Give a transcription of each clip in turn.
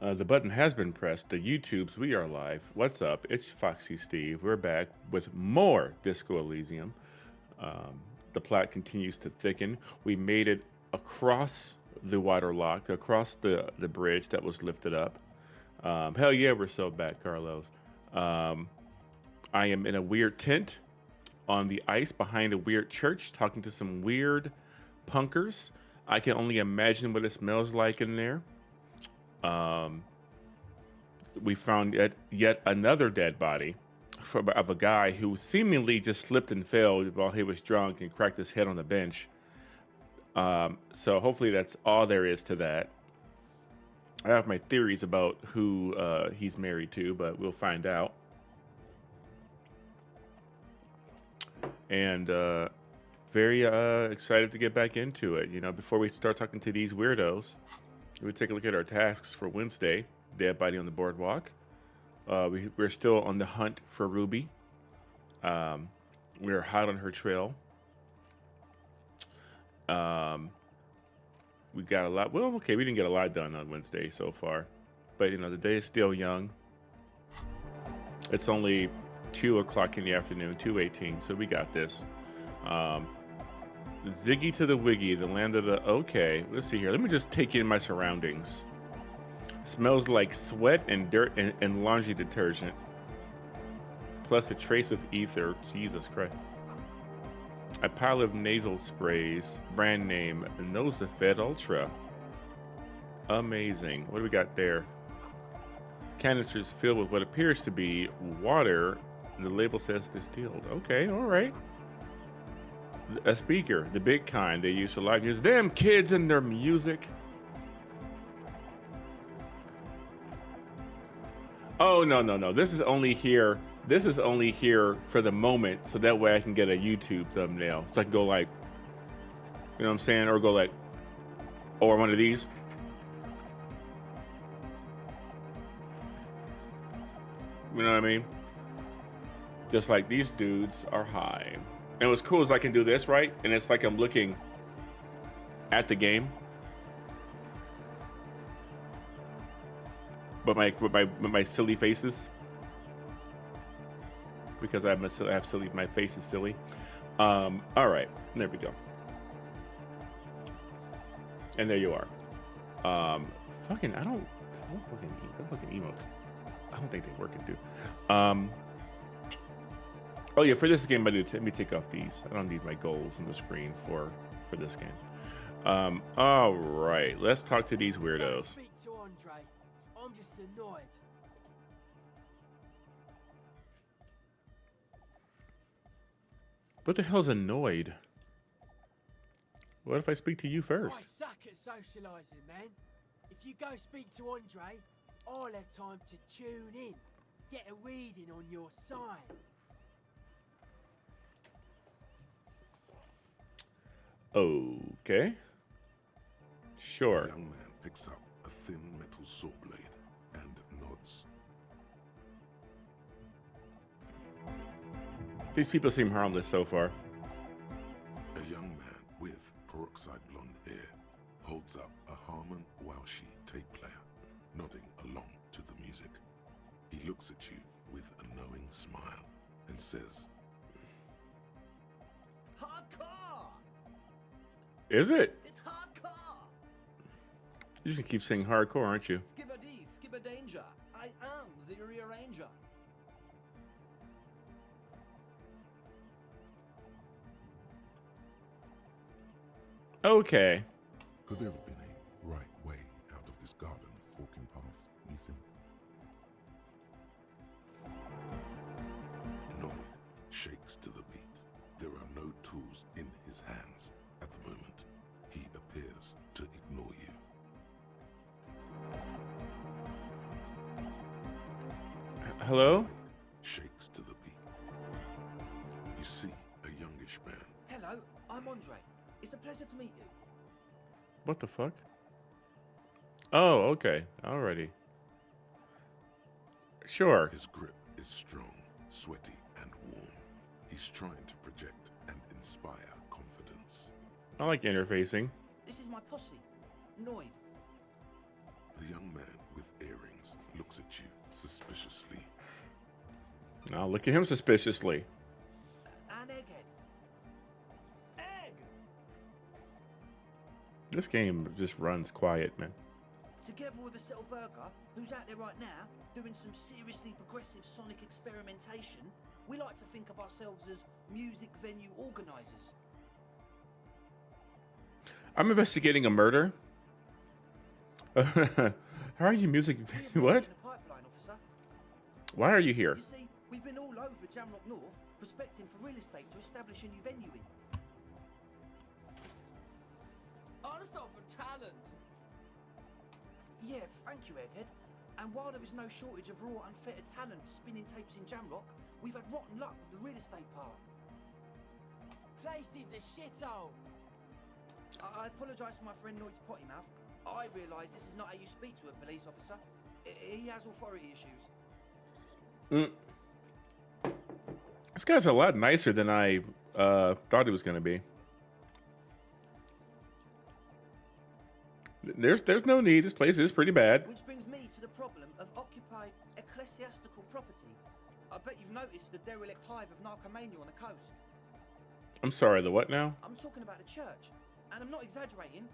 The button has been pressed. The YouTubes, we are live. What's up? It's foxxysteve. We're back with more Disco Elysium. The plot continues to thicken. We made it across the waterlock, across the bridge that was lifted up. Hell yeah, we're so back, Carlos. I am in a weird tent on the ice behind a weird church, talking to some weird punkers. I can only imagine what it smells like in there. We found yet another dead body of a guy who seemingly just slipped and fell while he was drunk and cracked his head on the bench. So hopefully that's all there is to that. I have my theories about who he's married to, but we'll find out. And very excited to get back into it. You know, before we start talking to these weirdos, we'll take a look at our tasks for Wednesday. Dead body on the boardwalk. We're still on the hunt for Ruby. We're hot on her trail. We got a lot. Well, okay, we didn't get a lot done on Wednesday so far, but you know the day is still young. It's only 2 o'clock in the afternoon, 2:18, so we got this. Ziggy to the Wiggy, the land of the. Okay, let's see here. Let me just take in my surroundings. Smells like sweat and dirt and laundry detergent. Plus a trace of ether. Jesus Christ. A pile of nasal sprays. Brand name Nosafed Ultra. Amazing. What do we got there? Canisters filled with what appears to be water. The label says distilled. Okay, all right. A speaker, the big kind they use for live music. Damn kids and their music. Oh, no. This is only here. This is only here for the moment, so that way I can get a YouTube thumbnail. So I can go like, you know what I'm saying? Or go like, or one of these. You know what I mean? Just like these dudes are high. And what's cool is I can do this, right? And it's like I'm looking at the game. But my silly faces, because I have silly. My face is silly. All right, there we go. And there you are. Fucking, I don't fucking emotes. I don't think they work and do. Oh yeah, for this game, let me take off these. I don't need my goals on the screen for this game. All right, let's talk to these weirdos. I'm just annoyed. What the hell's annoyed? What if I speak to you first? I suck at socialising, man. If you go speak to Andre, I'll have time to tune in, get a reading on your side. Okay. Sure. The young man picks up a thin metal saw blade and nods. These people seem harmless so far. A young man with peroxide blonde hair holds up a Harman Welshi tape player, nodding along to the music. He looks at you with a knowing smile and says, "Hardcore! Is it? It's hardcore! You just keep saying hardcore, aren't you? Skibber-dee, skibber-danger. I am the rearranger." Okay. could there have been a right way out of this garden of forking paths, you think? Noid shakes to the beat. There are no tools in his hands at the moment. He appears to ignore you. Hello? Noid shakes to the beat. You see a youngish man. Hello, I'm Andre. It's a pleasure to meet you. What the fuck? Oh, okay. Alrighty. Sure. His grip is strong, sweaty, and warm. He's trying to project and inspire confidence. I like interfacing. This is my posse, Noid. The young man with airy looks at you suspiciously. Now look at him suspiciously. An egghead. Egg! This game just runs quiet, man. Together with a Settle Burger, who's out there right now, doing some seriously progressive sonic experimentation, we like to think of ourselves as music venue organisers. I'm investigating a murder. How are you music? What? Pipeline, officer. Why are you here? You see, we've been all over Jamrock North, prospecting for real estate to establish a new venue in. Also for talent. Yeah, thank you, Egghead. And while there is no shortage of raw, unfettered talent spinning tapes in Jamrock, we've had rotten luck with the real estate part. Place is a shithole. I apologise for my friend Noid's potty mouth. I realise this is not how you speak to a police officer. He has authority issues. This guy's a lot nicer than I thought he was going to be. There's no need. This place is pretty bad. Which brings me to the problem of occupied ecclesiastical property. I bet you've noticed the derelict hive of narcomania on the coast. I'm sorry, the what now? I'm talking about the church. And I'm not exaggerating.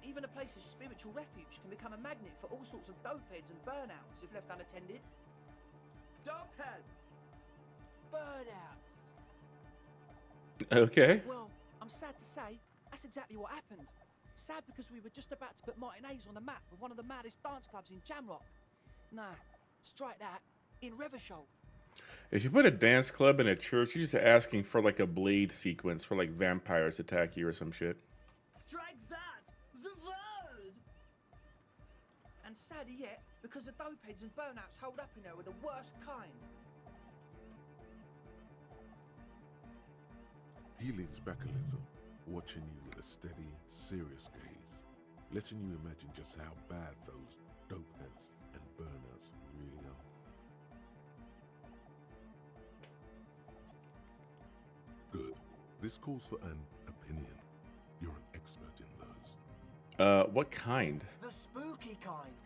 Even a place of spiritual refuge can become a magnet for all sorts of dopeheads and burnouts if left unattended. Dopeheads. Burnouts. Okay. Well, I'm sad to say, that's exactly what happened. Sad because we were just about to put Martinez on the map with one of the maddest dance clubs in Jamrock. Nah, strike that. In Revachol. If you put a dance club in a church, you're just asking for like a Blade sequence where like vampires attack you or some shit. Strike that! The word! And sadder yet, because the dopeheads and burnouts hold up in there are the worst kind. He leans back a little, watching you with a steady, serious gaze, letting you imagine just how bad those dopeheads and burnouts really are. Good. This calls for an opinion. You're an expert in those. What kind? The spooky kind.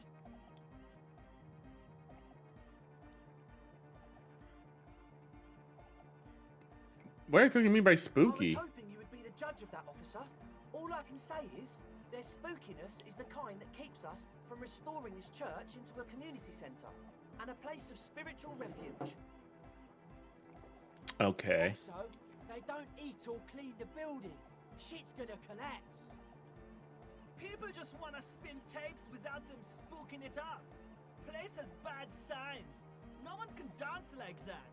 What do you mean by spooky? I was hoping you would be the judge of that, officer. All I can say is, their spookiness is the kind that keeps us from restoring this church into a community centre and a place of spiritual refuge. Okay. Also, they don't eat or clean the building. Shit's gonna collapse. People just want to spin tapes without them spooking it up. Place has bad signs. No one can dance like that.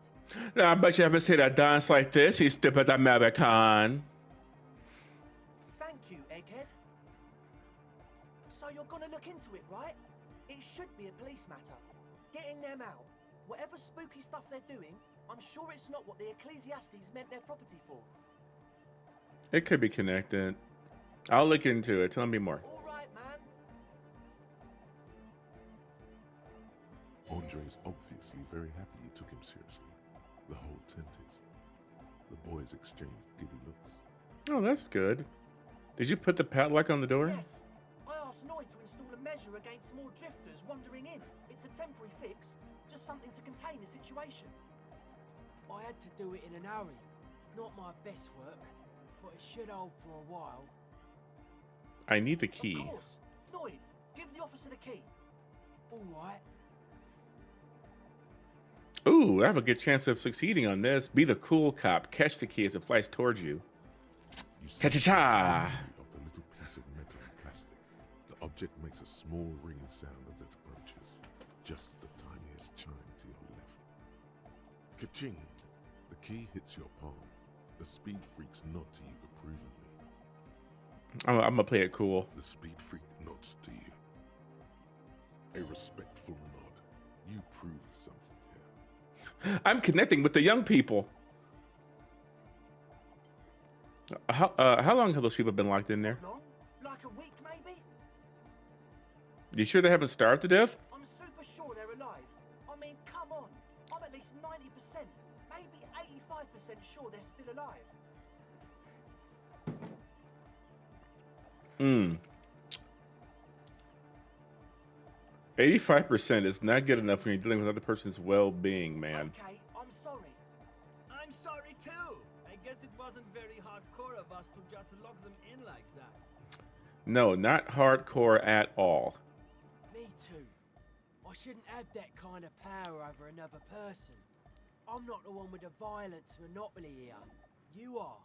I bet you haven't seen a dance like this, you stupid American. Thank you, Egghead. So you're gonna look into it, right? It should be a police matter. Getting them out. Whatever spooky stuff they're doing, I'm sure it's not what the Ecclesiastes meant their property for. It could be connected. I'll look into it. Tell me more. All right, man. Andre's obviously very happy you took him seriously. The whole tent is. The boys exchanged giddy looks. Oh, that's good. Did you put the padlock on the door? Yes. I asked Noid to install a measure against more drifters wandering in. It's a temporary fix, just something to contain the situation. I had to do it in an hurry. Not my best work, but it should hold for a while. I need the key. Of course. Noid, give the officer the key. All right. Ooh, I have a good chance of succeeding on this. Be the cool cop. Catch the key as it flies towards you. You see Cha-cha-cha! of the little piece of metal and plastic. The object makes a small ringing sound as it approaches. Just the tiniest chime to your left. Ka-ching! The key hits your palm. The speed freaks nod to you approvingly. I'm gonna play it cool. The speed freak nods to you. A respectful nod. You proved something here. I'm connecting with the young people. How long have those people been locked in there? Long? Like a week, maybe? You sure they haven't starved to death? I'm super sure they're alive. I mean, come on. I'm at least 90%, maybe 85% sure they're still alive. 85% is not good enough when you're dealing with another person's well-being, man. Okay, I'm sorry. I'm sorry too. I guess it wasn't very hardcore of us to just lock them in like that. No, not hardcore at all. Me too. I shouldn't have that kind of power over another person. I'm not the one with the violence monopoly here. You are.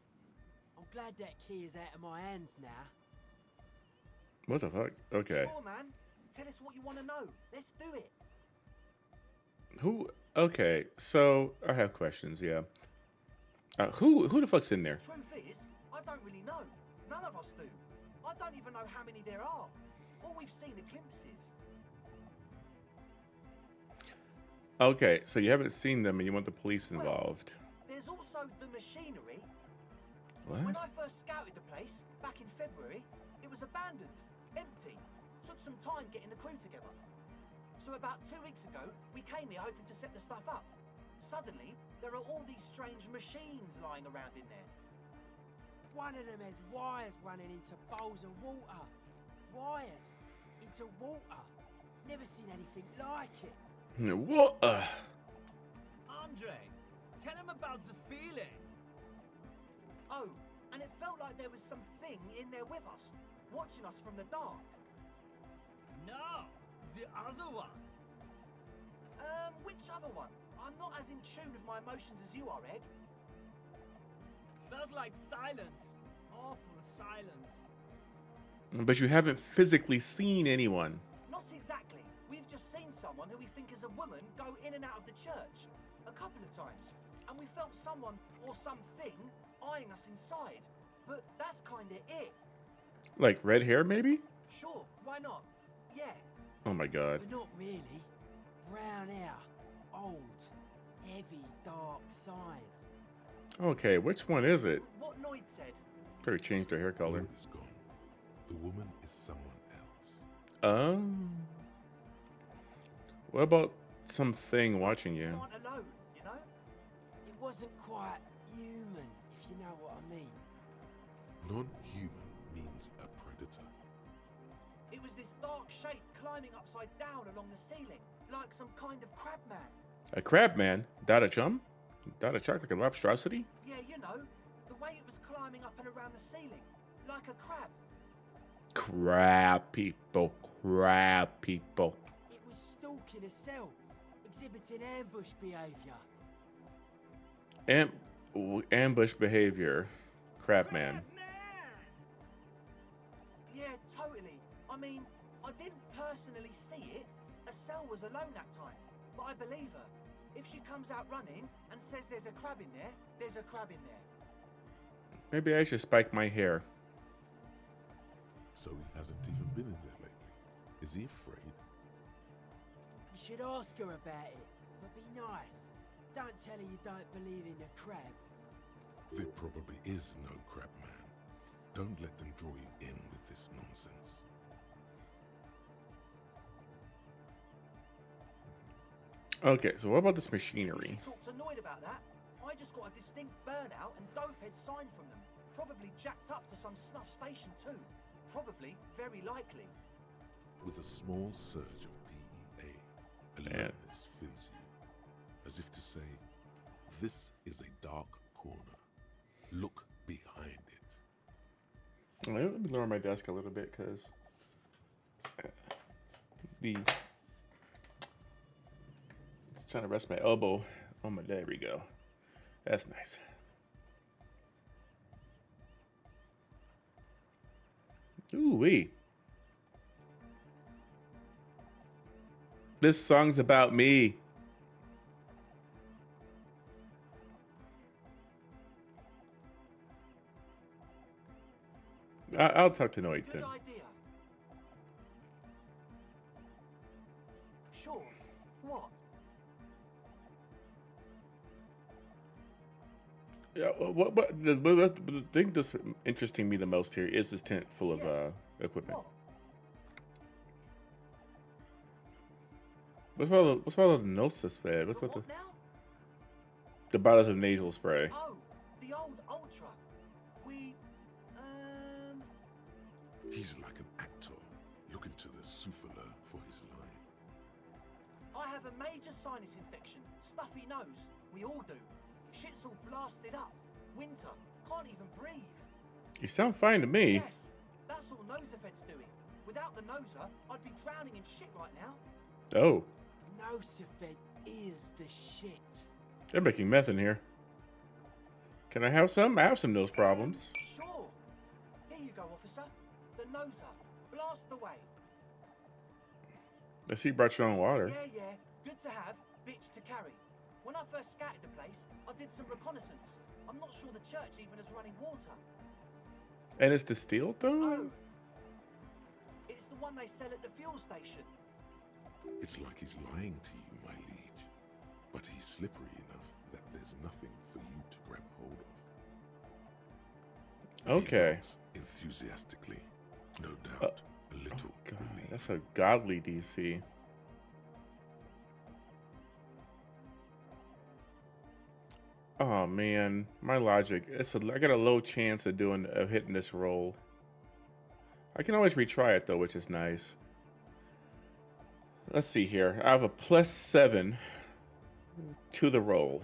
I'm glad that key is out of my hands now. What the fuck? Okay. Sure, man. Tell us what you want to know. Let's do it. Who? Okay, so I have questions. Yeah. Who the fuck's in there? Truth is, I don't really know. None of us do. I don't even know how many there are. All we've seen are glimpses. Okay, so you haven't seen them and you want the police Well, involved. There's also the machinery. What? When I first scouted the place, back in February, it was abandoned, empty. Took some time getting the crew together. So about 2 weeks ago, we came here hoping to set the stuff up. Suddenly, there are all these strange machines lying around in there. One of them has wires running into bowls of water. Wires into water. Never seen anything like it. What? Andre, tell him about the feeling. Oh, and it felt like there was something in there with us, watching us from the dark. No, the other one. Which other one? I'm not as in tune with my emotions as you are, Egg. Felt like silence. Awful silence. But you haven't physically seen anyone. Not exactly. We've just seen someone who we think is a woman go in and out of the church a couple of times. And we felt someone or something eyeing us inside. But that's kinda it. Like red hair, maybe? Sure, why not? Yeah. Oh my god. But not really. Brown hair. Old. Heavy, dark sides. Okay, which one is it? What Noid said. Better change their hair color. Lloyd is gone. The woman is someone else. What about something watching you? You aren't alone, you know? It wasn't quite human, if you know what I mean. Non-human means a predator. It was this dark shape climbing upside down along the ceiling, like some kind of crab man. A crab man? Dada chum? Dada chuck like a lobstrosity? Yeah, you know, the way it was climbing up and around the ceiling, like a crab. Crab people. Crab people. It was stalking a cell, exhibiting ambush behavior. Ambush behavior. Crab man. Yeah, totally. I mean, I didn't personally see it. Estelle was alone that time, but I believe her. If she comes out running and says there's a crab in there, there's a crab in there. Maybe I should spike my hair. So he hasn't even been in there lately. Is he afraid? You should ask her about it, but be nice. Don't tell her you don't believe in the crab. There probably is no crab man. Don't let them draw you in with this nonsense. Okay, so what about this You machinery? should talk to Noid about that. I just got a distinct burnout and dopehead sign from them. Probably jacked up to some snuff station too. Probably, very likely. With a small surge of PEA, alertness fills you, as if to say, this is a dark corner. Look behind it. Let me lower my desk a little bit because it's trying to rest my elbow on my. There we go. That's nice. Ooh wee. This song's about me. I'll talk to Noid Good then. idea. Sure. What? Yeah, what the thing that's interesting me the most here is this tent full of Yes. equipment. What? What's all the nasal spray? What's with What now? the bottles of nasal spray? Oh, the old Ultra. He's like an actor looking to the souffleur for his line. have a major sinus infection, stuffy nose. We all do. Shit's all blasted up. Winter. Can't even breathe. You sound fine to me. Yes, that's all Nosafed's doing. Without the Noser, I'd be drowning in shit right now. Oh, Nosafed is the shit. they're making meth in here. Can I have some? I have some nose problems. Sure. Here you go, officer. The Noser. Blast away. I see you brought your own water. Yeah. Good to have, bitch to carry. When I first scouted the place, I did some reconnaissance. I'm not sure the church even has running water. And it's distilled though? Oh. It's the one they sell at the fuel station. It's like he's lying to you, my liege. But he's slippery enough that there's nothing for you to grab hold of. Okay. He nods enthusiastically. No doubt, a little God, relieved. that's a godly DC. Oh man, my logic. I got a low chance of hitting this roll. I can always retry it though, which is nice. Let's see here. I have a +7 to the roll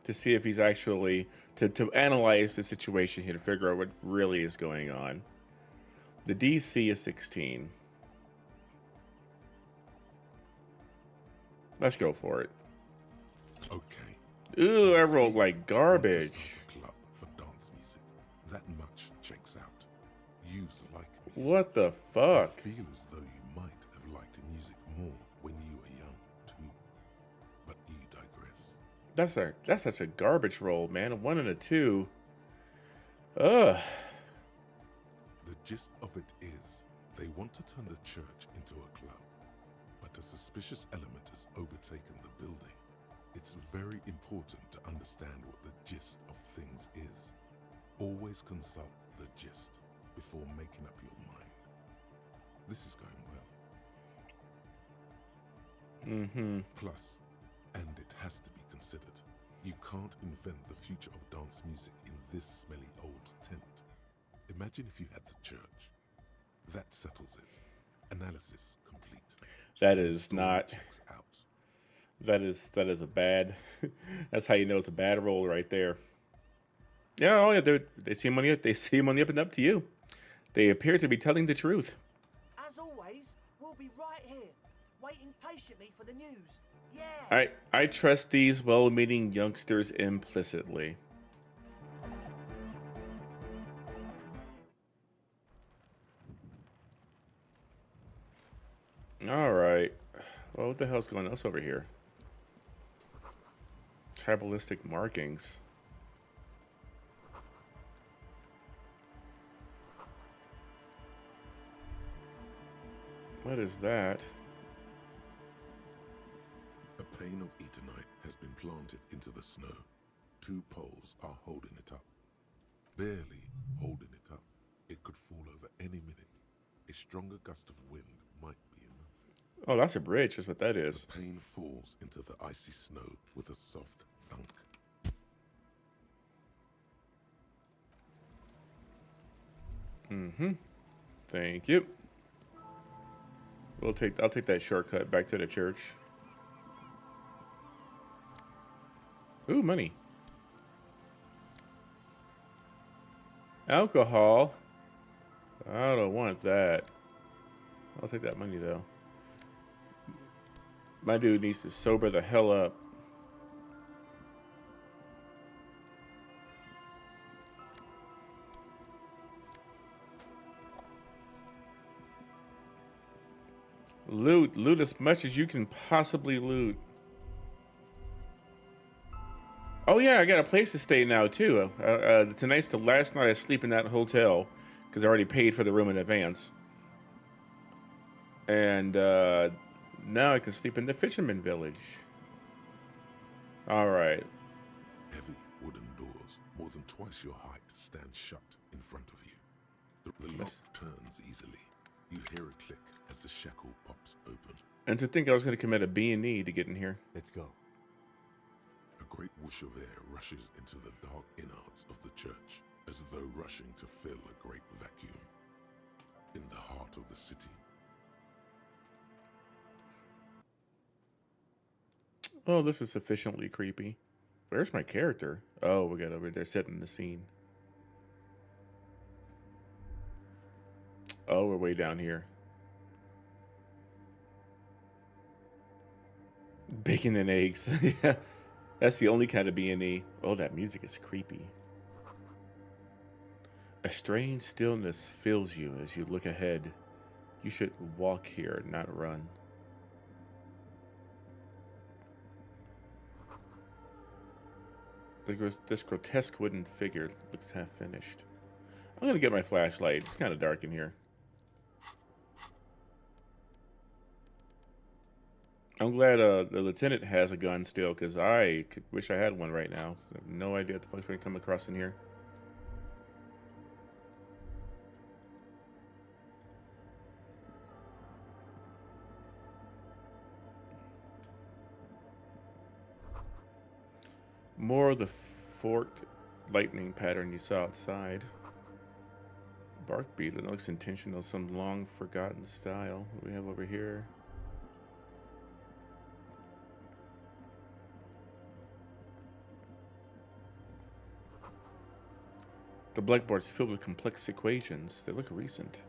to see if he's actually to analyze the situation here to figure out what really is going on. The DC is 16. Let's go for it. Okay. Ooh, I So rolled like Steve garbage. wants to start a club for dance music. That much checks out. Youths like music. What the I fuck? feel as though you might have liked music more when you were young, too. But you digress. That's such a garbage roll, man. A 1 and a 2. Ugh. The gist of it is, they want to turn the church into a club, but a suspicious element has overtaken the building. It's very important to understand what the gist of things is. Always consult the gist before making up your mind. This is going well. Mm-hmm. Plus, and it has to be considered, you can't invent the future of dance music in this smelly old tent. Imagine if you had the church. That settles it. Analysis complete. That The is story not. checks out. That is a bad. That's how you know it's a bad roll right there. Yeah, oh yeah, they seem on the up and up to you. They appear to be telling the truth. As always, we'll be right here, waiting patiently for the news. Yeah. I trust these well-meaning youngsters implicitly. All right. Well, what the hell's going on over here? Tribalistic markings. What is that? A pane of Eternite has been planted into the snow. 2 poles are holding it up. Barely holding it up. It could fall over any minute. A stronger gust of wind might be enough. Oh, that's a bridge. That's what that is. The pane falls into the icy snow with a soft thunk. Mm-hmm. Thank you. I'll take that shortcut back to the church. Ooh, money. Alcohol. I don't want that. I'll take that money though. My dude needs to sober the hell up. Loot as much as you can possibly loot. Oh yeah, I got a place to stay now too. Tonight's the last night I sleep in that hotel because I already paid for the room in advance. And now I can sleep in the fisherman village. All right. Heavy wooden doors, more than twice your height, stand shut in front of you. The lock turns easily. You hear a click as the shackle pops open. And to think I was going to commit a B&E to get in here. Let's go. A great whoosh of air rushes into the dark innards of the church, as though rushing to fill a great vacuum. In the heart of the city. Oh, this is sufficiently creepy. Where's my character? Oh, we got over there setting the scene. Oh, we're way down here. Bacon and eggs. Yeah, that's the only kind of B&E. Oh, that music is creepy. A strange stillness fills you as you look ahead. You should walk here, not run. This grotesque wooden figure looks half finished. I'm gonna get my flashlight. It's kind of dark in here. I'm glad the lieutenant has a gun still, because wish I had one right now. So I have no idea what the fuck's going to come across in here. More of the forked lightning pattern you saw outside. Bark beat, it looks intentional, some long forgotten style. What do we have over here? The blackboard's filled with complex equations. They look recent.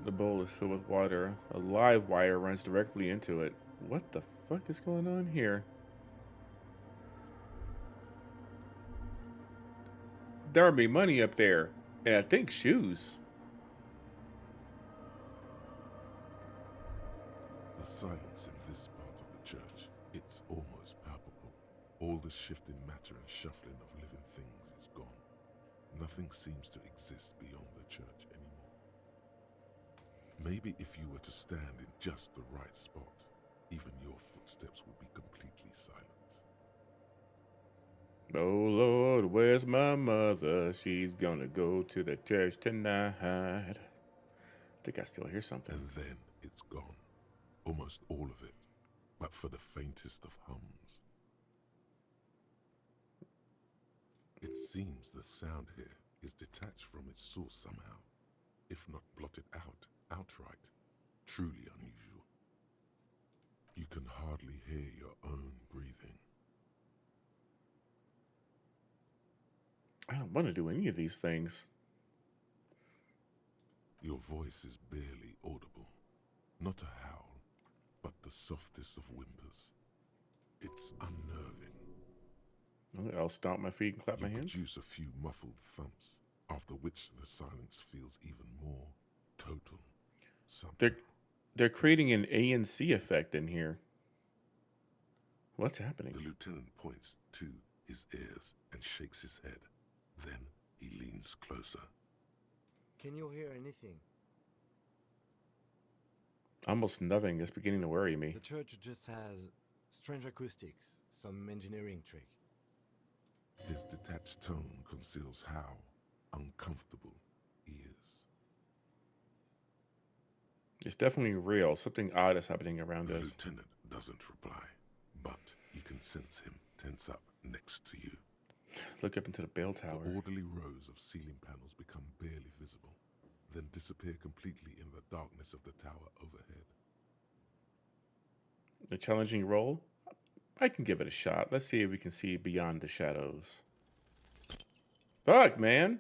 The bowl is filled with water. A live wire runs directly into it. What the fuck is going on here? There would be money up there. And I think shoes. The silence in this part of the church, it's almost palpable. All the shifting matter and shuffling of living things is gone. Nothing seems to exist beyond the church anymore. Maybe if you were to stand in just the right spot, even your footsteps would be completely silent. Oh Lord, where's my mother? She's gonna go to the church tonight. I think I still hear something. And then it's gone. Almost all of it, but for the faintest of hums. It seems the sound here is detached from its source somehow, if not blotted out outright. Truly unusual. You can hardly hear your own breathing. I don't want to do any of these things. Your voice is barely audible. Not a howl, but the softest of whimpers. It's unnerving. I'll stomp my feet and clap You my hands. produce a few muffled thumps, after which the silence feels even more total. Something. They're creating an ANC effect in here. What's happening? The lieutenant points to his ears and shakes his head. Then he leans closer. Can you hear anything? Almost nothing is beginning to worry me. The church just has strange acoustics, some engineering trick. His detached tone conceals how uncomfortable he is. It's definitely real. Something odd is happening around The us. lieutenant doesn't reply, but you can sense him tense up next to you. Look up into the bell tower. The orderly rows of ceiling panels become barely visible, then disappear completely in the darkness of the tower overhead. A challenging role? I can give it a shot. Let's see if we can see beyond the shadows. Fuck, man!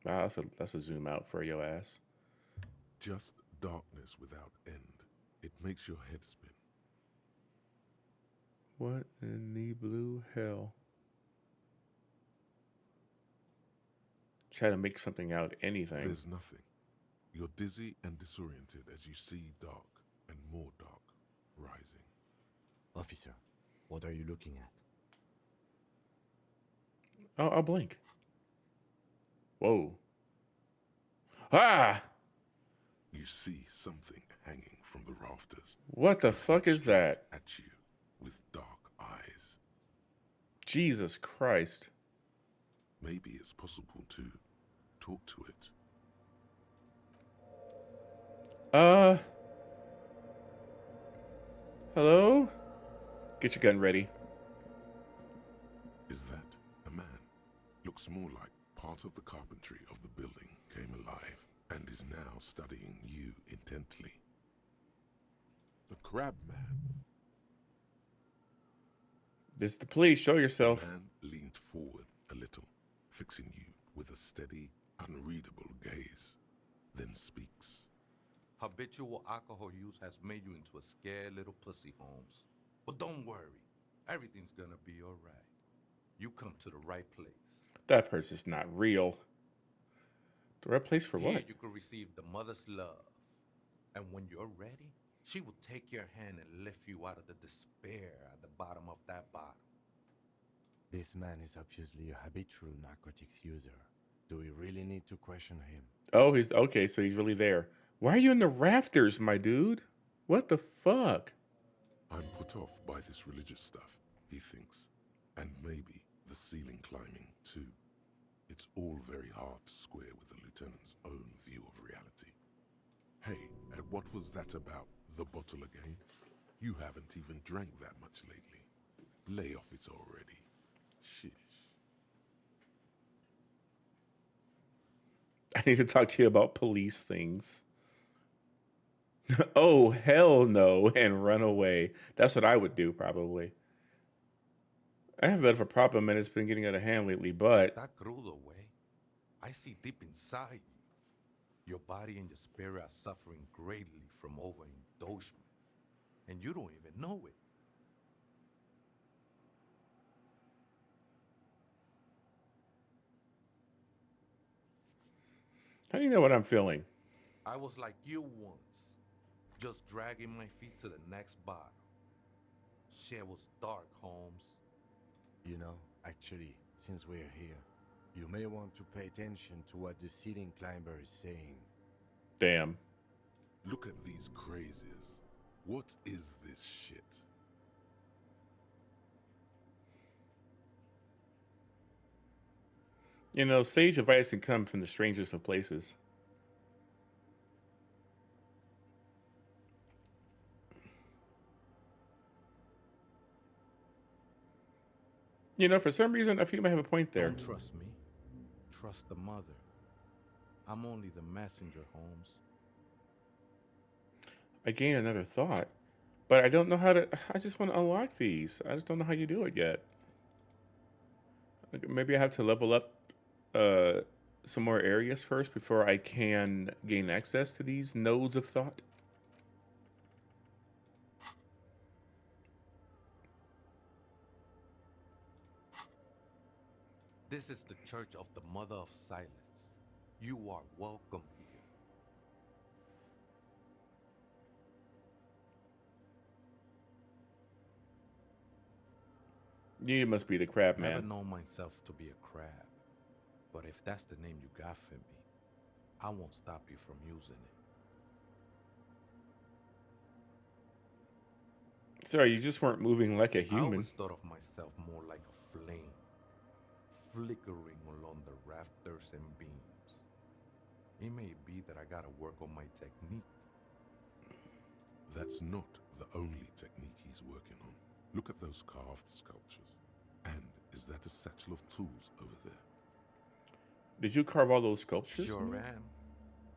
Wow, that's a zoom out for your ass. Just darkness without end. It makes your head spin. What in the blue hell? Try to make something out, anything. There's nothing. You're dizzy and disoriented as you see dark and more dark rising. Officer, what are you looking at? Oh, I'll blink. Whoa. Ah! You see something hanging from the rafters. What the fuck is that? At you with dark eyes. Jesus Christ. Maybe it's possible to talk to it. Hello? Get your gun ready. Is that a man? Looks more like part of the carpentry of the building came alive and is now studying you intently. The Crab Man. This is the police. Show The yourself. man leaned forward a little, fixing you with a steady, unreadable gaze, then speaks. Habitual alcohol use has made you into a scared little pussy, Holmes. But don't worry, everything's gonna be alright. You come to the right place. That person's not real. The right place for Here what? you can receive the mother's love. And when you're ready, she will take your hand and lift you out of the despair at the bottom of that bottle. This man is obviously a habitual narcotics user. Do we really need to question him? Oh, he's okay, so he's really there. Why are you in the rafters, my dude? What the fuck? I'm put off by this religious stuff, he thinks. And maybe the ceiling climbing, too. It's all very hard to square with the lieutenant's own view of reality. Hey, and what was that about the bottle again? You haven't even drank that much lately. Lay off it already. Shish. I need to talk to you about police things. Oh, hell no, and run away. That's what I would do, probably. I have a bit of a problem, and it's been getting out of hand lately, but... Está crudo, way. I see deep inside you. Your body and your spirit are suffering greatly from overindulgence. And you don't even know it. How do you know what I'm feeling? I was like you once, just dragging my feet to the next bottle. Shit was dark, Holmes. You know, actually, since we're here, you may want to pay attention to what the ceiling climber is saying. Damn. Look at these crazies. What is this shit? You know, sage advice can come from the strangest of places. You know, for some reason, I feel you might have a point there. Don't trust me. Trust the mother. I'm only the messenger, Holmes. I gained another thought, but I don't know how to... I just want to unlock these. I just don't know how you do it yet. Maybe I have to level up some more areas first before I can gain access to these nodes of thought. This is the Church of the Mother of Silence. You are welcome here. You must be the crab Never man. known myself to be a crab. But if that's the name you got for me, I won't stop you from using it. Sorry, you just weren't moving like a I human. always thought of myself more like a flame, flickering along the rafters and beams. It may be that I gotta work on my technique. That's not the only technique he's working on. Look at those carved sculptures. And is that a satchel of tools over there? Did you carve all those sculptures? Sure am.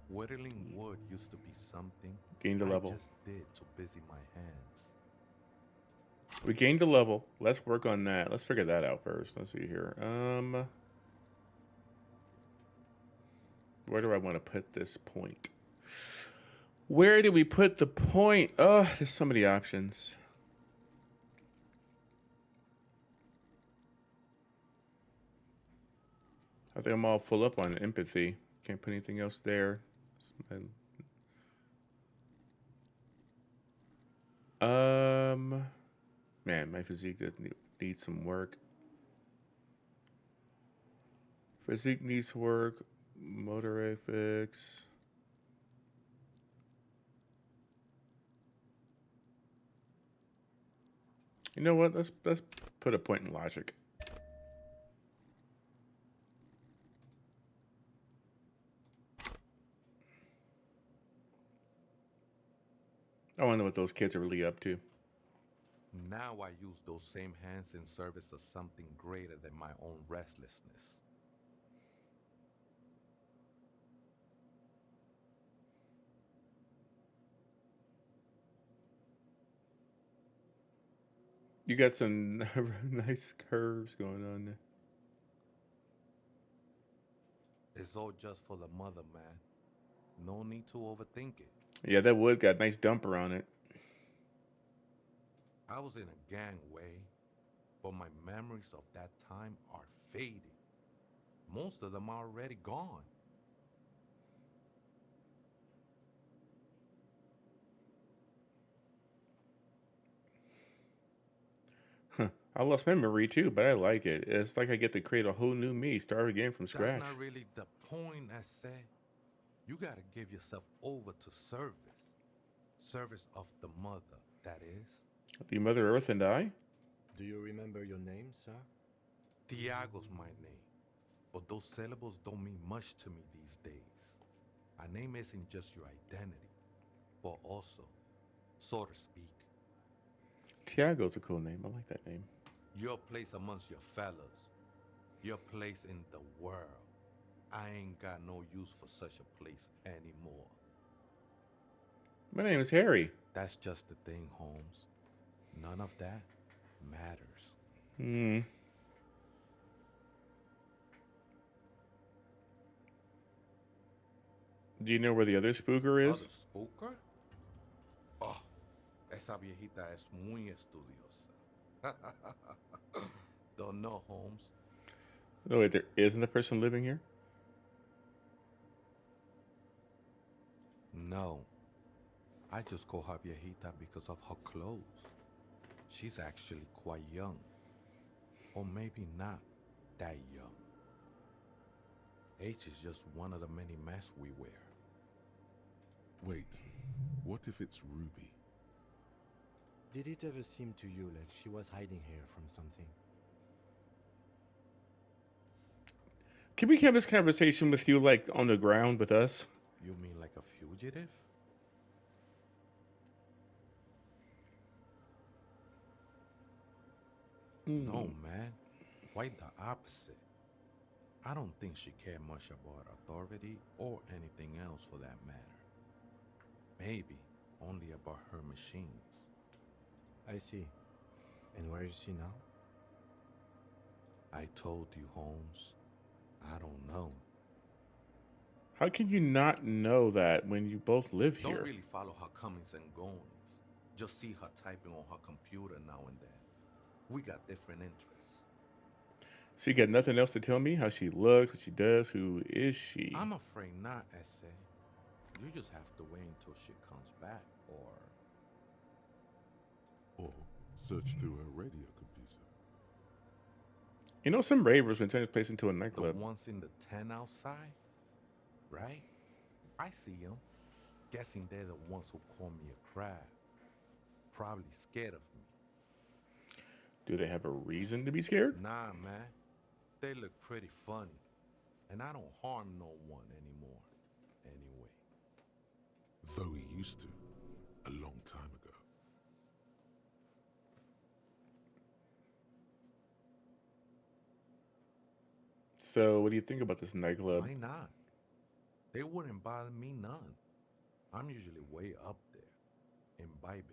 Whittling wood used to be something Gained a level. I just did to busy my hands. We gained a level. Let's work on that. Let's figure that out first. Let's see here. Where do I want to put this point? Where do we put the point? Oh, there's so many options. I think I'm all full up on empathy. Can't put anything else there. Man, my physique needs some work. Physique needs work. Motor fix. You know what? Let's put a point in logic. I want to know what those kids are really up to. Now I use those same hands in service of something greater than my own restlessness. You got some nice curves going on there. It's all just for the mother, man. No need to overthink it. Yeah, that wood got a nice dumper on it. I was in a gangway, but my memories of that time are fading. Most of them are already gone. Huh. I lost memory too, but I like it. It's like I get to create a whole new me, start again from That's scratch. not really the point, I said. You gotta give yourself over to service. Service of the mother, that is. The Mother Earth and I? Do you remember your name, sir? Tiago's my name, but those syllables don't mean much to me these days. A name isn't just your identity, but also, so to speak, Tiago's a cool name. I like that name. your place amongst your fellows, your place in the world. I ain't got no use for such a place anymore. My name is Harry. That's just the thing, Holmes. None of that matters. Hmm. Do you know where the other spooker is? Other spooker? Oh, esa viejita es muy estudiosa. Don't know, Holmes. Oh, wait, there isn't a person living here? No. I just call her viejita because of her clothes. She's actually quite young. Or maybe not that young. Age is just one of the many masks we wear. Wait, what if it's Ruby? Did it ever seem to you like she was hiding here from something? Can we have this conversation with you, like, on the ground with us? You mean like a fugitive? No, man. Quite the opposite. I don't think she cared much about authority or anything else for that matter. Maybe only about her machines. I see. And where is she now? I told you, Holmes. I don't know. How can you not know that when you both live Don't here? really follow her comings and goings. Just see her typing on her computer now and then. We got different interests. So you got nothing else to tell me? How she looks, what she does, who is she? I'm afraid not, Essay. You just have to wait until she comes back, Or search through her radio computer. You know, some ravers would turn this place into a the nightclub. ones in the tent outside, right? I see them. Guessing they're the ones who call me a crab. Probably scared of me. Do they have a reason to be scared? Nah, man. They look pretty funny. And I don't harm no one anymore. Anyway. Though he used to, a long time ago. So, what do you think about this nightclub? Why not? They wouldn't bother me none. I'm usually way up there, imbibing.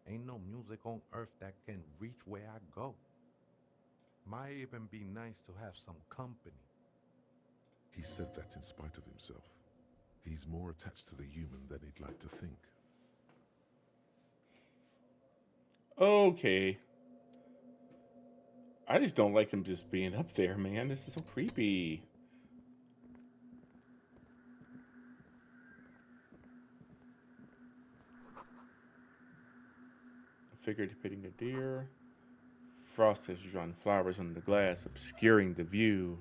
Ain't no music on earth that can reach where I go. Might even be nice to have some company. He said that in spite of himself. He's more attached to the human than he'd like to think. Okay. I just don't like him just being up there, man. This is so creepy. Figure depicting a deer. Frost has drawn flowers on the glass, obscuring the view.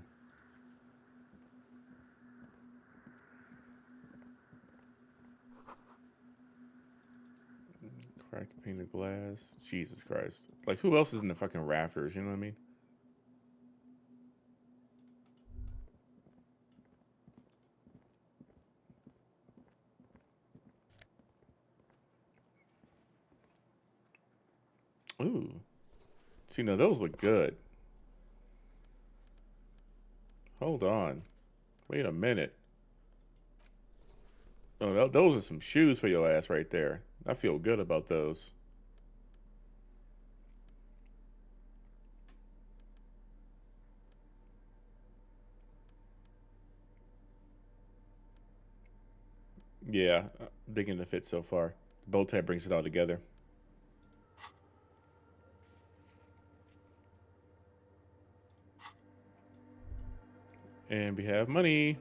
Cracked painted glass. Jesus Christ. Like, who else is in the fucking rafters? You know what I mean? Ooh. See, now those look good. Hold on. Wait a minute. Oh, those are some shoes for your ass right there. I feel good about those. Yeah, digging the fit so far. The bow tie brings it all together. And we have money.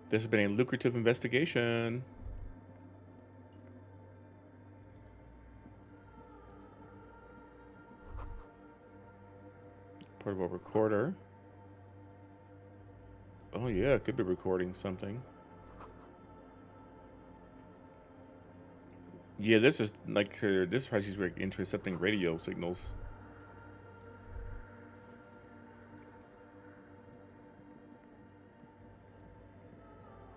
This has been a lucrative investigation. Portable recorder. Oh yeah, it could be recording something. Yeah, this is like this is how she's like intercepting radio signals.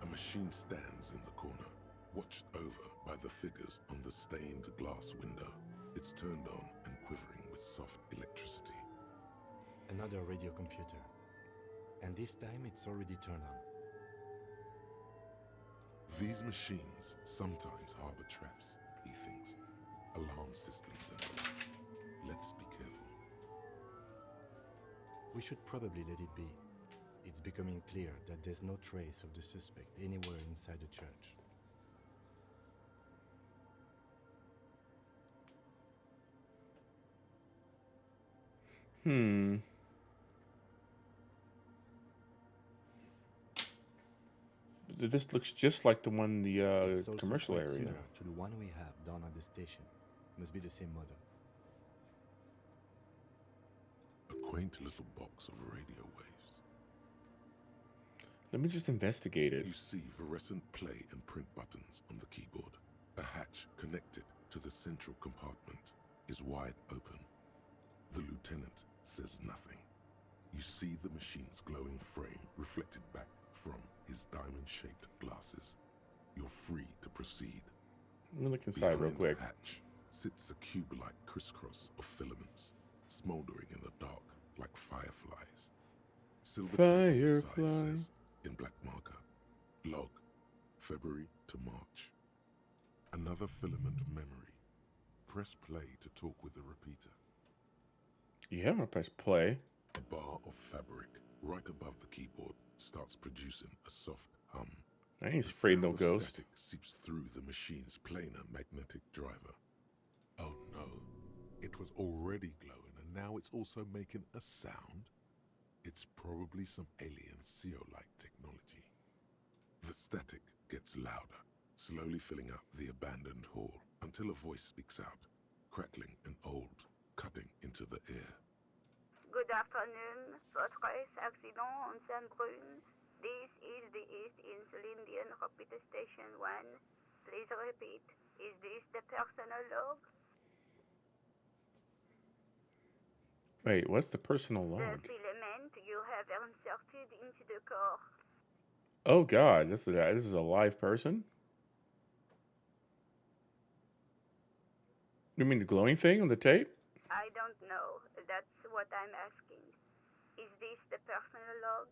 A machine stands in the corner, watched over by the figures on the stained glass window. It's turned on and quivering with soft electricity. Another radio computer. And this time it's already turned on. These machines sometimes harbor traps, he thinks. Alarm systems and all. Let's be careful. We should probably let it be. It's becoming clear that there's no trace of the suspect anywhere inside the church. This looks just like the one in the It's also commercial quite area. similar to the one we have down at the station. Must be the same model. A quaint little box of radio waves. Let me just investigate it. You see fluorescent play and print buttons on the keyboard. A hatch connected to the central compartment is wide open. The lieutenant says nothing. You see the machine's glowing frame reflected back from his diamond-shaped glasses. You're free to proceed. Let me look inside real Behind quick. the hatch sits a cube-like crisscross of filaments, smoldering in the dark like fireflies. Silver tape on the side Firefly. says, in black marker, log, February to March. Another filament memory. Press play to talk with the repeater. Yeah, I'm gonna press play. A bar of fabric right above the keyboard starts producing a soft hum. I ain't The afraid no sound of ghost. static seeps through the machine's planar magnetic driver. Oh no, it was already glowing and now it's also making a sound? It's probably some alien CO-like technology. The static gets louder, slowly filling up the abandoned hall until a voice speaks out, crackling and old, cutting into the air. Good afternoon, Foxxy accident on Saint-Brune. This is the East Elysium repeater station 1. Please repeat, is this the personal log? Wait, what's the personal The log? filament you have inserted into the core. Oh god, this is a live person? You mean the glowing thing on the tape? I don't know, that's what I'm asking. Is this the personal log?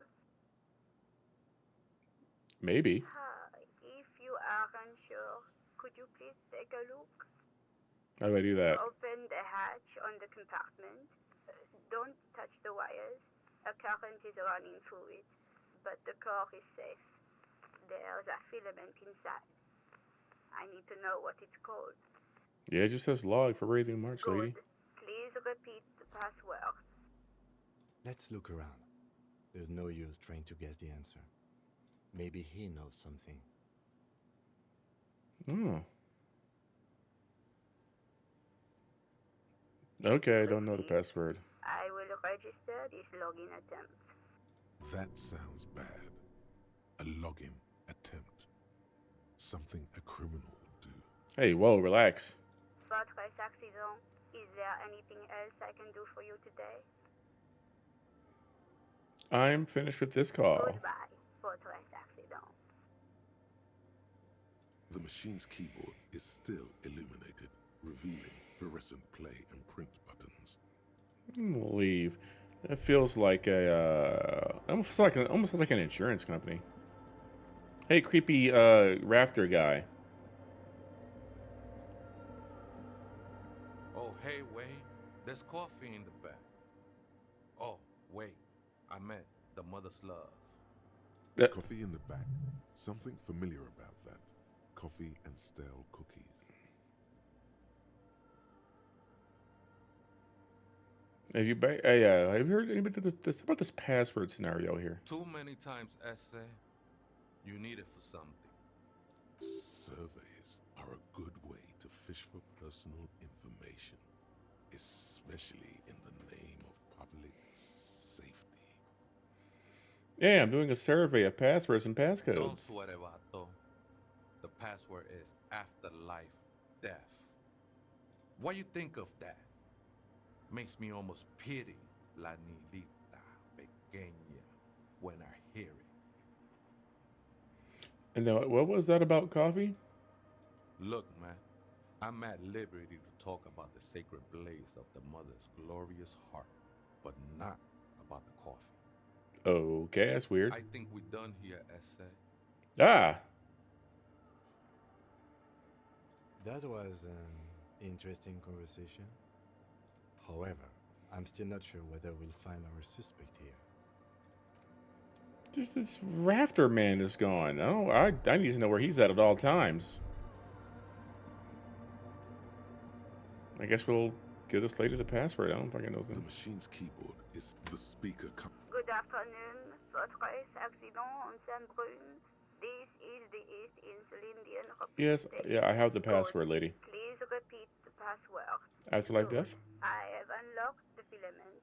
Maybe. If you are unsure, could you please take a look? How do I do that? Open the hatch on the compartment. Don't touch the wires. A current is running through it, but the core is safe. There's a filament inside. I need to know what it's called. Yeah, it just says log for Raven March, Good. lady. Please repeat the password. Let's look around. There's no use trying to guess the answer. Maybe he knows something. Oh. Okay, I don't know the password. I will register this login attempt. That sounds bad. A login attempt. Something a criminal would do. Hey, whoa, relax. Fortress accident. Is there anything else I can do for you today? I'm finished with this call. Goodbye, Fortress accident. The machine's keyboard is still illuminated, revealing fluorescent play and print buttons. Leave. That feels like almost like an insurance company. Hey, creepy rafter guy. Oh, hey, wait. There's coffee in the back. Oh, wait. I meant the mother's love. Coffee in the back. Something familiar about that. Coffee and stale cookies. Have you heard anybody this about this password scenario here? Too many times, essay. You need it for something. Surveys are a good way to fish for personal information, especially in the name of public safety. Yeah, I'm doing a survey of passwords and Don't passcodes. sweat it, Vato. The password is afterlife death. What you think of that? Makes me almost pity La Nilita Pequeña when I hear it. And then what was that about coffee? Look, man, I'm at liberty to talk about the sacred blaze of the mother's glorious heart, but not about the coffee. Okay, that's weird. I think we're done here, essay. Ah, That was an interesting conversation. However, I'm still not sure whether we'll find our suspect here. this rafter man is gone. I need to know where he's at all times. I guess we'll give this lady the password. I don't fucking know The them. machine's keyboard is the speaker. Good afternoon, Fortress Accident on Saint-Brune. This is the East Insulindian Yes, yeah, I have the password, lady. Please repeat the password. Afterlife death? I have unlocked the filament.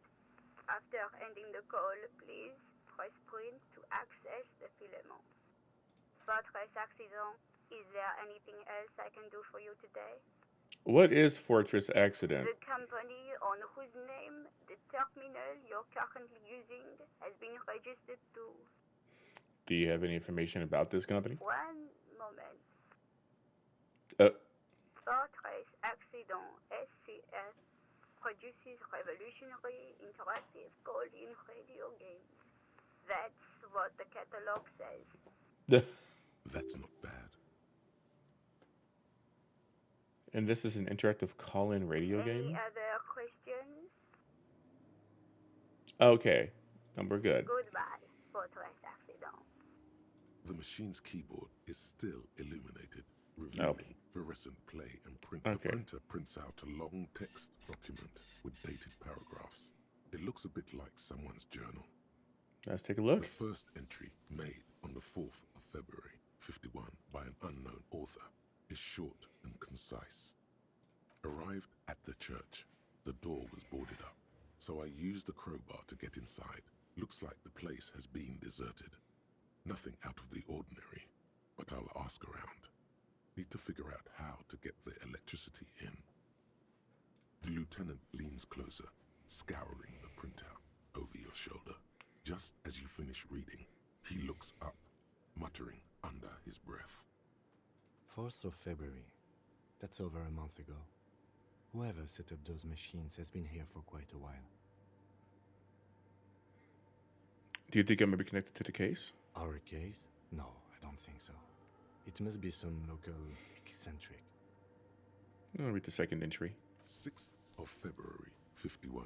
After ending the call, please press print to access the filament. Fortress Accident, is there anything else I can do for you today? What is Fortress Accident? The company on whose name the terminal you're currently using has been registered to. Do you have any information about this company? One moment. Uh, Fortress Accident SCS produces revolutionary interactive call-in radio games. That's what the catalog says. That's not bad. And this is an interactive call-in radio Any game? other questions? Okay, we're good. Goodbye, Fortress Accident. The machine's keyboard is still illuminated, Oh. revealing fluorescent play and print. Okay. The printer prints out a long text document with dated paragraphs. It looks a bit like someone's journal. Let's take a The look. first entry, made on the 4th of February, 51, by an unknown author, is short and concise. Arrived at the church. The door was boarded up, so I used the crowbar to get inside. Looks like the place has been deserted. Nothing out of the ordinary, but I'll ask around. Need to figure out how to get the electricity in. The lieutenant leans closer, scouring the printout over your shoulder. Just as you finish reading, he looks up, muttering under his breath. 4th of February. That's over a month ago. Whoever set up those machines has been here for quite a while. Do you think I may be connected to the case? Our case? No, I don't think so. It must be some local eccentric. I'll read the second entry. 6th of February, 51.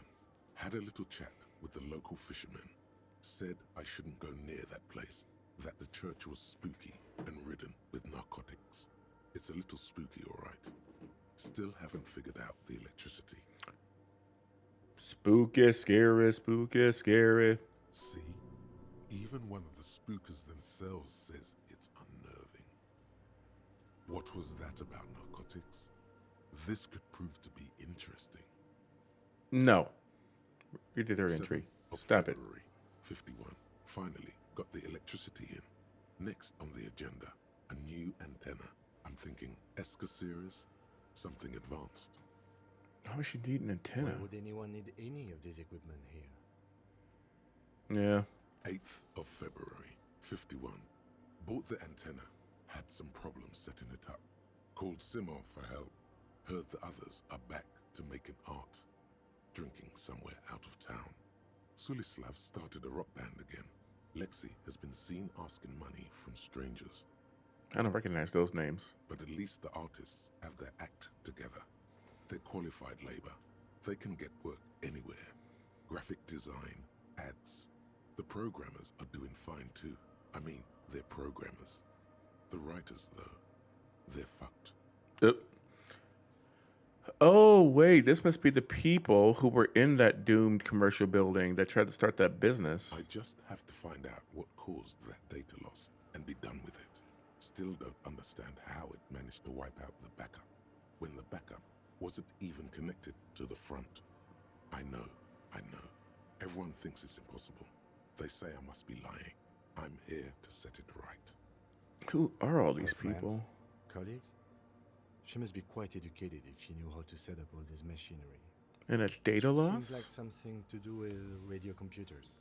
Had a little chat with the local fishermen. Said I shouldn't go near that place. That the church was spooky and ridden with narcotics. It's a little spooky, all right. Still haven't figured out the electricity. Spooky, scary, spooky, scary. See? Even one of the spookers themselves says it's unnerving. What was that about narcotics? This could prove to be interesting. No. Read the third entry. 7th of Stop it. February, 51. Finally got the electricity in. Next on the agenda, a new antenna. I'm thinking ESCA series, something advanced. How would she need an antenna? Why would anyone need any of this equipment here? Yeah. 8th of February, 51. Bought the antenna. Had some problems setting it up. Called Simo for help. Heard the others are back to making art. Drinking somewhere out of town. Sulislav started a rock band again. Lexi has been seen asking money from strangers. I don't recognize those names. But at least the artists have their act together. They're qualified labor. They can get work anywhere. Graphic design, ads. The programmers are doing fine too. I mean, they're programmers. The writers, though, they're fucked. Oh, wait, this must be the people who were in that doomed commercial building that tried to start that business. I just have to find out what caused that data loss and be done with it. Still don't understand how it managed to wipe out the backup, when the backup wasn't even connected to the front. I know. Everyone thinks it's impossible. They say I must be lying. I'm here to set it right. Who are all Her these friends? people? Colleagues? She must be quite educated if she knew how to set up all this machinery. And a data loss? Seems like something to do with radio computers.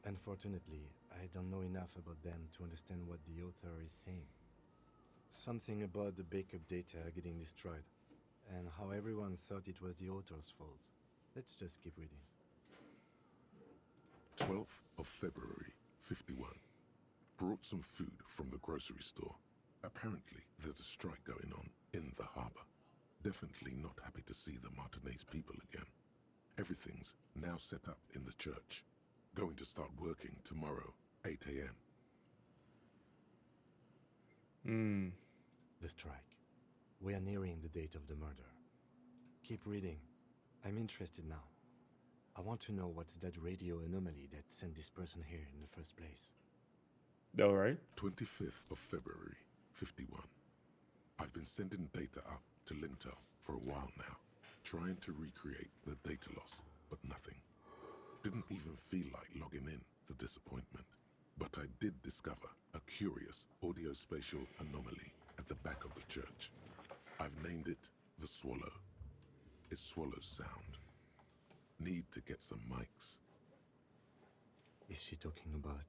Unfortunately, I don't know enough about them to understand what the author is saying. Something about the backup data getting destroyed, and how everyone thought it was the author's fault. Let's just keep reading. 12th of February, 51. Brought some food from the grocery store. Apparently, there's a strike going on in the harbor. Definitely not happy to see the Martinez people again. Everything's now set up in the church. Going to start working tomorrow, 8 a.m. The strike. We are nearing the date of the murder. Keep reading. I'm interested now. I want to know what's that radio anomaly that sent this person here in the first place. All right. 25th of February, 51. I've been sending data up to Lintel for a while now, trying to recreate the data loss, but nothing. Didn't even feel like logging in, the disappointment. But I did discover a curious audio-spatial anomaly at the back of the church. I've named it the Swallow. It swallows sound. Need to get some mics. Is she talking about?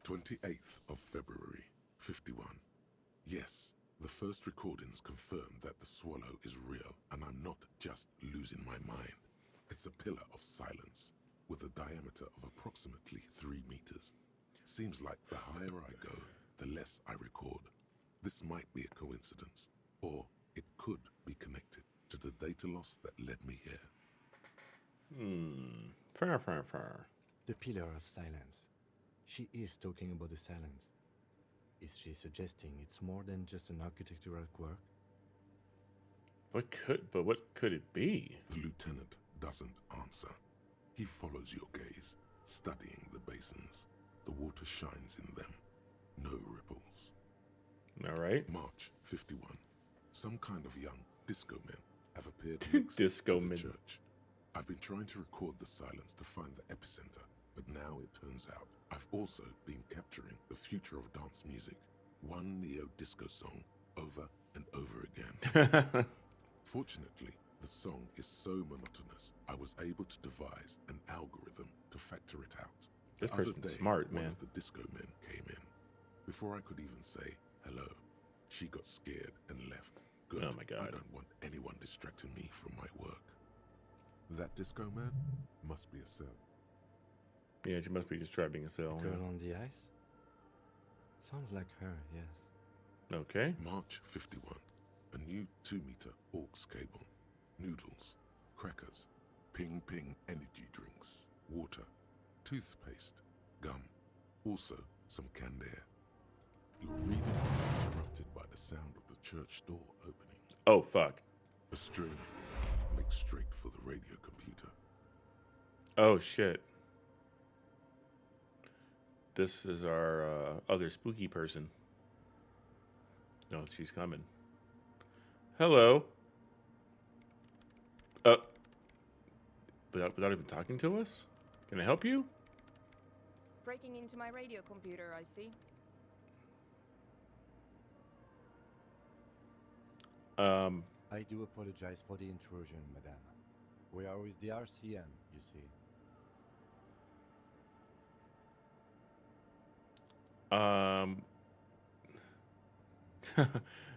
28th of February, 51. Yes, the first recordings confirm that the swallow is real, and I'm not just losing my mind. It's a pillar of silence, with a diameter of approximately 3 meters. Seems like the higher I go, the less I record. This might be a coincidence, or it could be connected to the data loss that led me here. Fair. The pillar of silence. She is talking about the silence. Is she suggesting it's more than just an architectural quirk? What could it be? The lieutenant doesn't answer. He follows your gaze, studying the basins. The water shines in them. No ripples. All right. March 51. Some kind of young disco men have appeared next Disco to the men. church. I've been trying to record the silence to find the epicenter, but now it turns out I've also been capturing the future of dance music, one neo-disco song over and over again. Fortunately, the song is so monotonous, I was able to devise an algorithm to factor it out. This The other person's day, smart, one man. of the disco men came in. Before I could even say hello, she got scared and left. Good. Oh my God. I don't want anyone distracting me from my work. That disco man must be a cell. Yeah, she must be just driving a cell. Girl on the ice? Sounds like her, yes. Okay. March 51. A new 2-meter aux cable. Noodles, crackers, ping energy drinks, water, toothpaste, gum, also some canned air. Your reading is interrupted by the sound of the church door opening. Oh, fuck. A strange woman makes straight for the radio computer. Oh, shit. This is our other spooky person. No, she's coming. Hello. Without even talking to us? Can I help you? Breaking into my radio computer, I see. I do apologize for the intrusion, madame. We are with the RCM, you see.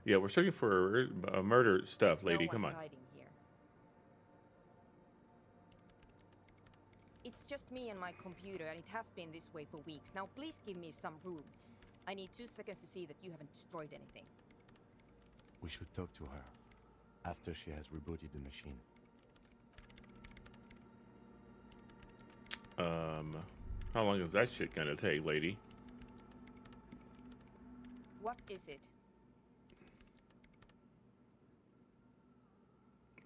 Yeah, we're searching for murder stuff, lady. No Come one's on. hiding here. It's just me and my computer, and it has been this way for weeks. Now, please give me some room. I need 2 seconds to see that you haven't destroyed anything. We should talk to her after she has rebooted the machine. How long is that shit gonna take, lady? What is it?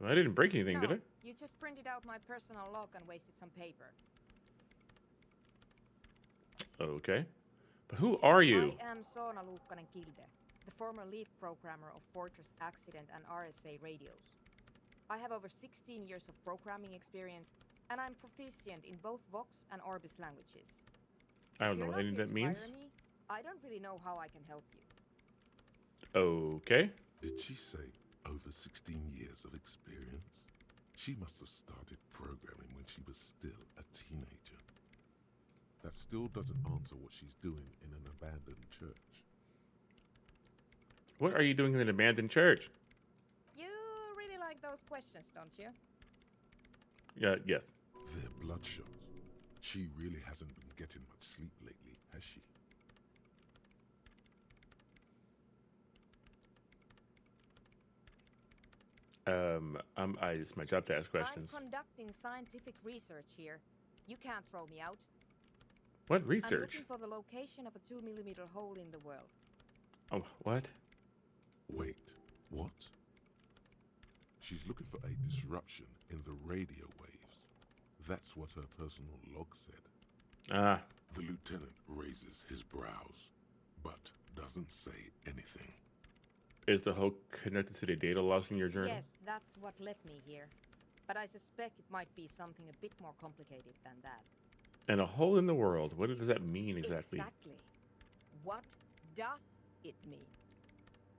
I didn't break anything, No, did I? you just printed out my personal log and wasted some paper. Okay. But who are you? I am Soona Luukkanen-Kilde, the former lead programmer of Fortress Accident and RSA radios. I have over 16 years of programming experience, and I'm proficient in both Vox and Orbis languages. I don't If know you're what not any of here that to fire means. me, I don't really know how I can help you. Okay. Did she say over 16 years of experience? She must have started programming when she was still a teenager. That still doesn't answer what she's doing in an abandoned church. What are you doing in an abandoned church? You really like those questions, don't you? Yeah, yes. They're bloodshot. She really hasn't been getting much sleep lately, has she? It's my job to ask questions. I'm conducting scientific research here. You can't throw me out. What I'm research? looking for the location of a 2mm hole in the world. Oh, what? Wait, what? She's looking for a disruption in the radio waves. That's what her personal log said. Ah, The lieutenant raises his brows, but doesn't say anything. is the hole connected to the data loss in your journal? Yes, that's what led me here. But I suspect it might be something a bit more complicated than that. And a hole in the world. What does that mean exactly? Exactly. What does it mean?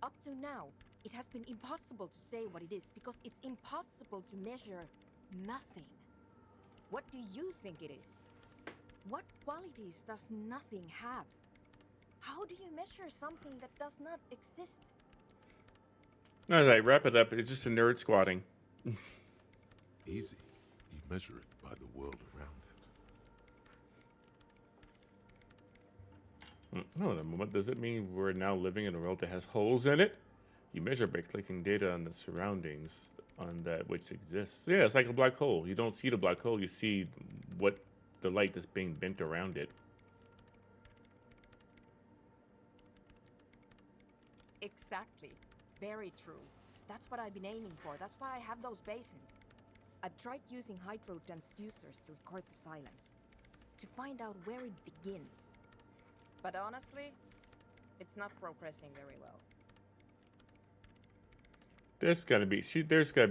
Up to now, it has been impossible to say what it is because it's impossible to measure nothing. What do you think it is? What qualities does nothing have? How do you measure something that does not exist? All right, wrap it up. It's just a nerd squatting. Easy. You measure it by the world around it. Hold on, what does it mean we're now living in a world that has holes in it? You measure by collecting data on the surroundings on that which exists. Yeah, it's like a black hole. You don't see the black hole, you see what the light that's being bent around it. Exactly. Very true. That's what I've been aiming for. That's why I have those basins. I've tried using hydro transducers to record the silence, to find out where it begins. But honestly, it's not progressing very well. There's gotta be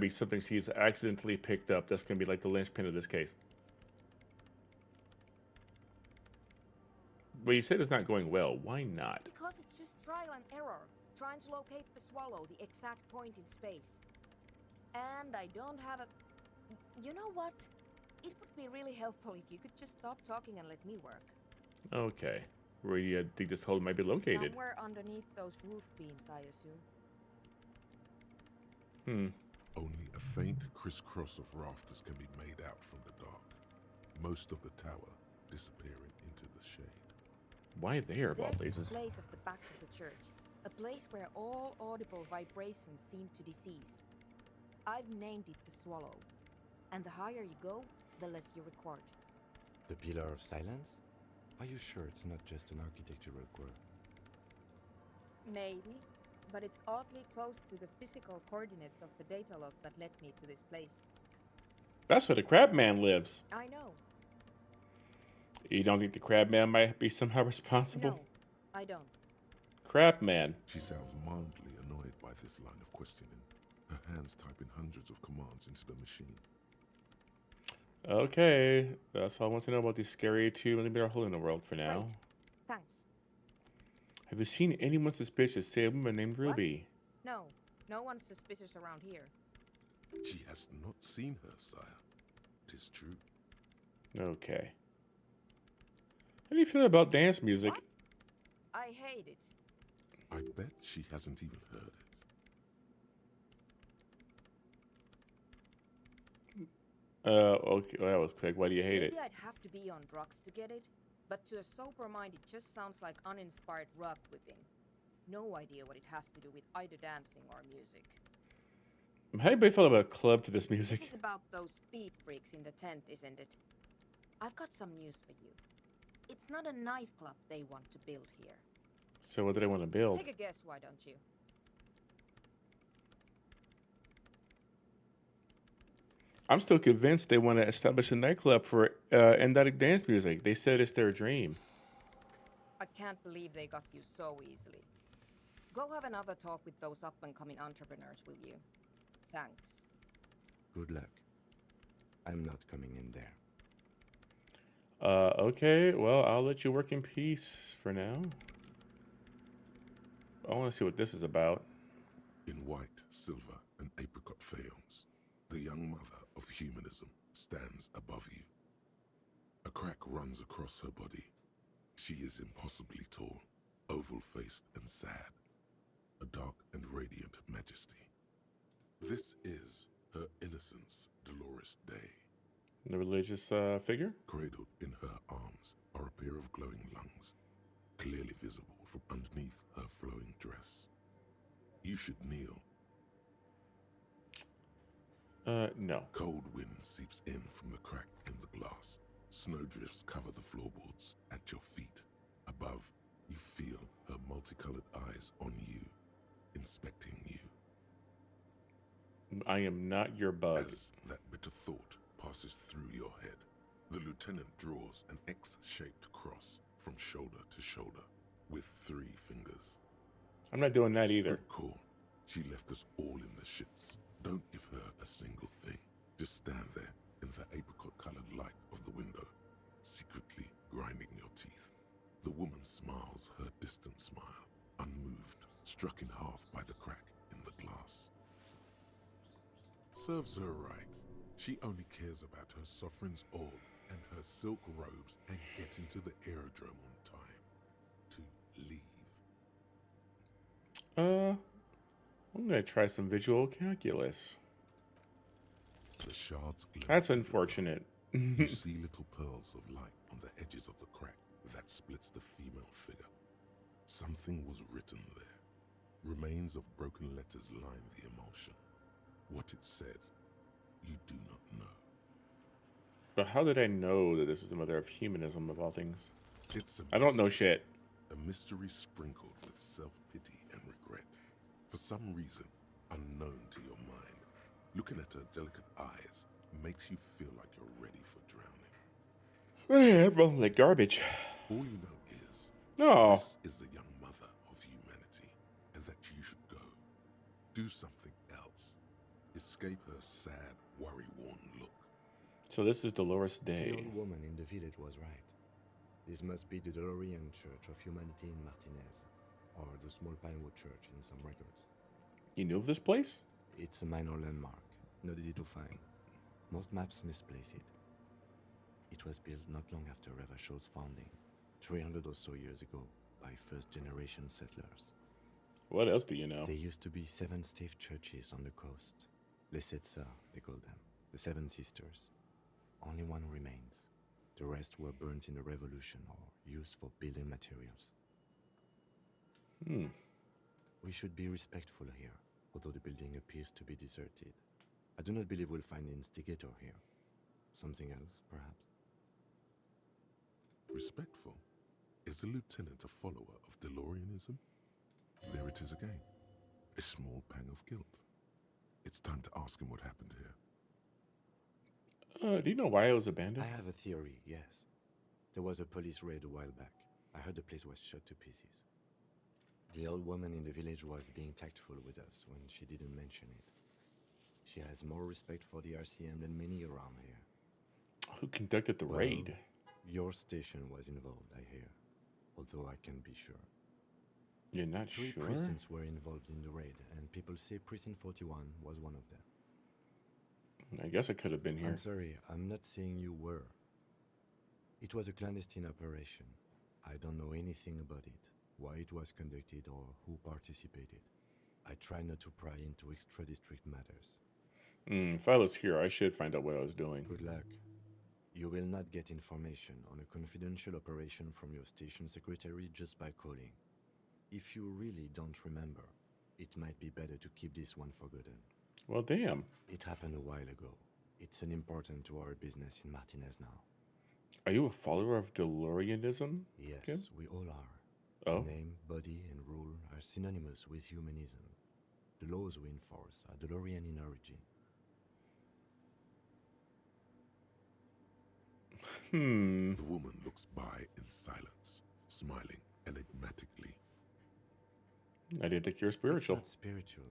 something she's accidentally picked up that's gonna be like the linchpin of this case. Well, you said it's not going well. Why not? Because it's just trial and error, trying to locate the swallow, the exact point in space. And I don't have a... You know what? It would be really helpful if you could just stop talking and let me work. Okay. Where do you think this hole might be located? Somewhere underneath those roof beams, I assume. Only a faint crisscross of rafters can be made out from the dark. Most of the tower disappearing into the shade. Why there, of all There's places? this place at the back of the church. A place where all audible vibrations seem to decease. I've named it the Swallow. And the higher you go, the less you record. The Pillar of Silence? Are you sure it's not just an architectural quirk? Maybe. But it's oddly close to the physical coordinates of the data loss that led me to this place. That's where the crab man lives. I know. You don't think the crab man might be somehow responsible? No, I don't. Crab man. She sounds mildly annoyed by this line of questioning, her hands typing hundreds of commands into the machine. Okay, that's all I want to know about this scary 2mm hole in the world for now. Great. Thanks. Have you seen anyone suspicious, say a woman named Ruby? No, no one's suspicious around here. She has not seen her, sire. 'Tis true. Okay. How do you feel about dance music? What? I hate it. I bet she hasn't even heard it. Okay, well, that was quick. Why do you hate it? Maybe I'd have to be on drugs to get it, but to a sober mind it just sounds like uninspired rug whipping. No idea what it has to do with either dancing or music. How do you feel about a club to this This music? is about those speed freaks in the tent, isn't it? I've got some news for you. It's not a nightclub they want to build here. So what do they want to build? Take a guess, why don't you? I'm still convinced they want to establish a nightclub for endemic dance music. They said it's their dream. I can't believe they got you so easily. Go have another talk with those up-and-coming entrepreneurs, will you? Thanks. Good luck. I'm not coming in there. Okay, well, I'll let you work in peace for now. I want to see what this is about. In white, silver, and apricot faience, the young mother of humanism stands above you. A crack runs across her body. She is impossibly tall, oval-faced and sad, a dark and radiant majesty. This is her innocence, Dolores Day. The religious figure? Cradled in her arms are a pair of glowing lungs, clearly visible from underneath her flowing dress. You should kneel. No. Cold wind seeps in from the crack in the glass. Snowdrifts cover the floorboards at your feet. Above, you feel her multicolored eyes on you, inspecting you. I am not your bug. As that bitter thought passes through your head, the lieutenant draws an X-shaped cross from shoulder to shoulder with 3 fingers. I'm not doing that either. Good call. She left us all in the shits. Don't give her a single thing. Just stand there in the apricot-colored light of the window, secretly grinding your teeth. The woman smiles her distant smile, unmoved, struck in half by the crack in the glass. Serves her right. She only cares about her sovereign's orb and her silk robes and getting to the aerodrome on time to leave. I'm gonna try some visual calculus. The shards glow. That's unfortunate. You see little pearls of light on the edges of the crack that splits the female figure. Something was written there. Remains of broken letters line the emulsion. What it said, you do not know. But how did I know that this is the mother of humanism, of all things? It's I don't know shit. A mystery sprinkled with self-pity and regret. For some reason, unknown to your mind, looking at her delicate eyes makes you feel like you're ready for drowning. I'm rolling like garbage. All you know is, No. this is the young mother of humanity, and that you should go. Do something else. Escape her sad, worry-worn look. So this is Dolores The Day. old woman in the village was right. This must be the Dolorian Church of Humanity in Martinez, or the Small Pinewood Church in some records. You knew of this place? It's a minor landmark, not easy to find. Most maps misplace it. It was built not long after Revachol's founding, 300 or so years ago, by first-generation settlers. What else do you know? There used to be 7 stave churches on the coast. Les Sept Sœurs, they call them. The 7 Sisters. Only one remains. The rest were burnt in the revolution or used for building materials. We should be respectful here, although the building appears to be deserted. I do not believe we'll find the instigator here. Something else, perhaps? Respectful? Is the lieutenant a follower of DeLoreanism? There it is again. A small pang of guilt. It's time to ask him what happened here. Do you know why it was abandoned? I have a theory, yes. There was a police raid a while back. I heard the place was shot to pieces. The old woman in the village was being tactful with us when she didn't mention it. She has more respect for the RCM than many around here. Who conducted the raid? Your station was involved, I hear. Although I can't be sure. You're not 3 sure? precincts were involved in the raid, and people say Precinct 41 was one of them. I guess I could have been here. I'm sorry, I'm not saying you were. It was a clandestine operation. I don't know anything about it, why it was conducted, or who participated. I try not to pry into extra-district matters. If I was here, I should find out what I was doing. Good luck. You will not get information on a confidential operation from your station secretary just by calling. If you really don't remember, it might be better to keep this one forgotten. Well, damn. It happened a while ago. It's unimportant to our business in Martinez now. Are you a follower of DeLoreanism? Yes, Kim? we all are. Oh. Name, body, and rule are synonymous with humanism. The laws we enforce are DeLorean in origin. The woman looks by in silence, smiling enigmatically. I didn't think you were It's spiritual. not spiritual,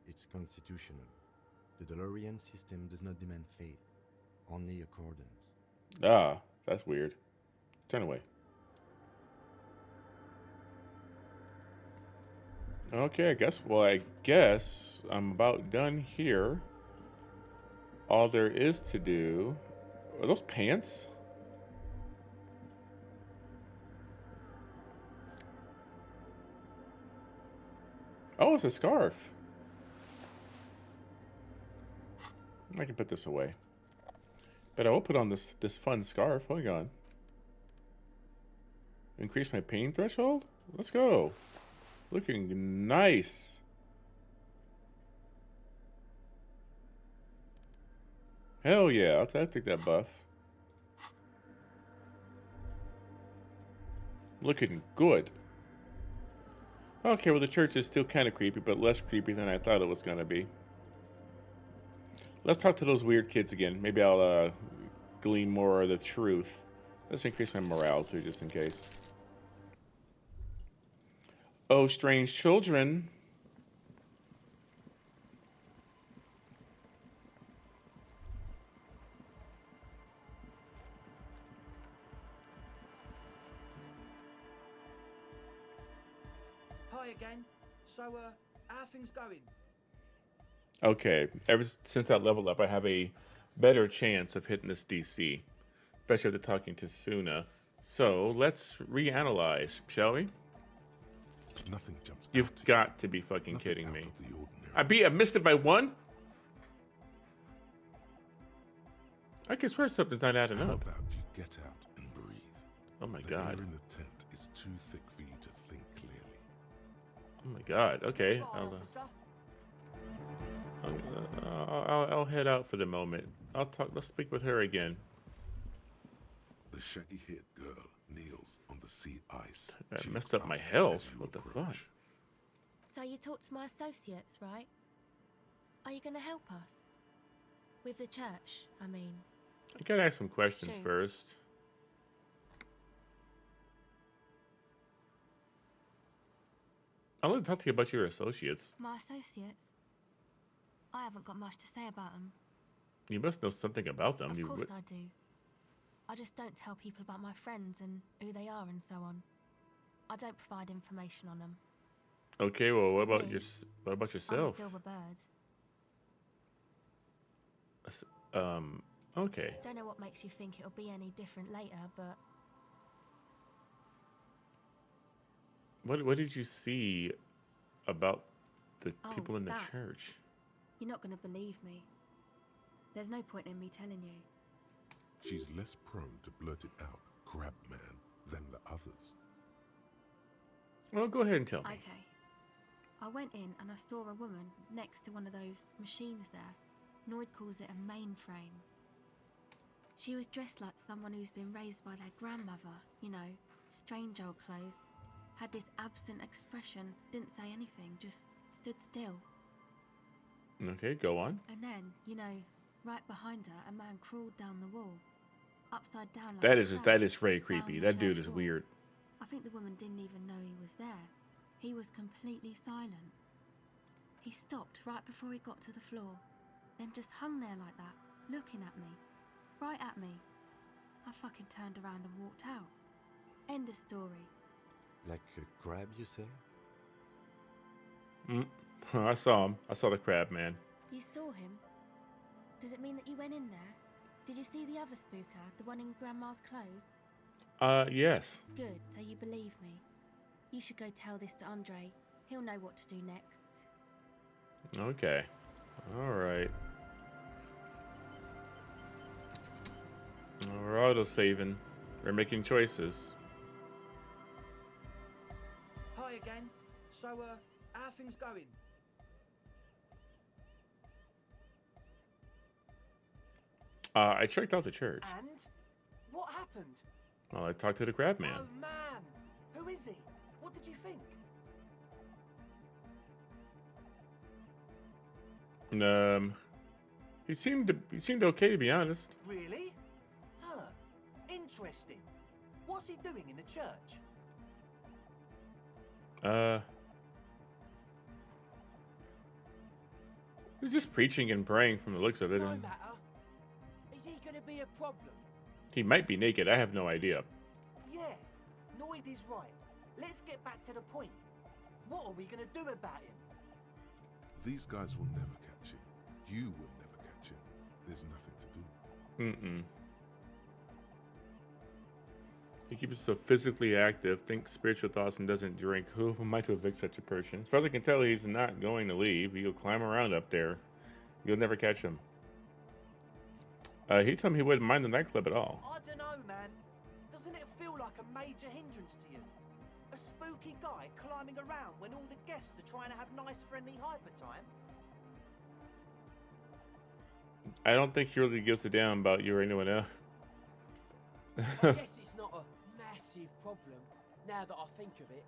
it's constitutional. The DeLorean system does not demand faith, only accordance. Ah, that's weird. Turn away. Okay, I guess I'm about done here. All there is to do... Are those pants? Oh, it's a scarf. I can put this away. But I will put on this fun scarf. Hold on. Increase my pain threshold? Let's go. Looking nice. Hell yeah, I'll take that buff. Looking good. Okay, well the church is still kind of creepy, but less creepy than I thought it was gonna be. Let's talk to those weird kids again. Maybe I'll glean more of the truth. Let's increase my morale too, just in case. Oh, strange children. Hi again. So, how are things going? Okay, ever since that level up, I have a better chance of hitting this DC. Especially after talking to Suna. So, let's reanalyze, shall we? Nothing jumps You've out. got to be fucking Nothing kidding out me. of the ordinary. I missed it by one? I can swear something's not adding How up. about you get out and breathe? Oh my The god. air in the tent is too thick for you to think clearly. Oh my god. Okay, Officer. I'll head out for the moment. Let's speak with her again. The shaggy-haired girl kneels on the sea ice. That She messed looks up my as health. you What the approach. fuck? So you talked to my associates, right? Are you going to help us? With the church, I mean. I gotta ask some questions Shoot. first. I want to talk to you about your associates. My associates? I haven't got much to say about them. You must know something about them. Of course I do. I just don't tell people about my friends and who they are and so on. I don't provide information on them. Okay, well, what about Me? yourself? I'm a silver bird. Okay. Don't know what makes you think it'll be any different later, but What did you see about the Oh, people in the that. church? you're not going to believe me. There's no point in me telling you. She's less prone to blurt it out, crab man, than the others. Well, go ahead and tell me. Okay. I went in and I saw a woman next to one of those machines there. Noid calls it a mainframe. She was dressed like someone who's been raised by their grandmother, you know, strange old clothes. Had this absent expression, didn't say anything, just stood still. Okay, go on. And then, you know, right behind her, a man crawled down the wall. Upside down like That a is cat, very down creepy. the That dude church is wall. weird. I think the woman didn't even know he was there. He was completely silent. He stopped right before he got to the floor, then just hung there like that, looking at me. Right at me. I fucking turned around and walked out. End of story. Like a crab, you say? I saw him. I saw the crab man. You saw him? Does it mean that you went in there? Did you see the other spooker, the one in Grandma's clothes? Yes. Good, so you believe me. You should go tell this to Andre. He'll know what to do next. Okay. All right. We're auto-saving. We're making choices. Hi again. So, how are things going? I checked out the church. And? What happened? Well, I talked to the crab man. Oh man, who is he? What did you think? He seemed okay, to be honest. Really? Huh. Interesting. What's he doing in the church? He's just preaching and praying from the looks of it. No And matter. Is he gonna be a problem? he might be naked. I have no idea. Yeah, Noid is right. Let's get back to the point. What are we gonna do about him? These guys will never catch him. You will never catch him. There's nothing to do. Mm-mm. He keeps so physically active, thinks spiritual thoughts, and doesn't drink. Who am I to evict such a person? As far as I can tell, he's not going to leave. He'll climb around up there. You'll never catch him. He told me he wouldn't mind the nightclub at all. I don't know, man. Doesn't it feel like a major hindrance to you? A spooky guy climbing around when all the guests are trying to have nice, friendly hyper time? I don't think he really gives a damn about you or anyone else. I guess it's not a massive problem now that I think of it.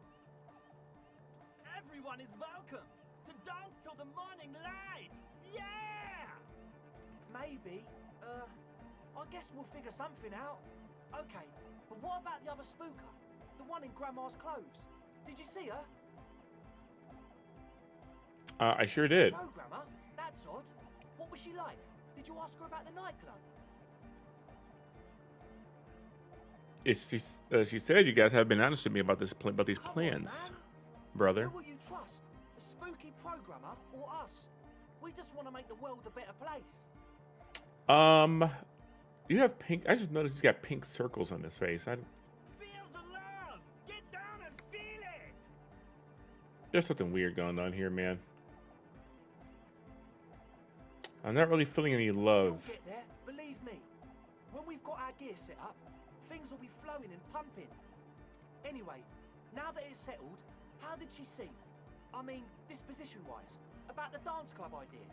Everyone is welcome to dance till the morning light. Yeah! Maybe. I guess we'll figure something out. Okay, but what about the other spooker? The one in Grandma's clothes? Did you see her? I sure did. Programmer? That's odd. What was she like? Did you ask her about the nightclub? She said you guys have been honest with me about these Come plans, on, man. brother. Who will you trust? The spooky programmer or us? We just want to make the world a better place. You have pink. I just noticed he's got pink circles on his face. Feel the love. Get down and feel it. There's something weird going on here, man. I'm not really feeling any love. We'll get there, believe me. When we've got our gear set up, things will be flowing and pumping. Anyway, now that it's settled, how did she seem? I mean, disposition-wise, about the dance club idea.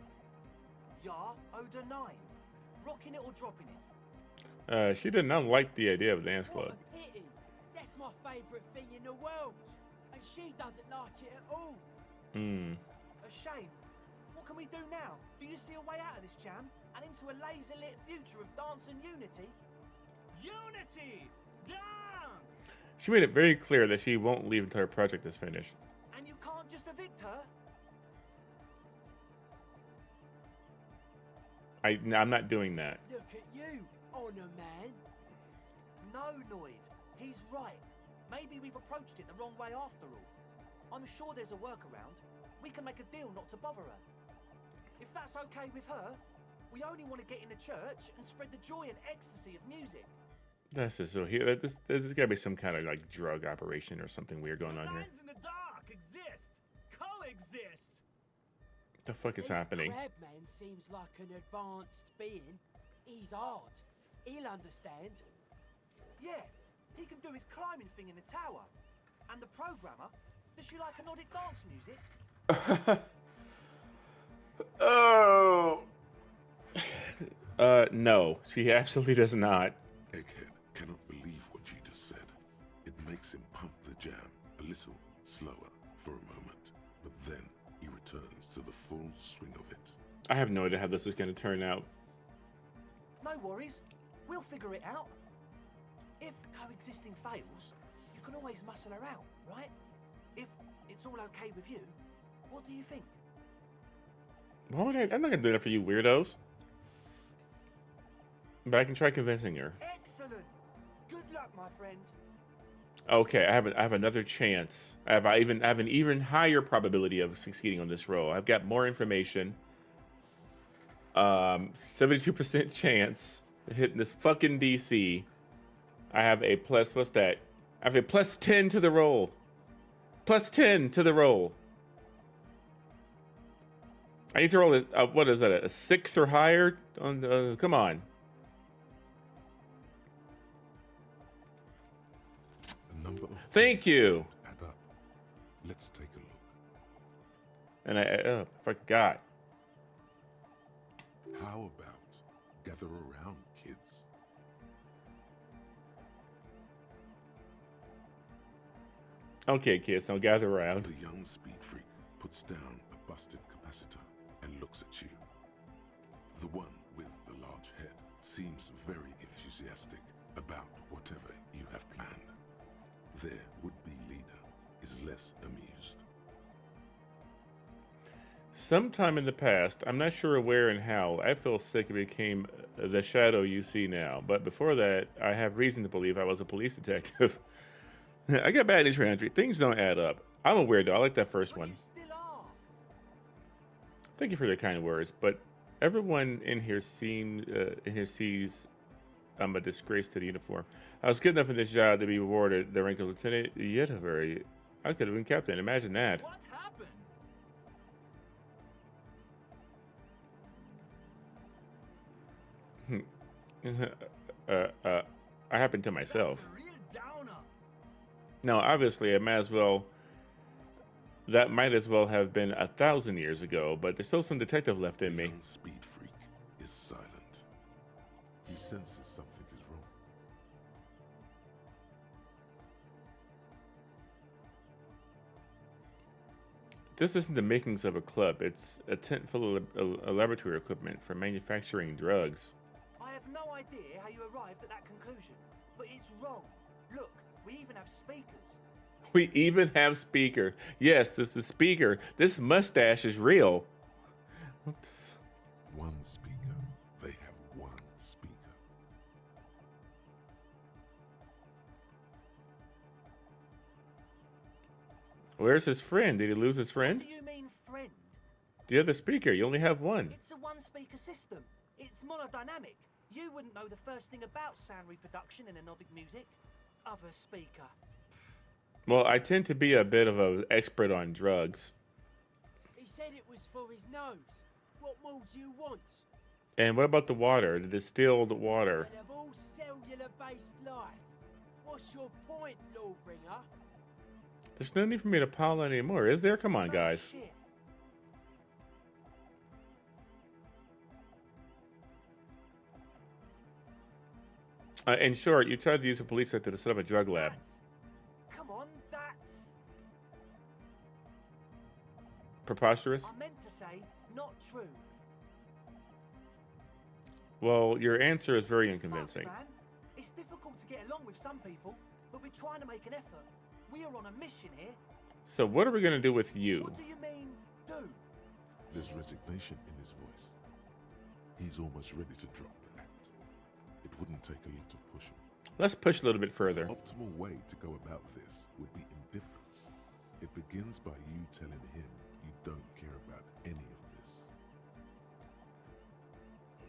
Ja oder nein? Rocking it or dropping it? She did not like the idea of a dance What club. a pity. That's my favourite thing in the world. And she doesn't like it at all. Hmm. A shame. What can we do now? Do you see a way out of this jam and into a laser-lit future of dance and unity? Unity. Dance. She made it very clear that she won't leave until her project is finished. And you can't just evict her? I'm not doing that. Look at you, Honor Man. No, Noid. He's right. Maybe we've approached it the wrong way after all. I'm sure there's a workaround. We can make a deal not to bother her. If that's okay with her, we only want to get in the church and spread the joy and ecstasy of music. That's just so here. There's got to be some kind of like drug operation or something weird going on here. Lines in the dark exist. Coexist. The fuck is This happening? Crabman seems like an advanced being. He's hard. He'll understand. Yeah, he can do his climbing thing in the tower. And the programmer, does she like Nordic dance music? Oh. No, she absolutely does not. Egghead cannot believe what you just said. It makes him pump the jam a little slower for a moment, but then he returns to the full swing of it. I have no idea how this is going to turn out. No worries. We'll figure it out. If coexisting fails, you can always muscle her out, right? If it's all okay with you, what do you think? Why would I'm not going to do that for you weirdos. But I can try convincing her. Excellent. Good luck, my friend. Okay, I have another chance. I have an even higher probability of succeeding on this roll. I've got more information. 72% chance of hitting this fucking DC. I have a plus, what's that? I have a plus 10 to the roll. Plus 10 to the roll. I need to roll a, what is that, a 6 or higher? Come on. A number of Thank things you. add up. Let's take a look. And I forgot. How about gather around, kids? Okay, kids, now gather around. The young speed freak puts down a busted capacitor and looks at you. The one with the large head seems very enthusiastic about whatever you have planned. Their would-be leader is less amused. Sometime in the past, I'm not sure where and how, I fell sick and became the shadow you see now. But before that, I have reason to believe I was a police detective. I got bad entry entry. Things don't add up. I'm a weirdo. I like that first one. Still are. Thank you for the kind words, but everyone in here sees I'm a disgrace to the uniform. I was good enough in this job to be awarded the rank of lieutenant. Yet I could have been captain. Imagine that. What happened? I happened to myself. That's a real downer. Now, obviously, that might as well have been 1,000 years ago, but there's still some detective left in The me. young speed freak is silent. He senses something is wrong. This isn't the makings of a club. It's a tent full of laboratory equipment for manufacturing drugs. I have no idea how you arrived at that conclusion, but it's wrong. Look, we even have speakers. We even have speaker. Yes, this is the speaker. This mustache is real. One speaker. They have one speaker. Where's his friend? Did he lose his What friend? do you mean, friend? The other speaker. You only have one. It's a one-speaker system. It's monodynamic. You wouldn't know the first thing about sound reproduction in anodic music. Other speaker. Well, I tend to be a bit of an expert on drugs. He said it was for his nose. What more do you want? And what about the water? The distilled water? And of all cellular-based life, what's your point, Lawbringer? There's no need for me to pile anymore, is there? Come on, No guys. shit. In short, you tried to use a police sector to set up a drug lab. Come on, that's... Preposterous? I meant to say, not true. Well, your answer is very unconvincing. Fuck, man. It's difficult to get along with some people, but we're trying to make an effort. We are on a mission here. So what are we going to do with you? What do you mean, do? There's resignation in his voice. He's almost ready to drop the act. It wouldn't take a lot of pushing. Let's push a little bit further. The optimal way to go about this would be indifference. It begins by you telling him you don't care about any of this.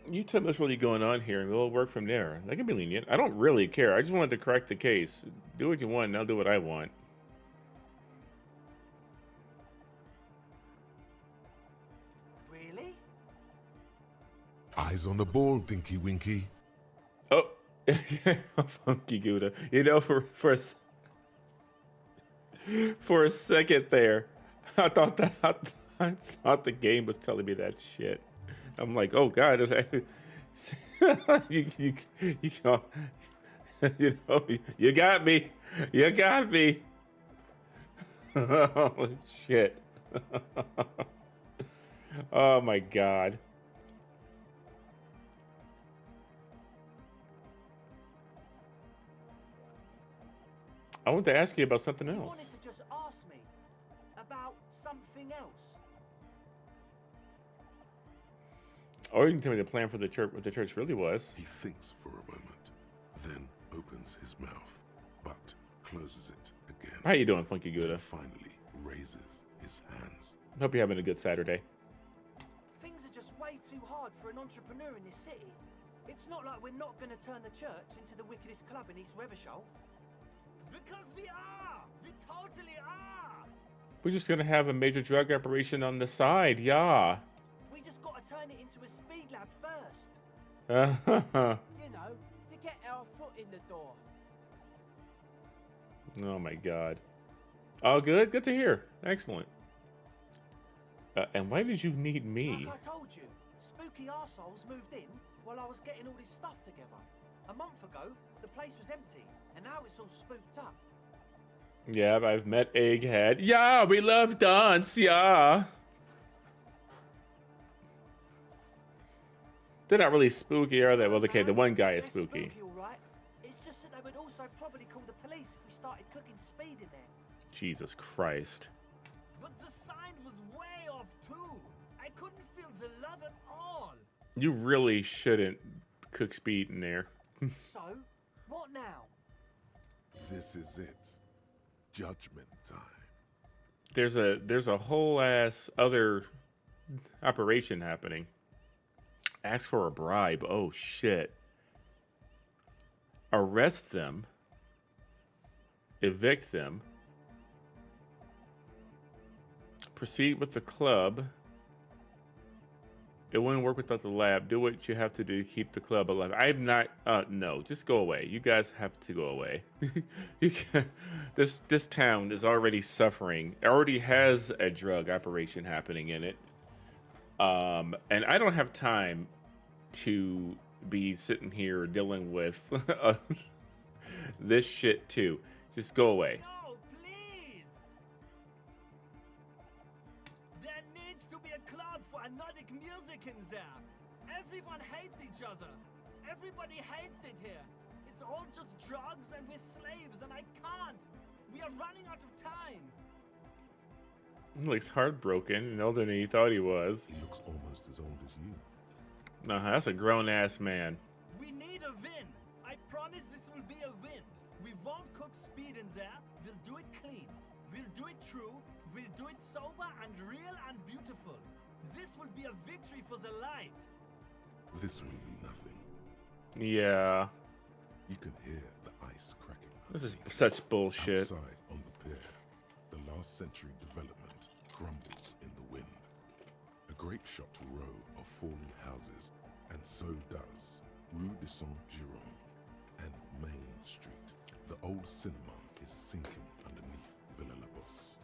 You tell me what's really going on here, and we'll work from there. That can be lenient. I don't really care. I just wanted to correct the case. Do what you want, and I'll do what I want. Really? Eyes on the ball, Dinky Winky. Oh, Funky Gouda. You know, for a second there, I thought the game was telling me that shit. I'm like, oh God, you know, you got me. You got me. Oh shit. Oh my God. I want to ask you about something You else. wanted to just ask me about something else. Or you can tell me the plan for the church, what the church really was. He thinks for a moment, then opens his mouth, but closes it again. How you doing, Funky Gouda? Then finally raises his hands. Hope you're having a good Saturday. Things are just way too hard for an entrepreneur in this city. It's not like we're not going to turn the church into the wickedest club in East Revachol. Because we are! We totally are! We're just gonna have a major drug operation on the side, yeah. We just got to turn it into a speed lab first. You know, to get our foot in the door. Oh my God. Oh, good. Good to hear. Excellent. And why did you need me? Like I told you, spooky arseholes moved in while I was getting all this stuff together. A month ago, the place was empty, and now it's all spooked up. Yeah, I've met Egghead. Yeah, we love dance, yeah. They're not really spooky, are they? Well, okay, the one guy is They're spooky. spooky, all right. It's just that they would also probably call the police if we started cooking speed in there. Jesus Christ. But the sign was way off too. I couldn't feel the love at all. You really shouldn't cook speed in there. So, what now? This is it. Judgment time. There's a whole ass other operation happening. Ask for a bribe. Oh shit. Arrest them. Evict them. Proceed with the club. It wouldn't work without the lab. Do what you have to do to keep the club alive. I'm not. No, just go away. You guys have to go away. This town is already suffering. It already has a drug operation happening in it. And I don't have time to be sitting here dealing with this shit too. Just go away. No, please. There needs to be a club for Nordic music in there. Everyone hates each other. Everybody hates it here. It's all just drugs and we're slaves and I can't. We are running out of time. He looks heartbroken and older than he thought he was. He looks almost as old as you. That's a grown-ass man. We need a win. I promise this will be a win. We won't cook speed in there. We'll do it clean. We'll do it true. We'll do it sober and real and beautiful. This will be a victory for the light. This will be nothing. Yeah. You can hear the ice cracking. This is such bullshit. Outside on the pier, the last century development crumbles in the wind. A grape-shot row of fallen houses, and so does Rue de Saint-Jérôme and Main Street. The old cinema is sinking underneath Villa La Bosse.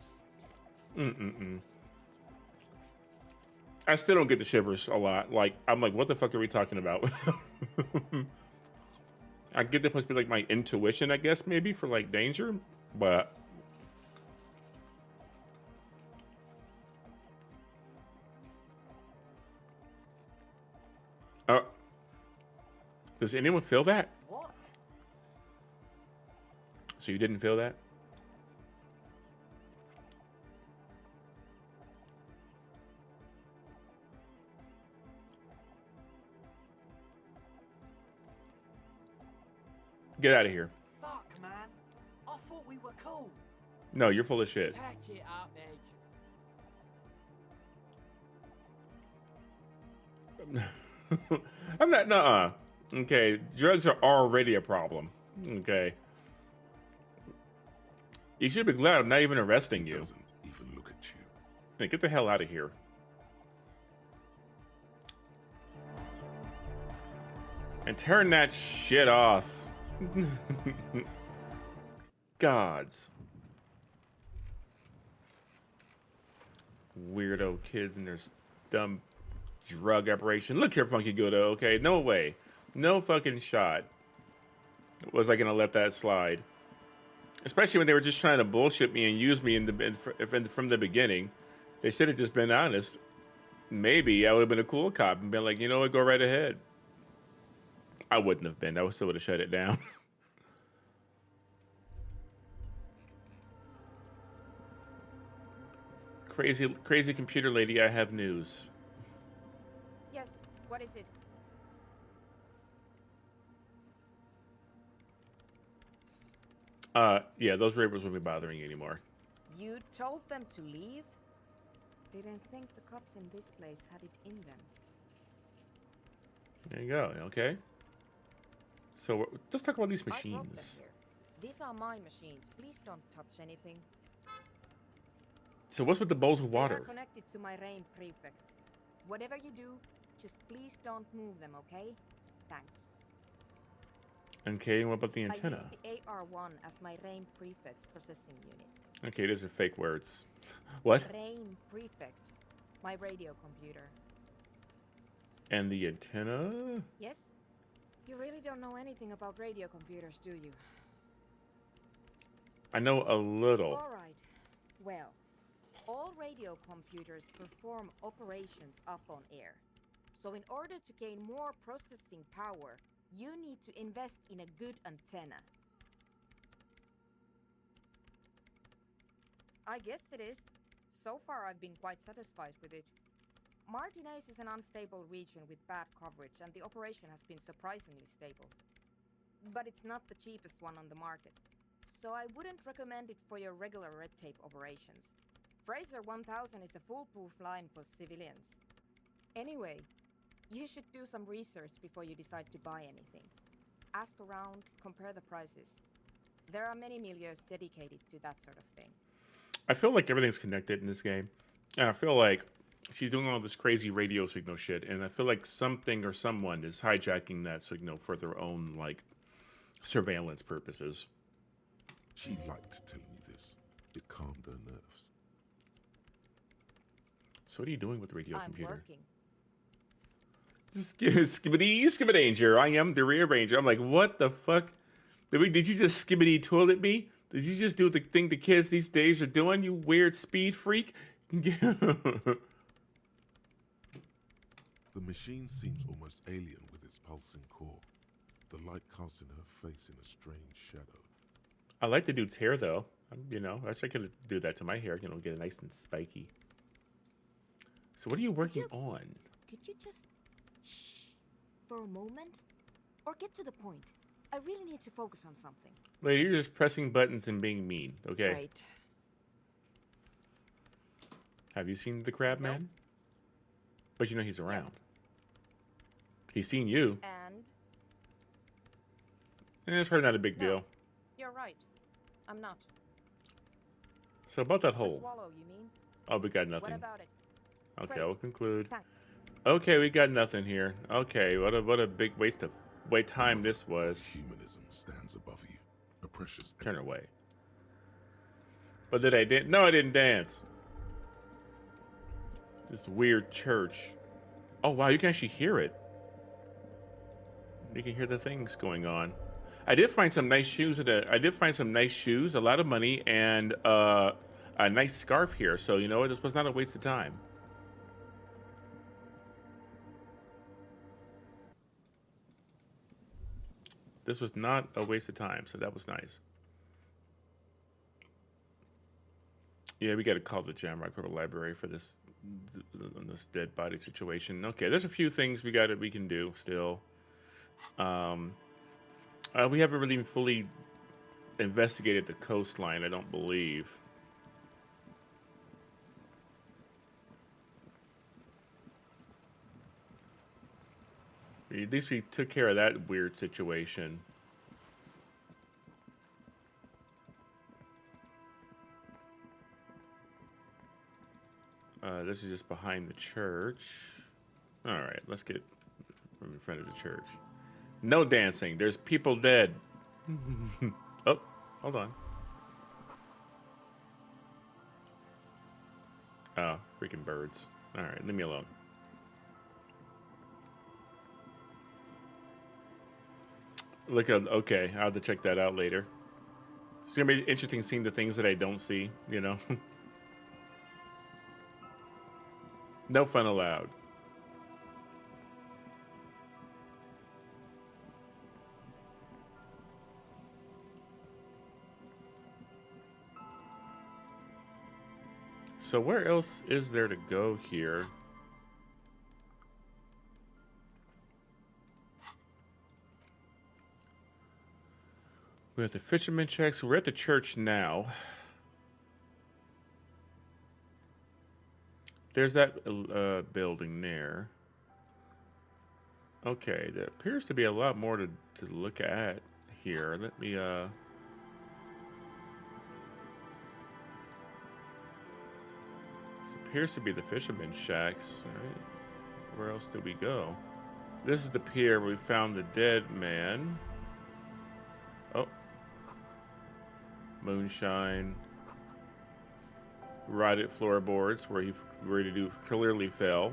I still don't get the shivers a lot. Like, I'm like, what the fuck are we talking about? I get that supposed to be like my intuition, I guess, maybe for like danger, but does anyone feel that? What? So you didn't feel that? Get out of here. Fuck, man. I thought we were cool. No, you're full of shit. Pack it up, Egg. I'm not, nuh-uh. Okay, drugs are already a problem. Okay. You should be glad I'm not even arresting you. Doesn't even look at you. Hey, get the hell out of here. And turn that shit off. Gods. Weirdo kids and their dumb drug operation. Look here, Funky Goodo, okay? No way. No fucking shot was I gonna let that slide. Especially when they were just trying to bullshit me and use me from the beginning. They should have just been honest. Maybe I would have been a cool cop and been like, you know what, go right ahead. I wouldn't have been. I would still would have shut it down. Crazy computer lady, I have news. Yes, what is it? Yeah, those ravers won't be bothering you anymore. You told them to leave? Didn't think the cops in this place had it in them. There you go, okay? So, let's talk about these I brought them machines. here. These are my machines. Please don't touch anything. So what's with the bowls of They are water? connected to my RAIN prefect. Whatever you do, just please don't move them, okay? Thanks. Okay, and what about the I antenna? use the AR1 as my RAIN prefect's processing unit. Okay, those are fake words. What? RAIN prefect, my radio computer. And the antenna? Yes? You really don't know anything about radio computers, do you? I know a little. All right. Well, all radio computers perform operations up on air. So in order to gain more processing power, you need to invest in a good antenna. I guess it is. So far, I've been quite satisfied with it. Martinez is an unstable region with bad coverage, and the operation has been surprisingly stable. But it's not the cheapest one on the market, so I wouldn't recommend it for your regular red tape operations. Fraser 1000 is a foolproof line for civilians. Anyway, you should do some research before you decide to buy anything. Ask around, compare the prices. There are many milieus dedicated to that sort of thing. I feel like everything's connected in this game. And I feel like she's doing all this crazy radio signal shit, and I feel like something or someone is hijacking that signal for their own, like, surveillance purposes. She liked telling you this. It calmed her nerves. So what are you doing with the radio computer? I'm working. Just skibbity danger. I am the rearranger. I'm like, what the fuck? Did you just skibbity toilet me? Did you just do the thing the kids these days are doing, you weird speed freak? The machine seems almost alien with its pulsing core. The light casting her face in a strange shadow. I like the dude's hair, though. You know, I wish I could do that to my hair. You know, get it nice and spiky. So what are you working on? Could you just shh for a moment? Or get to the point. I really need to focus on something. Lady, you're just pressing buttons and being mean, okay? Right. Have you seen the crab man? But you know he's around. Yes. He's seen you. And it's probably not a big deal. You're right. I'm not. So about that The hole. swallow, you mean? Oh, we got nothing. What about it? Okay, Great. we'll conclude. Thanks. Okay, we got nothing here. Okay, what a big waste of time this was. Humanism stands above you. A precious. Turn away. But did I dance? No, I didn't dance. This weird church. Oh wow, you can actually hear it. You can hear the things going on. I did find some nice shoes a lot of money, and a nice scarf here. So you know what? This was not a waste of time. This was not a waste of time, so that was nice. Yeah, we got to call the Jamrock Purple Library for this dead body situation. Okay, there's a few things we can do still. We haven't really fully investigated the coastline, I don't believe. At least we took care of that weird situation. This is just behind the church. All right, let's get from in front of the church. No dancing. There's people dead. Oh, hold on. Oh, freaking birds. All right, leave me alone. Look at, okay, I'll have to check that out later. It's gonna be interesting seeing the things that I don't see, you know? No fun allowed. So where else is there to go here? We have the fisherman checks. We're at the church now. There's that building there. Okay, there appears to be a lot more to look at here. Let me this appears to be the fisherman shacks. All right. Where else did we go? This is the pier where we found the dead man. Oh. Moonshine. Rotted floorboards where the dude clearly fell.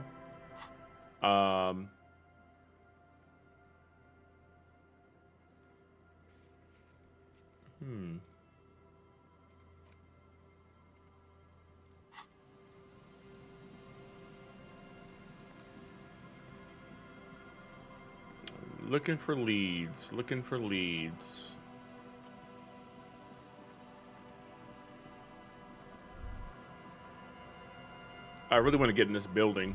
Looking for leads. Looking for leads. I really want to get in this building.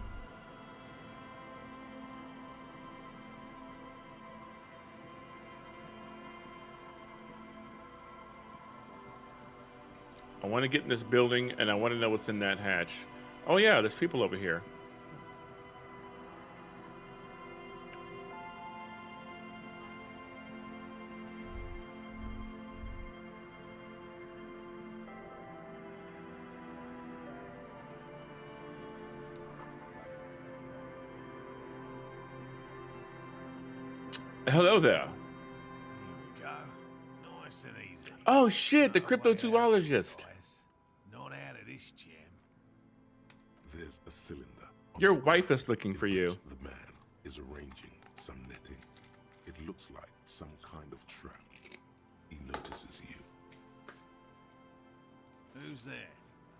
I want to get in this building, and I want to know what's in that hatch. Oh yeah, there's people over here. Hello there. Here we go. Nice and easy. Oh shit, the No way out, cryptozoologist. guys. Not out of this jam. There's a cylinder. on Your the wife ground is looking in for you. which The man is arranging some netting. It looks like some kind of trap. He notices you. Who's there?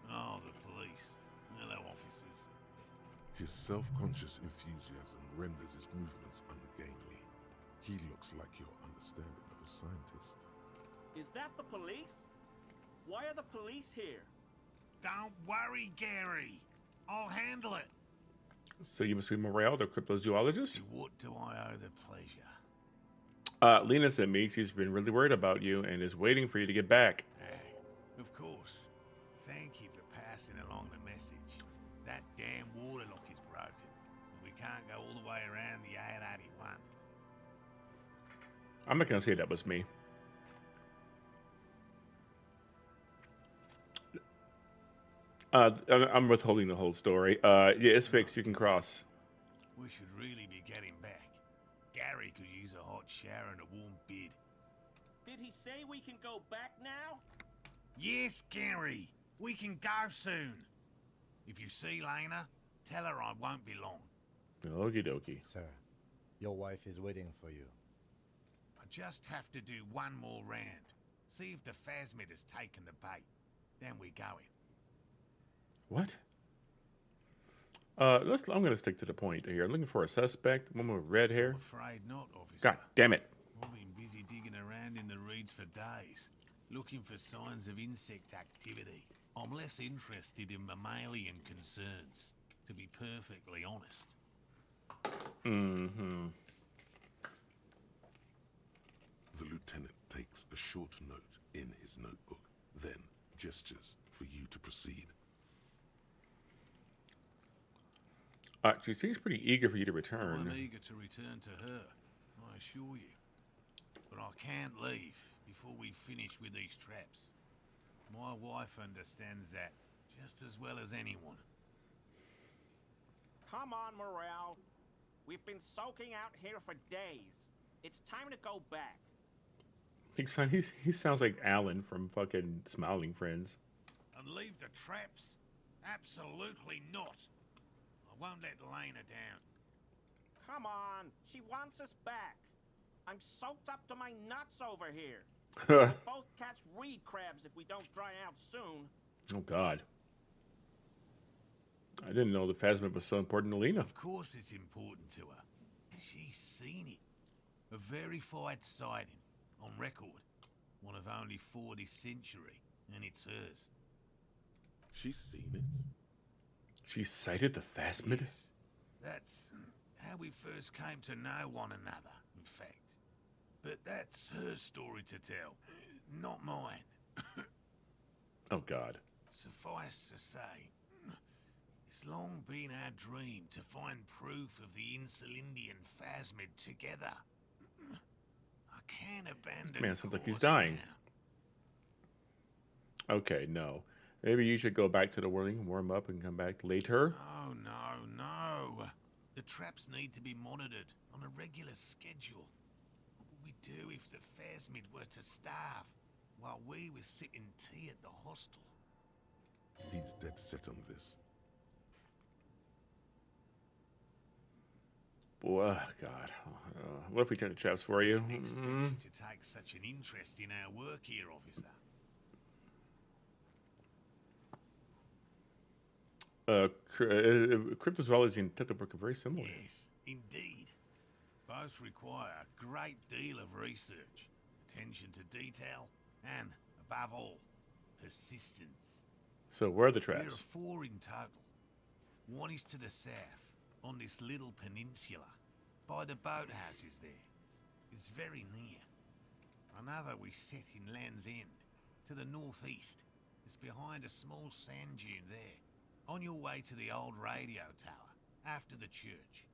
Oh, the police. Hello, officers. His self-conscious enthusiasm renders his movements ungainly. He looks like your understanding of a scientist. Is that the police? Why are the police here? Don't worry, Gary. I'll handle it. So you must be Morale, the cryptozoologist? To what do I owe the pleasure? Lena sent me. She's been really worried about you and is waiting for you to get back. Of course. Thank you for passing along the message. That damn water lock is broken. And we can't go all the way around the 881. I'm not gonna say that was me. I'm withholding the whole story. Yeah, it's fixed. You can cross. We should really be getting back. Gary could use a hot shower and a warm bed. Did he say we can go back now? Yes, Gary. We can go soon. If you see Lena, tell her I won't be long. Okie dokie. Sir, your wife is waiting for you. I just have to do one more round. See if the phasmid has taken the bait. Then we're going. What? I'm gonna stick to the point here. I'm looking for a suspect, one with red hair. I'm afraid not, officer. God damn it. I've been busy digging around in the reeds for days, looking for signs of insect activity. I'm less interested in mammalian concerns, to be perfectly honest. Mm-hmm. The lieutenant takes a short note in his notebook, then gestures for you to proceed. She seems pretty eager for you to I'm return. eager to return to her, I assure you. But I can't leave before we finish with these traps. My wife understands that just as well as anyone. Come on, Morale. We've been soaking out here for days. It's time to go back. He sounds like Alan from fucking Smiling Friends. And leave the traps? Absolutely not. I won't let Lena down. Come on. She wants us back. I'm soaked up to my nuts over here. We'll both catch reed crabs if we don't dry out soon. Oh, God. I didn't know the phasmid was so important to Lena. Of course it's important to her. She's seen it. A verified sighting. On record. One of only 4 this century. And it's hers. She's seen it. She sighted the phasmid? Yes. That's how we first came to know one another, in fact. But that's her story to tell, not mine. Oh, God. Suffice to say, it's long been our dream to find proof of the Insulindian phasmid together. I can't abandon. Man, sounds like he's dying. Now. Okay, no. Maybe you should go back to the whirling, warm up, and come back later. Oh, no. The traps need to be monitored on a regular schedule. What would we do if the phasmid were to starve while we were sipping tea at the hostel? He's dead set on this. Oh, God. What if we turn the traps for you? I didn't expect you to take such an interest in our work here, officer. Cryptozoology and Tik Tok are very similar. Yes, indeed. Both require a great deal of research, attention to detail, and, above all, persistence. So where are the There traps? are 4 in total. One is to the south, on this little peninsula, by the boathouses there. It's very near. Another we set in Land's End, to the northeast. It's behind a small sand dune there, on your way to the old radio tower, after the church.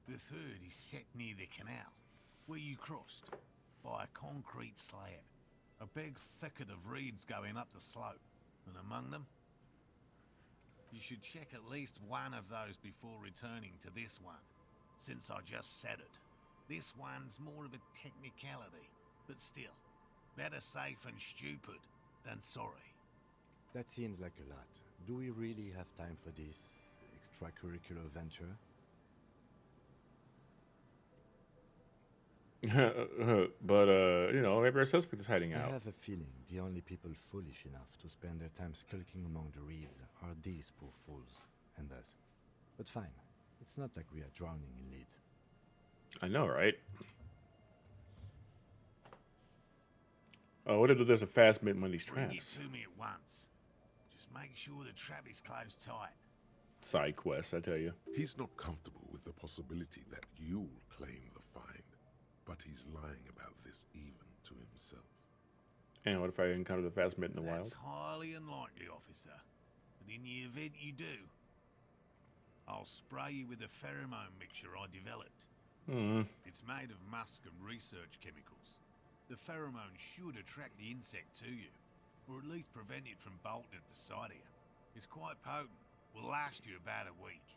The third is set near the canal, where you crossed, by a concrete slab. A big thicket of reeds going up the slope, and among them, you should check at least one of those before returning to this one, since I just said it. This one's more of a technicality, but still, better safe and stupid than sorry. That seems like a lot. Do we really have time for this extracurricular venture? But you know, maybe our suspect is hiding I out. have a feeling the only people foolish enough to spend their time skulking among the reeds are these poor fools, and us. But fine, it's not like we are drowning in leads. I know, right? Oh, what if there's a fast mid on these Bring it traps? to me at once. Just make sure the trap is closed tight. Side quests, I tell you. He's not comfortable with the possibility that you'll claim the find, but he's lying about this even to himself. And what if I encounter the fast mid in the That's wild? highly unlikely, officer. But in the event you do, I'll spray you with a pheromone mixture I developed. It's made of musk and research chemicals. The pheromone should attract the insect to you, or at least prevent it from bolting at the sight of you. It's quite potent. Will last you about a week.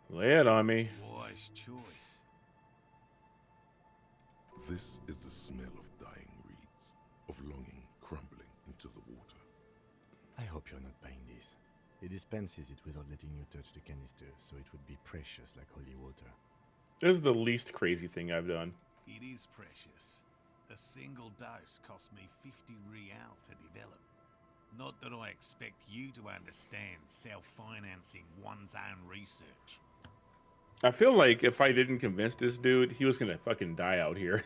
Lay it on me. Wise choice. This is the smell of dying reeds, of longing crumbling into the water. I hope you're not buying this. He dispenses it without letting you touch the canister, so it would be precious like holy water. This is the least crazy thing I've done. It is precious. A single dose cost me 50 real to develop. Not that I expect you to understand self-financing one's own research. I feel like if I didn't convince this dude, he was gonna fucking die out here.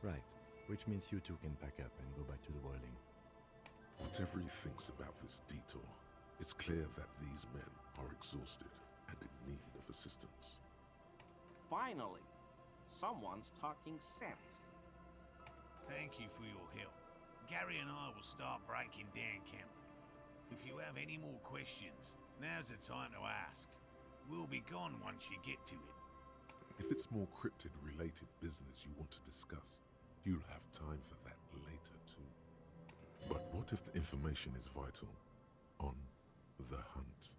Right, which means you two can pack up and go back to the boiling. Whatever he thinks about this detour, it's clear that these men are exhausted and in need of assistance. Finally, someone's talking sense. Thank you for your help. Gary and I will start breaking down camp. If you have any more questions, now's the time to ask. We'll be gone once you get to it. If it's more cryptid-related business you want to discuss, you'll have time for that later too. But what if the information is vital on the hunt?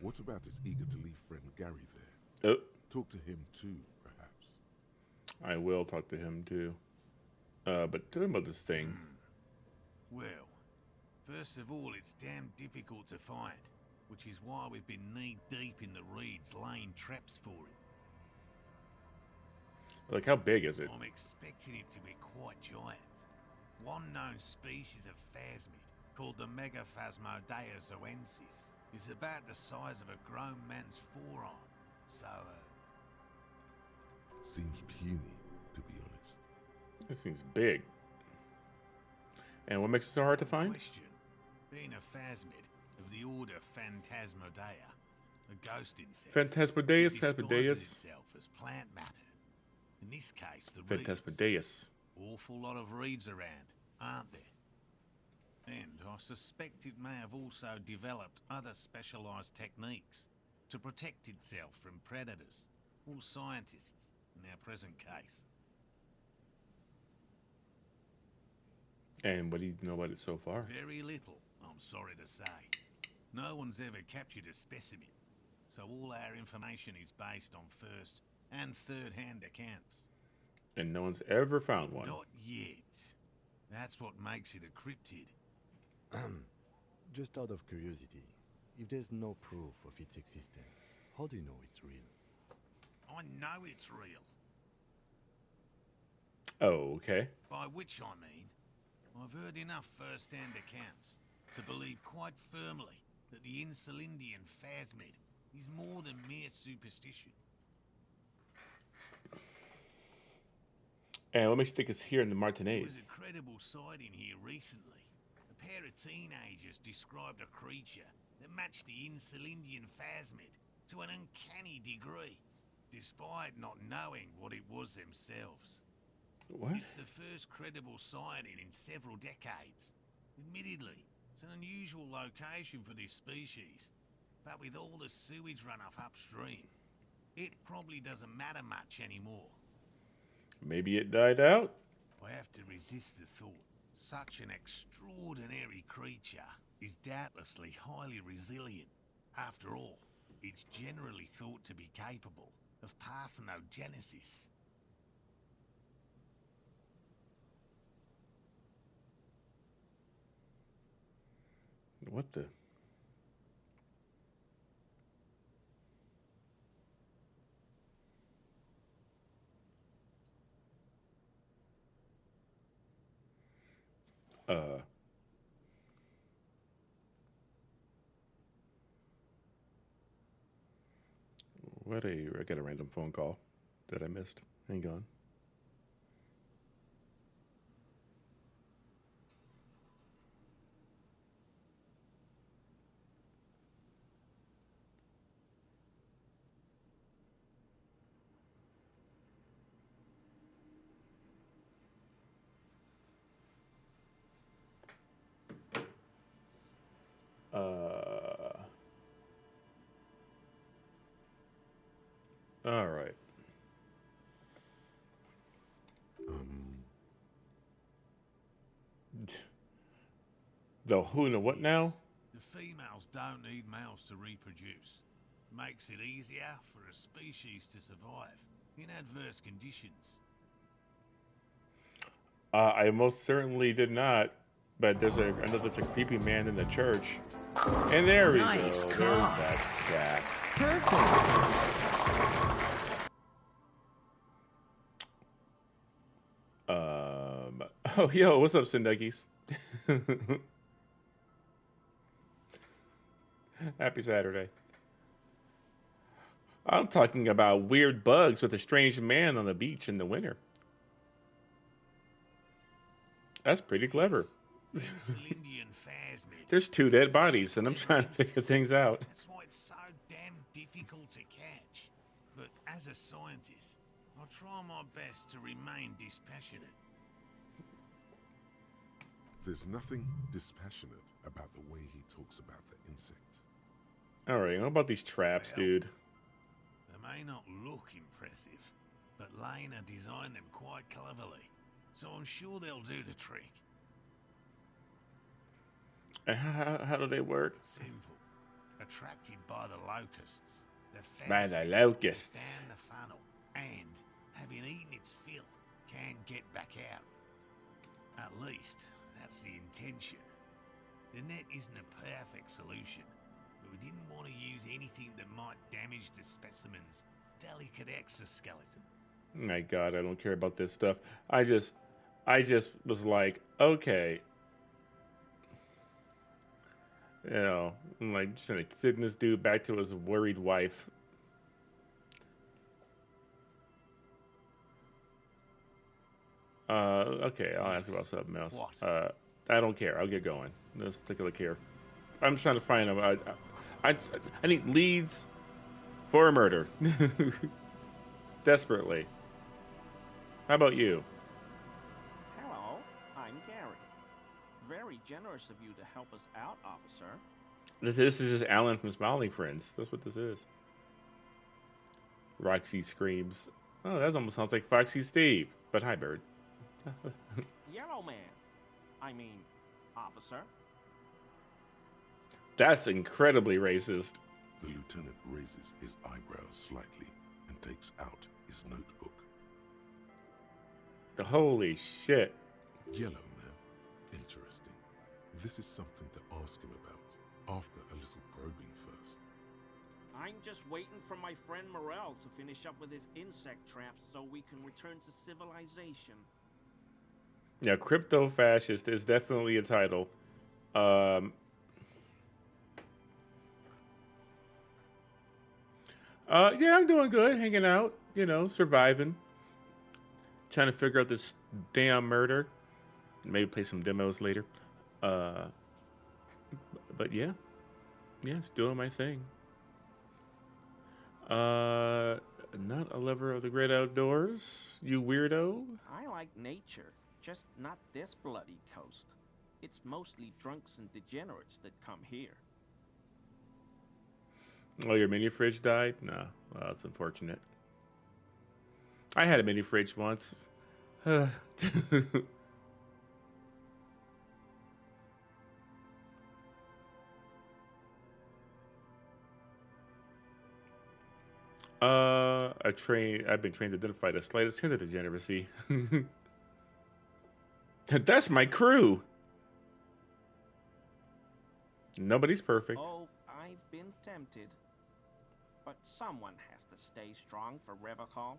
What about his eager-to-leave friend Gary there? Talk to him too, perhaps. I will talk to him too. But tell him about this thing. Well, first of all, it's damn difficult to find, which is why we've been knee-deep in the reeds laying traps for it. Like, how big is it? I'm expecting it to be quite giant. One known species of phasmid, called the Megaphasmodea zoensis, is about the size of a grown man's forearm. So, Seems puny, to be honest. It seems big. And what makes it so hard to find? Question. Being a phasmid of the order Phantasmodea, a ghost insect, Phantasmodeus, it disguises Phantasmodeus. itself as plant matter. In this case, the reeds. Phantasmodeus. Awful lot of reeds around, aren't there? And I suspect it may have also developed other specialized techniques to protect itself from predators or scientists in our present case. And what do you know about it so far? Very little, I'm sorry to say. No one's ever captured a specimen, so all our information is based on first and third-hand accounts. And no one's ever found one. Not yet. That's what makes it a cryptid. Just out of curiosity, if there's no proof of its existence, how do you know it's real? I know it's real. Oh, okay. By which I mean, I've heard enough first-hand accounts to believe quite firmly that the Insulindian phasmid is more than mere superstition. And what makes you think it's here in the There was Martinez? a credible sighting here recently. A pair of teenagers described a creature that matched the Insulindian phasmid to an uncanny degree, despite not knowing what it was themselves. What? It's the first credible sighting in several decades. Admittedly, it's an unusual location for this species, but with all the sewage runoff upstream, it probably doesn't matter much anymore. Maybe it died out? I have to resist the thought. Such an extraordinary creature is doubtlessly highly resilient. After all, it's generally thought to be capable of parthenogenesis. What the? I got a random phone call that I missed. Hang on. All right. The who and the what now? The females don't need males to reproduce. Makes it easier for a species to survive in adverse conditions. I most certainly did not. But I know there's a creepy man in the church. And there we go. Nice There's car. that cat. Perfect. Oh, yo, what's up, Sindekis? Happy Saturday. I'm talking about weird bugs with a strange man on the beach in the winter. That's pretty clever. Insulindian phasmid. There's 2 dead bodies, and I'm trying to figure things out. That's why it's so damn difficult to catch. But as a scientist, I'll try my best to remain dispassionate. There's nothing dispassionate about the way he talks about the insect. All right, how about these traps, dude? They may not look impressive, but Lena designed them quite cleverly, so I'm sure they'll do the trick. And how do they work? Simple. Attracted by the locusts. The By the phasmid locusts. goes down the funnel, and, having eaten its fill, can get back out. At least, that's the intention. The net isn't a perfect solution, but we didn't want to use anything that might damage the specimen's delicate exoskeleton. My God, I don't care about this stuff. I just was like, okay. You know, I'm like, just gonna send this dude back to his worried wife. Okay, I'll ask about something else. What? I don't care. I'll get going. Let's take a look here. I'm just trying to find them. I need leads for a murder. Desperately. How about you? Hello, I'm Gary. Very generous of you to help us out, officer. This is just Alan from Smiling Friends. That's what this is. Roxy screams. Oh, that almost sounds like foxxysteve. But hi, bird. Yellow man. I mean, officer. That's incredibly racist. The lieutenant raises his eyebrows slightly and takes out his notebook. The holy shit. Yellow man. Interesting. This is something to ask him about after a little probing first. I'm just waiting for my friend Morel to finish up with his insect traps so we can return to civilization. Yeah, crypto fascist is definitely a title. Yeah, I'm doing good, hanging out, you know, surviving, trying to figure out this damn murder. Maybe play some demos later. Uh, but yeah, it's doing my thing. Uh, Not a lover of the great outdoors, you weirdo. I like nature, just not this bloody coast. It's mostly drunks and degenerates that come here. Oh, your mini fridge died? No, well, that's unfortunate. I had a mini fridge once. I've been trained to identify the slightest hint of degeneracy. That's my crew. Nobody's perfect. Oh, I've been tempted. But someone has to stay strong for Revacol.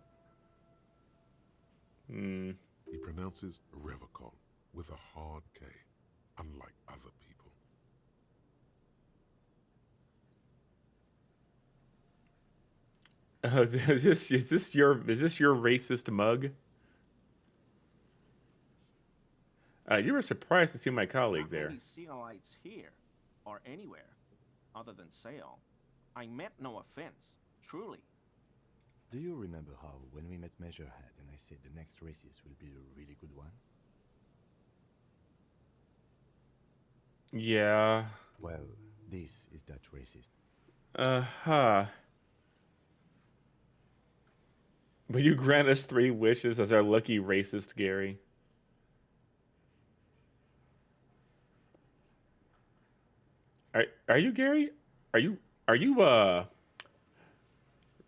Hmm. He pronounces Revacol with a hard K, unlike other people. Is this your racist mug? You were surprised to see my colleague Not there. many Sealites here, or anywhere, other than Sail. I meant no offense, truly. Do you remember how, when we met Measurehead and I said the next racist will be a really good one? Yeah. Well, this is that racist. Uh-huh. Will you grant us 3 wishes as our lucky racist, Gary? Are you Gary? Are you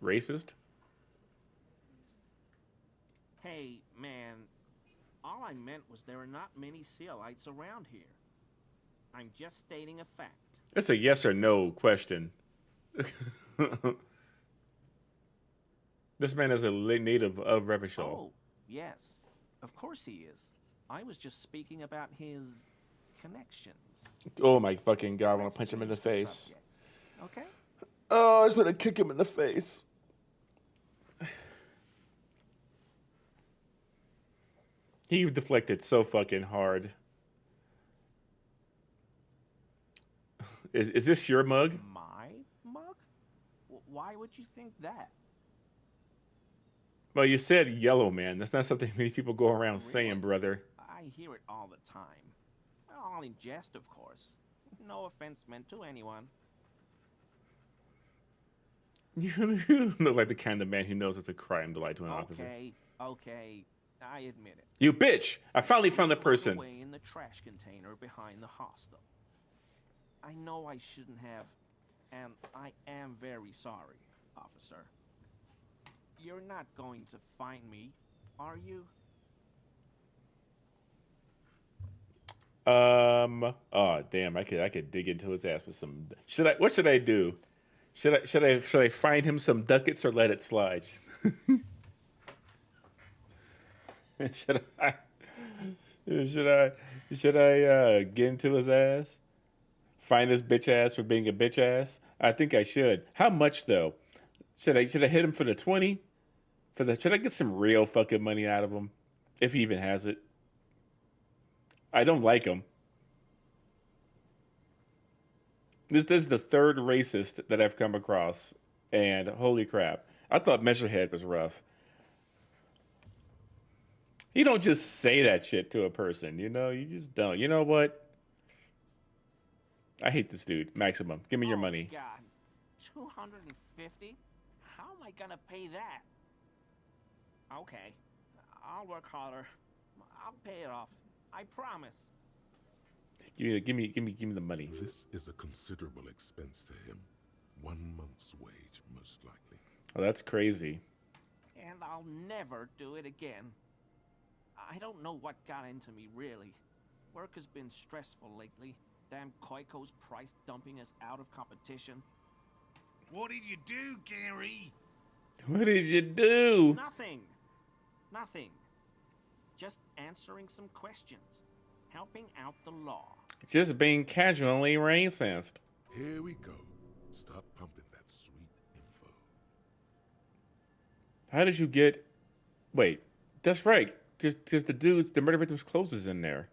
racist? Hey, man, all I meant was there are not many Sealites around here. I'm just stating a fact. It's a yes or no question. This man is a native of Revachol. Oh, yes. Of course he is. I was just speaking about his connections. Oh my fucking god, I want Let's to punch him in the change the face. subject, okay? Oh, I just want to kick him in the face. He deflected so fucking hard. Is this your mug? My mug? Why would you think that? Well, you said yellow man. That's not something many people go around saying, brother. I hear it all the time. All in jest, of course. No offense meant to anyone. You look like the kind of man who knows it's a crime to lie to an officer. Okay, I admit it. You bitch! I finally found the person. Away in the trash container behind the hostel. I know I shouldn't have, and I am very sorry, officer. You're not going to find me, are you? Oh damn! I could dig into his ass with some. What should I do? Should I find him some ducats or let it slide? should I get into his ass? Find his bitch ass for being a bitch ass? I think I should. How much though? Should I hit him for the 20? Should I get some real fucking money out of him? If he even has it. I don't like him. This is the 3rd racist that I've come across. And holy crap. I thought Measurehead was rough. You don't just say that shit to a person, you know? You just don't. You know what? I hate this dude. Maximum. Give me your money. God, 250? How am I gonna pay that? Okay, I'll work harder. I'll pay it off. I promise. Give me the money. This is a considerable expense to him. 1 month's wage, most likely. Oh, that's crazy. And I'll never do it again. I don't know what got into me, really. Work has been stressful lately. Damn Koiko's price dumping us out of competition. What did you do, Gary? What did you do? Nothing. Just answering some questions. Helping out the law. Just being casually racist. Here we go. Start pumping that sweet info. How did you get... Wait, that's right. There's the murder victim's clothes is in there.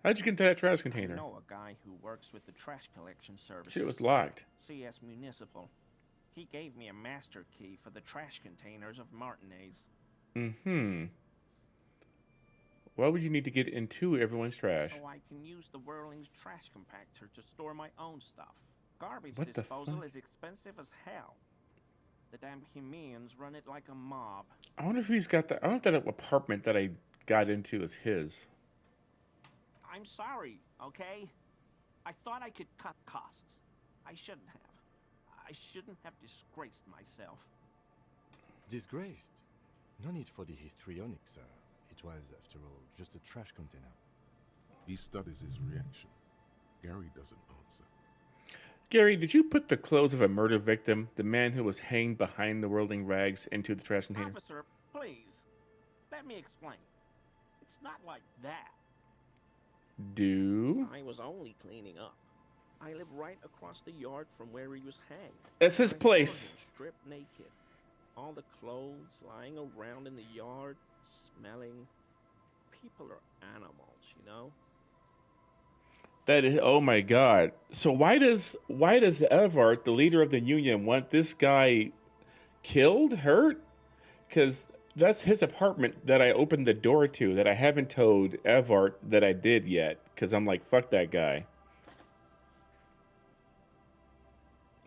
How did you get into that trash I container? know a guy who works with the trash collection service. Shit was locked. CS Municipal. He gave me a master key for the trash containers of Martinez. Mm-hmm. Why would you need to get into everyone's trash? So I can use the Whirling's trash compactor to store my own stuff. Garbage What the disposal fuck? is expensive as hell. The damn humans run it like a mob. I wonder if he's got that. I wonder if that apartment that I got into is his. I'm sorry, okay? I thought I could cut costs. I shouldn't have. I shouldn't have disgraced myself. Disgraced? No need for the histrionic, sir. It was, after all, just a trash container. He studies his reaction. Gary doesn't answer. Gary, did you put the clothes of a murder victim, the man who was hanged behind the whirling rags, into the trash container? Officer, please. Let me explain. It's not like that. Do? I was only cleaning up. I live right across the yard from where he was hanged. That's his I saw him place. stripped naked. All the clothes lying around in the yard, smelling. People are animals, you know? That is, oh my God. So why does Evart, the leader of the union, want this guy killed, hurt? Because that's his apartment that I opened the door to, that I haven't told Evart that I did yet. Because I'm like, fuck that guy.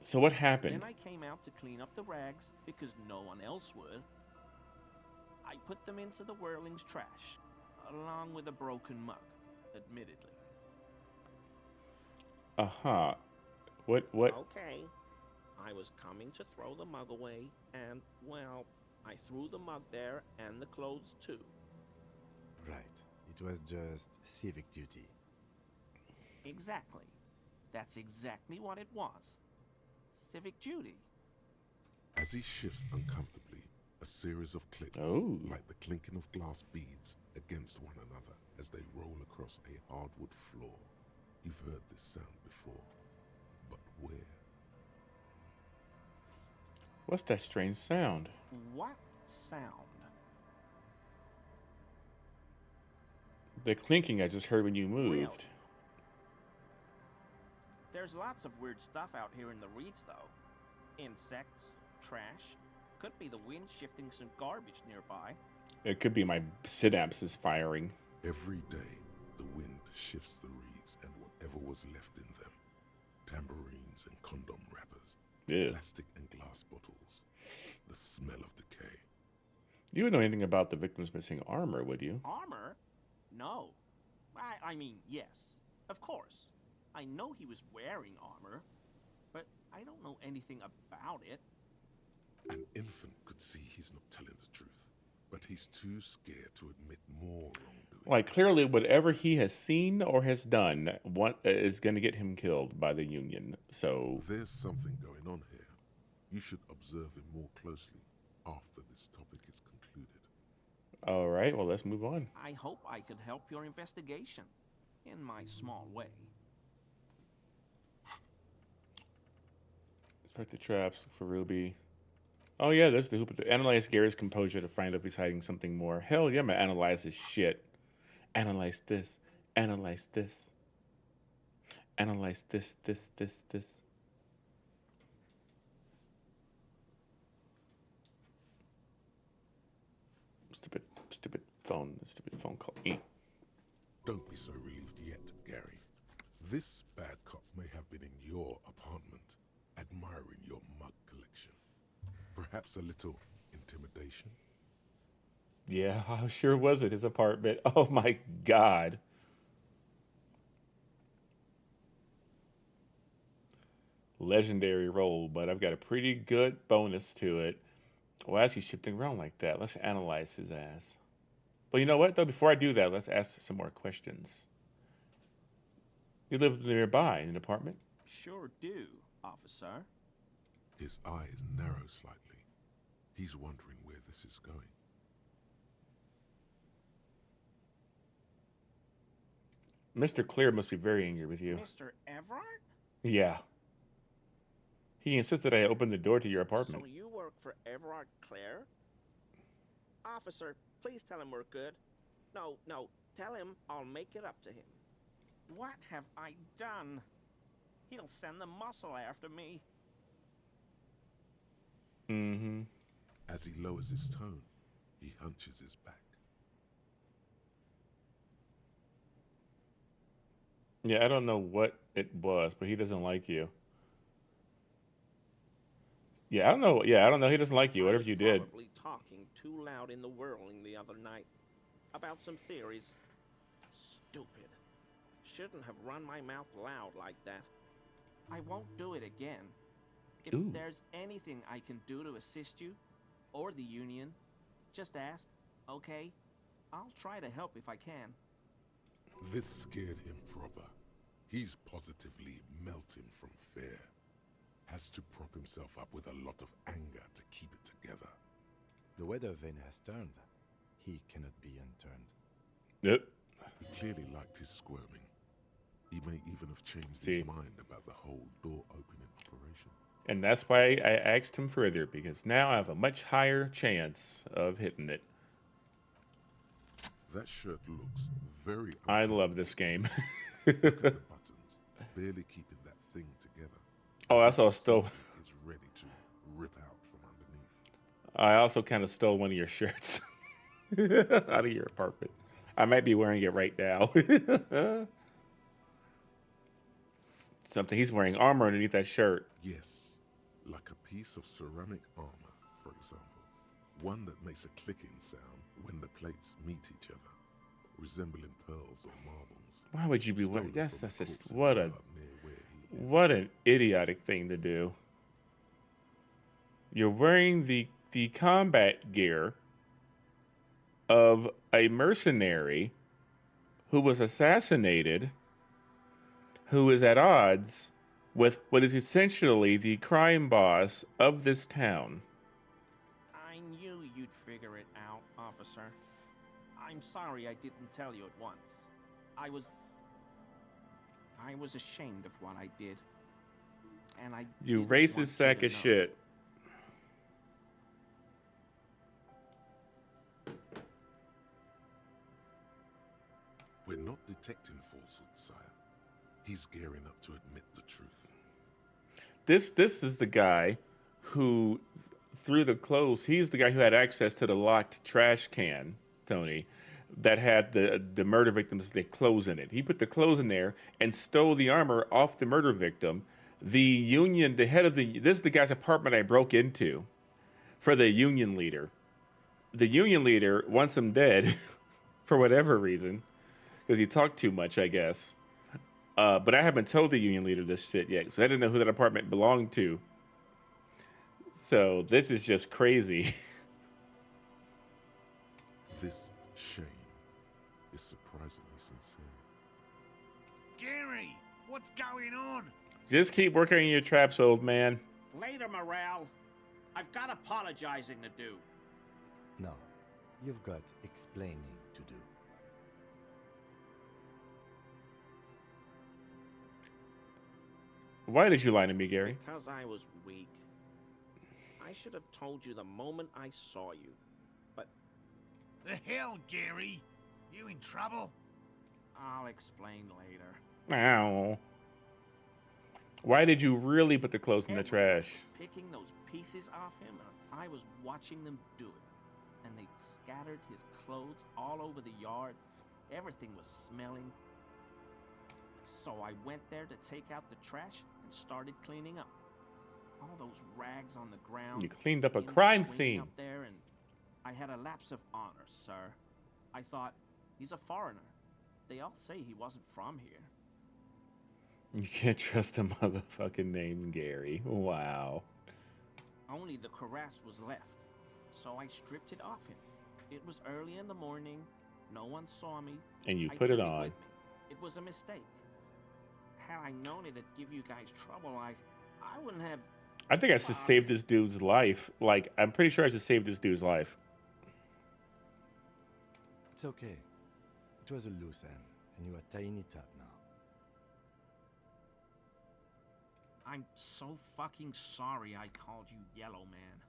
So what happened? Then I came out to clean up the rags because no one else would. I put them into the Whirling's trash, along with a broken mug, admittedly. Uh-huh. What? Okay. I was coming to throw the mug away, and, well, I threw the mug there and the clothes too. Right. It was just civic duty. Exactly. That's exactly what it was. Civic duty. As he shifts uncomfortably, a series of clicks, like the clinking of glass beads against one another as they roll across a hardwood floor. You've heard this sound before, but where? What's that strange sound? What sound? The clinking I just heard when you moved. Really? There's lots of weird stuff out here in the reeds, though. Insects, trash. Could be the wind shifting some garbage nearby. It could be my synapses firing. Every day, the wind shifts the reeds and whatever was left in them. Tambourines and condom wrappers. Yeah. Plastic and glass bottles. The smell of decay. You wouldn't know anything about the victim's missing armor, would you? Armor? No. I mean, yes. Of course. I know he was wearing armor, but I don't know anything about it. An infant could see he's not telling the truth, but he's too scared to admit more wrongdoing. Like, clearly, whatever he has seen or has done is going to get him killed by the Union, so... There's something going on here. You should observe him more closely after this topic is concluded. All right, well, let's move on. I hope I could help your investigation, in my small way. Inspect the traps, look for Ruby. Oh yeah, there's the hoop. Analyze Gary's composure to find if he's hiding something more. Hell yeah, I'm gonna analyze his shit. Analyze this. Analyze this. Analyze this. Stupid phone call. Don't be so relieved yet, Gary. This bad cop may have been in your apartment, admiring your mug collection. Perhaps a little intimidation? Yeah, how sure was it, his apartment? Oh my God. Legendary roll, but I've got a pretty good bonus to it. Why is he shifting around like that? Let's analyze his ass. But you know what, though? Before I do that, let's ask some more questions. You live nearby in an apartment? Sure do, officer. His eyes narrow slightly. He's wondering where this is going. Mr. Clear must be very angry with you. Mr. Everett? Yeah. He insisted I open the door to your apartment. So you work for Everard Clare? Officer, please tell him we're good. No, no, tell him I'll make it up to him. What have I done? He'll send the muscle after me. Mm-hmm. As he lowers his tone, he hunches his back. Yeah, I don't know what it was, but he doesn't like you. Yeah, I don't know. Yeah, I don't know. He doesn't like you. Whatever you did. Probably talking too loud in the whirling the other night about some theories. Stupid. Shouldn't have run my mouth loud like that. I won't do it again. If Ooh. there's anything I can do to assist you, or the Union, just ask, okay? I'll try to help if I can. This scared him proper. He's positively melting from fear. Has to prop himself up with a lot of anger to keep it together. The weather vane has turned. He cannot be unturned. Yep. He clearly liked his squirming. He may even have changed his mind about the whole door opening operation. And that's why I asked him further, because now I have a much higher chance of hitting it. That shirt looks very I love this game. Look at the buttons, barely keeping that thing together. Oh, I also stole. It's ready to rip out from underneath. I also kind of stole one of your shirts out of your apartment. I might be wearing it right now. Something. He's wearing armor underneath that shirt. Yes, like a piece of ceramic armor, for example. One that makes a clicking sound when the plates meet each other, resembling pearls or marbles. Why would you be wearing? That's just what an idiotic thing to do. You're wearing the combat gear of a mercenary who was assassinated, who is at odds with what is essentially the crime boss of this town. I knew you'd figure it out, officer. I'm sorry I didn't tell you at once. I was ashamed of what I did. And I You didn't racist want sack you of to know. shit. We're not detecting falsehood, sire. He's gearing up to admit the truth. This is the guy who, through the clothes, he's the guy who had access to the locked trash can, Tony, that had the murder victims' their clothes in it. He put the clothes in there and stole the armor off the murder victim. The Union, the head of the, this is the guy's apartment I broke into for the Union leader. The Union leader wants him dead for whatever reason, because he talked too much, I guess. But I haven't told the Union leader this shit yet, so I didn't know who that apartment belonged to. So this is just crazy. This shame is surprisingly sincere. Gary, what's going on? Just keep working on your traps, old man. Later, Morale. I've got apologizing to do. No, you've got explaining to do. Why did you lie to me, Gary? Because I was weak. I should have told you the moment I saw you. But The hell, Gary? You in trouble? I'll explain later. Ow. Why did you really put the clothes in the trash? Picking those pieces off him, I was watching them do it. And they scattered his clothes all over the yard. Everything was smelling. So I went there to take out the trash and started cleaning up. All those rags on the ground. You cleaned up a him crime swinging scene. Up there, and I had a lapse of honor, sir. I thought, he's a foreigner. They all say he wasn't from here. You can't trust a motherfucking name, Gary. Wow. Only the cuirass was left, so I stripped it off him. It was early in the morning. No one saw me. And you I put it took on. with me. It was a mistake. Had I known it'd give you guys trouble, I wouldn't have. I think I should save this dude's life. Like, I'm pretty sure I should save this dude's life. It's okay. It was a loose end, and you are tying it up now. I'm so fucking sorry I called you Yellow Man.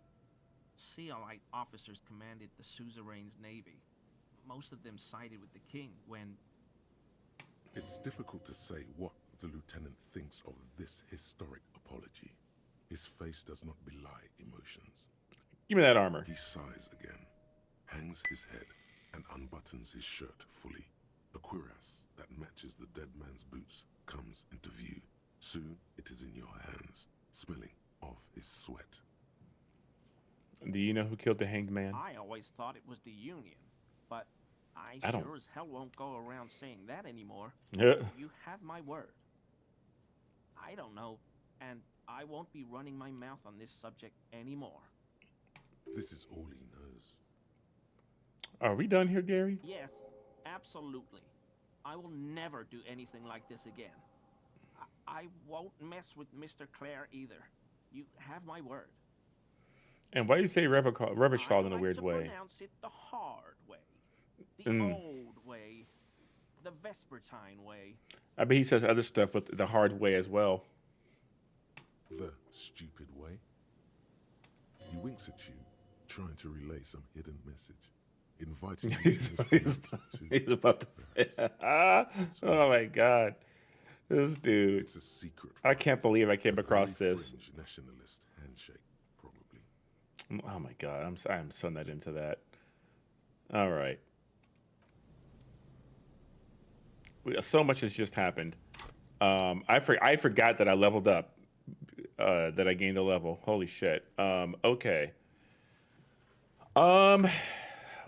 Seolite officers commanded the suzerain's navy. Most of them sided with the king when... It's difficult to say what the lieutenant thinks of this historic apology. His face does not belie emotions. Give me that armor. He sighs again, hangs his head, and unbuttons his shirt fully. A cuirass that matches the dead man's boots comes into view. Soon it is in your hands, smelling of his sweat. Do you know who killed the hanged man? I always thought it was the Union, but I don't. sure as hell won't go around saying that anymore. Yeah. You have my word. I don't know, and I won't be running my mouth on this subject anymore. This is all he knows. Are we done here, Gary? Yes, absolutely. I will never do anything like this again. I won't mess with Mr. Clare either. You have my word. And why do you say Revachol in a weird I way? like to pronounce it the hard way. The old way. The Vespertine way. I bet he says other stuff with the hard way as well. The stupid way. He winks at you, trying to relay some hidden message. Inviting you he's about to say, oh my God. This dude. It's a secret. I can't believe I came across this. Nationalist handshake, probably. Oh my God. I'm so not into that. All right. So much has just happened. I forgot that I leveled up. That I gained a level. Holy shit. Okay.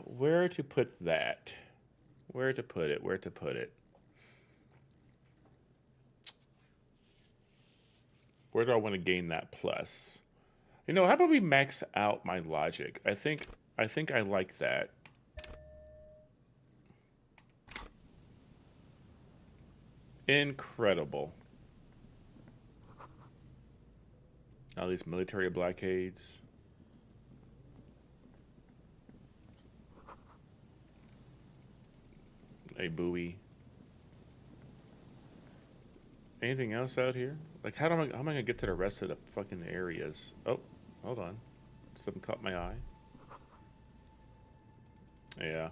Where to put that? Where to put it? Where to put it? Where do I want to gain that plus? You know, how about we max out my logic? I think I like that. Incredible. All these military blockades. A buoy. Anything else out here? Like, how am I gonna get to the rest of the fucking areas? Oh, hold on. Something caught my eye. Yeah.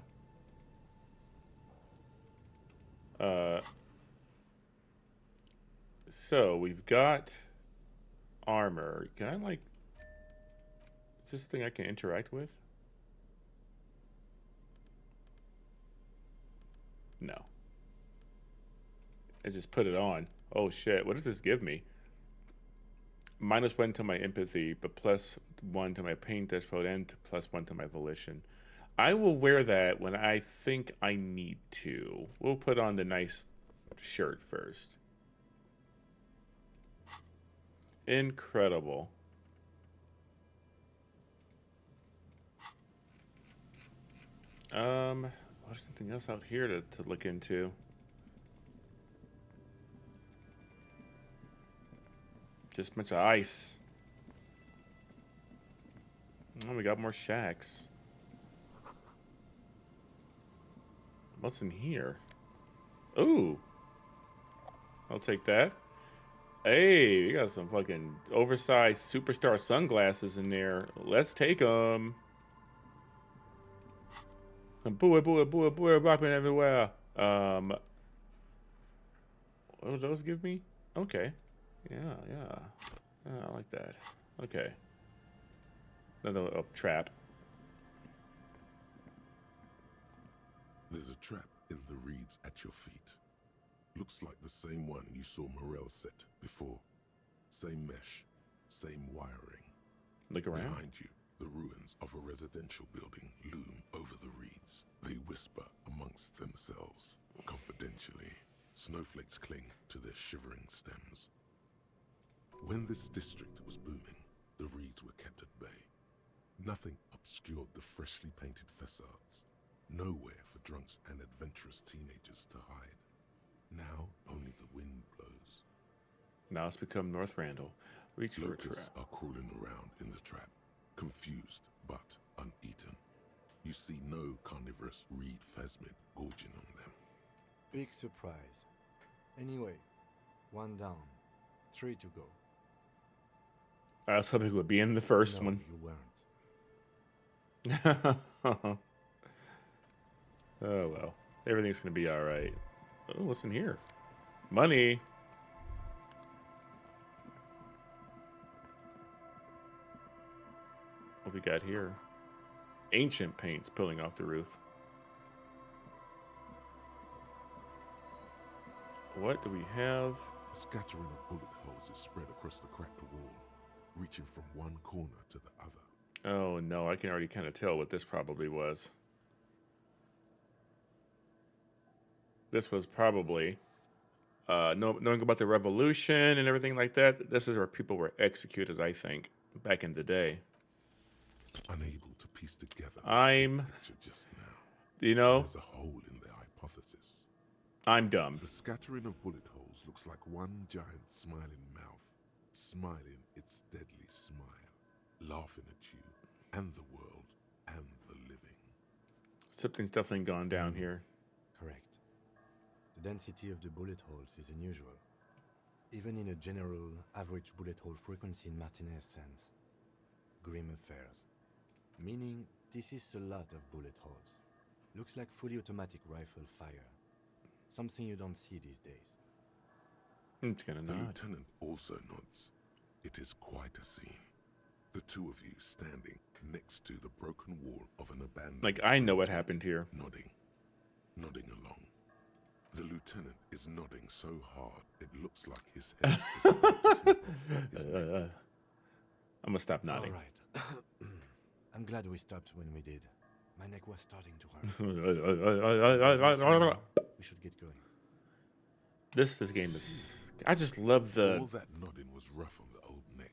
So we've got armor. Can I like? Is this a thing I can interact with? No. I just put it on. Oh shit, what does this give me? -1 to my empathy, but +1 to my pain threshold and +1 to my volition. I will wear that when I think I need to. We'll put on the nice shirt first. Incredible. What's anything else out here to look into? Just a bunch of ice. Oh, we got more shacks. What's in here? Ooh. I'll take that. Hey, we got some fucking oversized superstar sunglasses in there. Let's take them. Boo, boo, boo, boo, bopping everywhere. What do those give me? Okay. Yeah. I like that. Okay. Another trap. There's a trap in the reeds at your feet. Looks like the same one you saw Morel set before. Same mesh, same wiring. Look around. Behind you, the ruins of a residential building loom over the reeds. They whisper amongst themselves. Confidentially, snowflakes cling to their shivering stems. When this district was booming, the reeds were kept at bay. Nothing obscured the freshly painted facades. Nowhere for drunks and adventurous teenagers to hide. Now, only the wind blows. Now it's become North Randall. Reach for a trap. Locusts are crawling around in the trap, confused but uneaten. You see no carnivorous reed phasmid gorging on them. Big surprise. Anyway, 1 down, 3 to go. I was hoping it would be in the first No, one. you weren't. Oh well, everything's gonna be all right. Oh, what's in here? Money. What we got here? Ancient paints peeling off the roof. What do we have? A scattering of bullet holes is spread across the cracked wall, reaching from one corner to the other. Oh no, I can already kind of tell what this probably was. This was probably, knowing about the revolution and everything like that, this is where people were executed, I think, back in the day. Unable to piece together I'm, the picture just now. you know, There's a hole in their hypothesis. I'm dumb. The scattering of bullet holes looks like one giant smiling mouth, smiling its deadly smile, laughing at you and the world and the living. Something's definitely gone down here. Correct. The density of the bullet holes is unusual. Even in a general average bullet hole frequency in Martinez sense. Grim affairs. Meaning, this is a lot of bullet holes. Looks like fully automatic rifle fire. Something you don't see these days. It's gonna The nod. lieutenant also nods. It is quite a scene. The two of you standing next to the broken wall of an abandoned... Like, I know what happened here. Nodding along. The lieutenant is nodding so hard it looks like his head is about to snap off his neck. I'm gonna stop nodding. All right. I'm glad we stopped when we did. My neck was starting to hurt. We should get going. This game is... I just love the... All that nodding was rough on the old neck.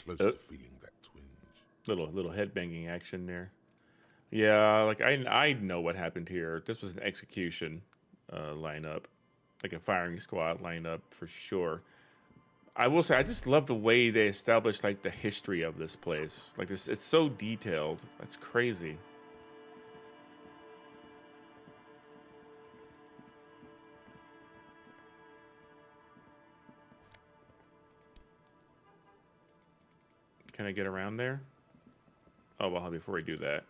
Close to feeling that twinge. Little headbanging action there. Yeah, like I know what happened here. This was an execution lineup, like a firing squad lineup for sure. I will say I just love the way they established like the history of this place. Like this, it's so detailed. That's crazy. Can I get around there? Oh, well, before we do that.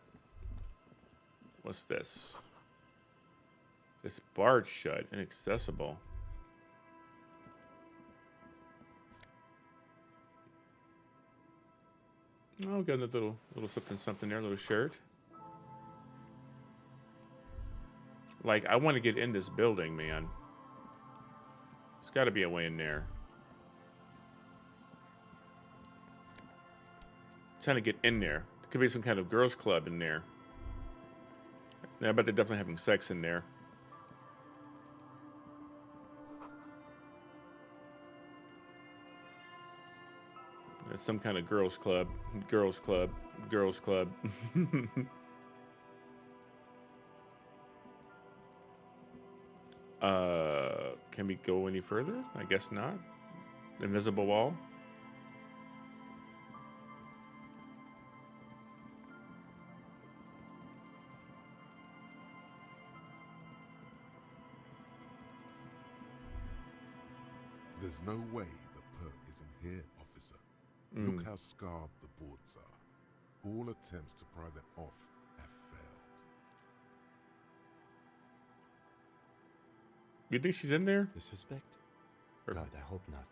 What's this? It's barred shut, inaccessible. Oh, got another little something there, little shirt. Like, I want to get in this building, man. There's got to be a way in there. Trying to get in there. There could be some kind of girls' club in there. Yeah, I bet they're definitely having sex in there. There's some kind of girls' club. Girls' club. Girls' club. Can we go any further? I guess not. Invisible wall. There's no way the perk isn't here, officer. Look how scarred the boards are. All attempts to pry them off have failed. You think she's in there? The suspect? Or- God, I hope not.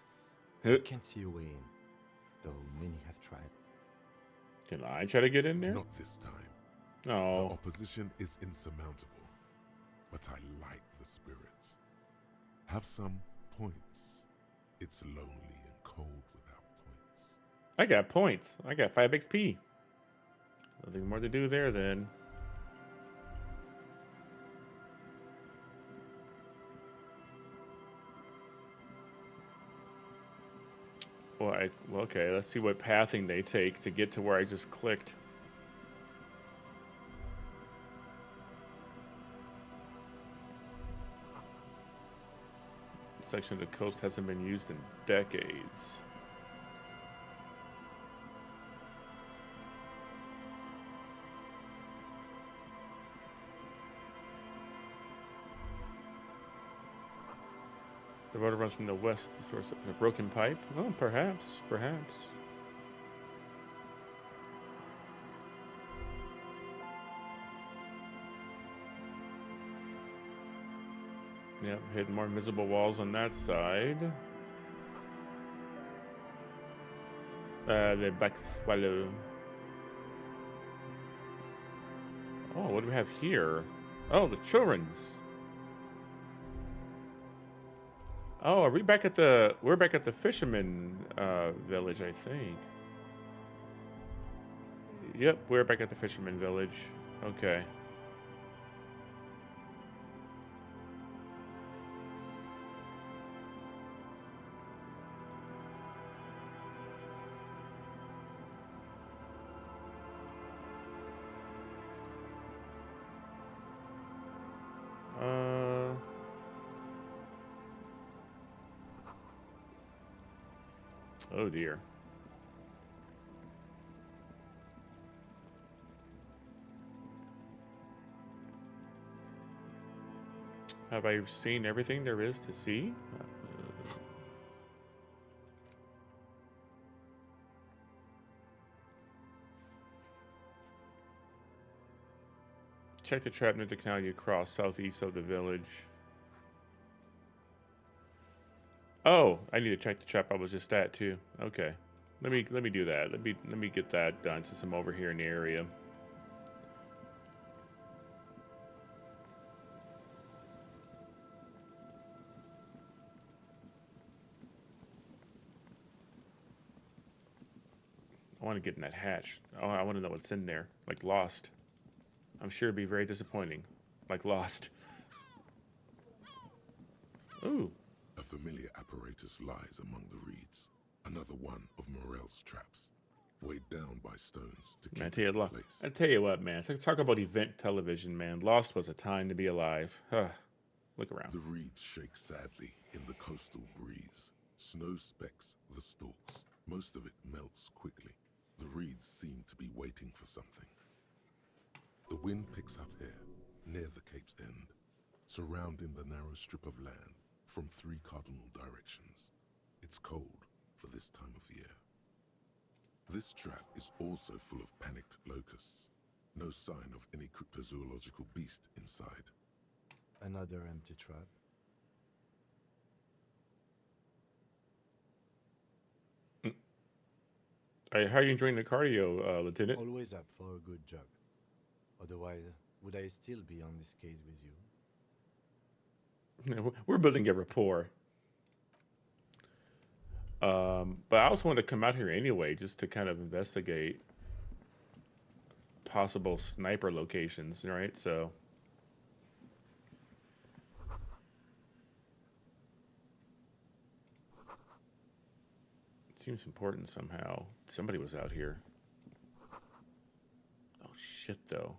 Huh? I can't see a way in, though many have tried. Can I try to get in there? Not this time. The Oh. opposition is insurmountable, but I like the spirit. Have some points. It's lonely and cold without points. I got points. I got 5 XP. Nothing more to do there then. Well, okay, let's see what pathing they take to get to where I just clicked. Section of the coast hasn't been used in decades. The road runs from the west to source of a broken pipe. Oh, perhaps. Yep, hit more invisible walls on that side. The back swallow. Oh, what do we have here? Oh, the children's. Oh, are we back at the? We're back at the fisherman village, I think. Yep, we're back at the fisherman village. Okay. Oh dear. Have I seen everything there is to see? Check the trap near the canal you cross southeast of the village. Oh, I need to check the trap I was just at too. Okay. Let me do that. Let me get that done since I'm over here in the area. I want to get in that hatch. Oh, I want to know what's in there. Like Lost. I'm sure it'd be very disappointing. Like Lost. Ooh. A familiar apparatus lies among the reeds. Another one of Morel's traps, weighed down by stones to keep it in place. I tell you what, man. Talk about event television, man. Lost was a time to be alive. Look around. The reeds shake sadly in the coastal breeze. Snow specks the stalks. Most of it melts quickly. The reeds seem to be waiting for something. The wind picks up here, near the cape's end, surrounding the narrow strip of land from 3 cardinal directions. It's cold for this time of year. This trap is also full of panicked locusts. No sign of any cryptozoological beast inside. Another empty trap. How are you enjoying the cardio, Lieutenant? Always up for a good jog. Otherwise, would I still be on this case with you? We're building a rapport. But I also wanted to come out here anyway, just to kind of investigate possible sniper locations, right? So. It seems important somehow. Somebody was out here. Oh, shit, though.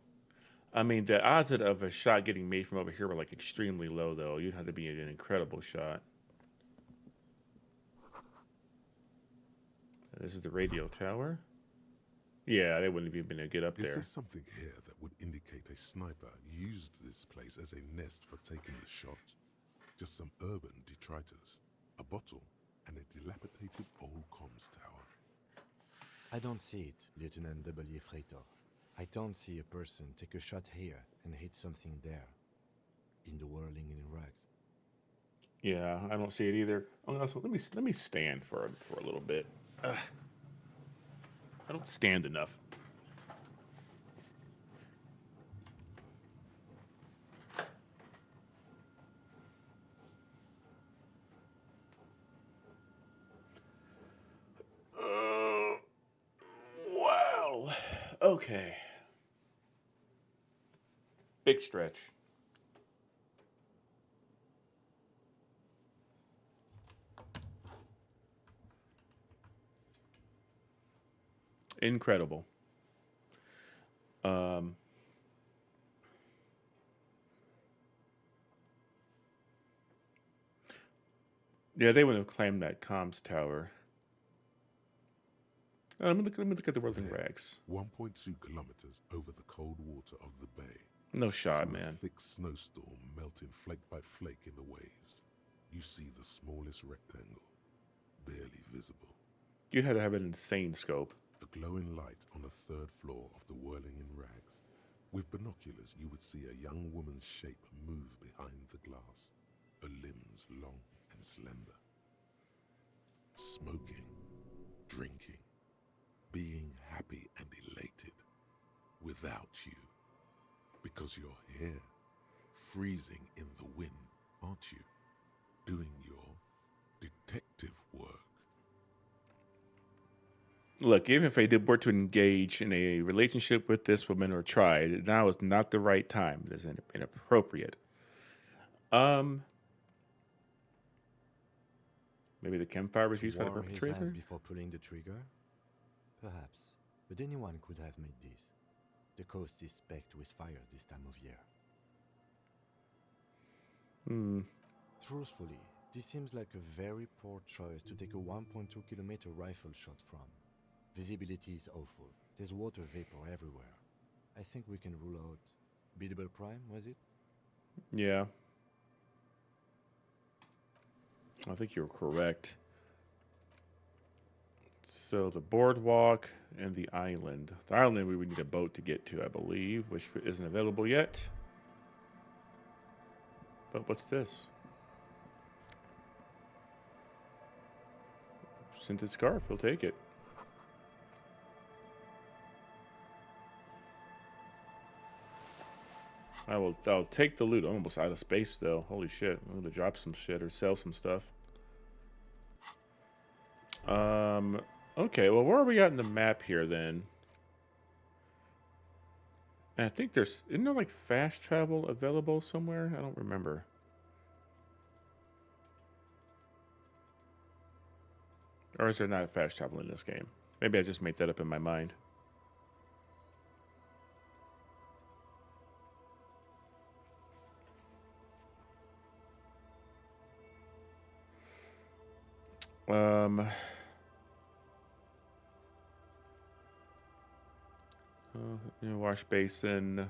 I mean, the odds of a shot getting made from over here were, like, extremely low, though. You'd have to be an incredible shot. This is the radio tower? Yeah, they wouldn't have even been able to get up there. Is there something here that would indicate a sniper used this place as a nest for taking the shot? Just some urban detritus, a bottle, and a dilapidated old comms tower. I don't see it, Lieutenant W. Freitor. I don't see a person take a shot here and hit something there, in the whirling in rags. Yeah, I don't see it either. Also, let me stand for a little bit. I don't stand enough. Wow. Okay. Big stretch. Incredible. Yeah, they wouldn't have claimed that comms tower. Let me look at the whirling rags. 1.2 kilometers over the cold water of the bay. No shot, Through man. A thick snowstorm melting flake by flake in the waves. You see the smallest rectangle, barely visible. You had to have an insane scope. A glowing light on the 3rd floor of the whirling in rags. With binoculars, you would see a young woman's shape move behind the glass. her limbs long and slender. Smoking, drinking, being happy and elated without you. Because you're here, freezing in the wind, aren't you? Doing your detective work. Look, even if I did were to engage in a relationship with this woman or try, now is not the right time. It is inappropriate. Maybe the campfire was used by the Warm his perpetrator? hands before pulling the trigger? Perhaps. But anyone could have made this. The coast is specked with fires this time of year. Truthfully, this seems like a very poor choice to take a 1.2-kilometer rifle shot from. Visibility is awful. There's water vapor everywhere. I think we can rule out biddable prime, was it? Yeah. I think you're correct. So the boardwalk and the island. The island we would need a boat to get to, I believe, which isn't available yet. But what's this? Scented scarf, we'll take it. I'll take the loot. I'm almost out of space though. Holy shit. I'm gonna drop some shit or sell some stuff. Okay, well where are we at in the map here then? And I think isn't there like fast travel available somewhere? I don't remember. Or is there not fast travel in this game? Maybe I just made that up in my mind. Wash basin.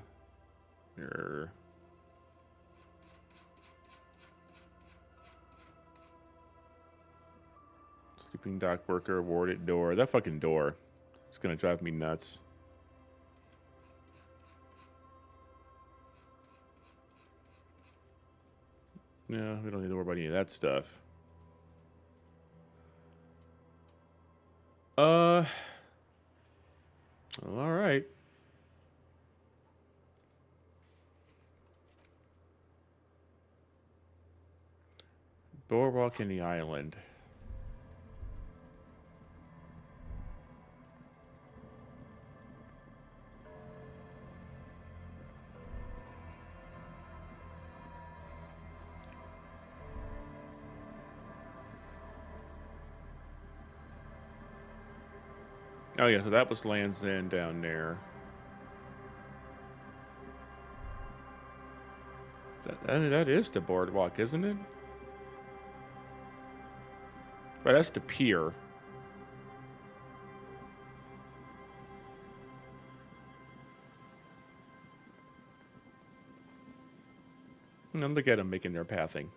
Sleeping dock worker, awarded door. That fucking door. It's gonna drive me nuts. No, we don't need to worry about any of that stuff. All right. Boardwalk in the island. Oh yeah, so that was Land's End down there. That is the boardwalk, isn't it? Right, that's the pier. And look at them making their pathing.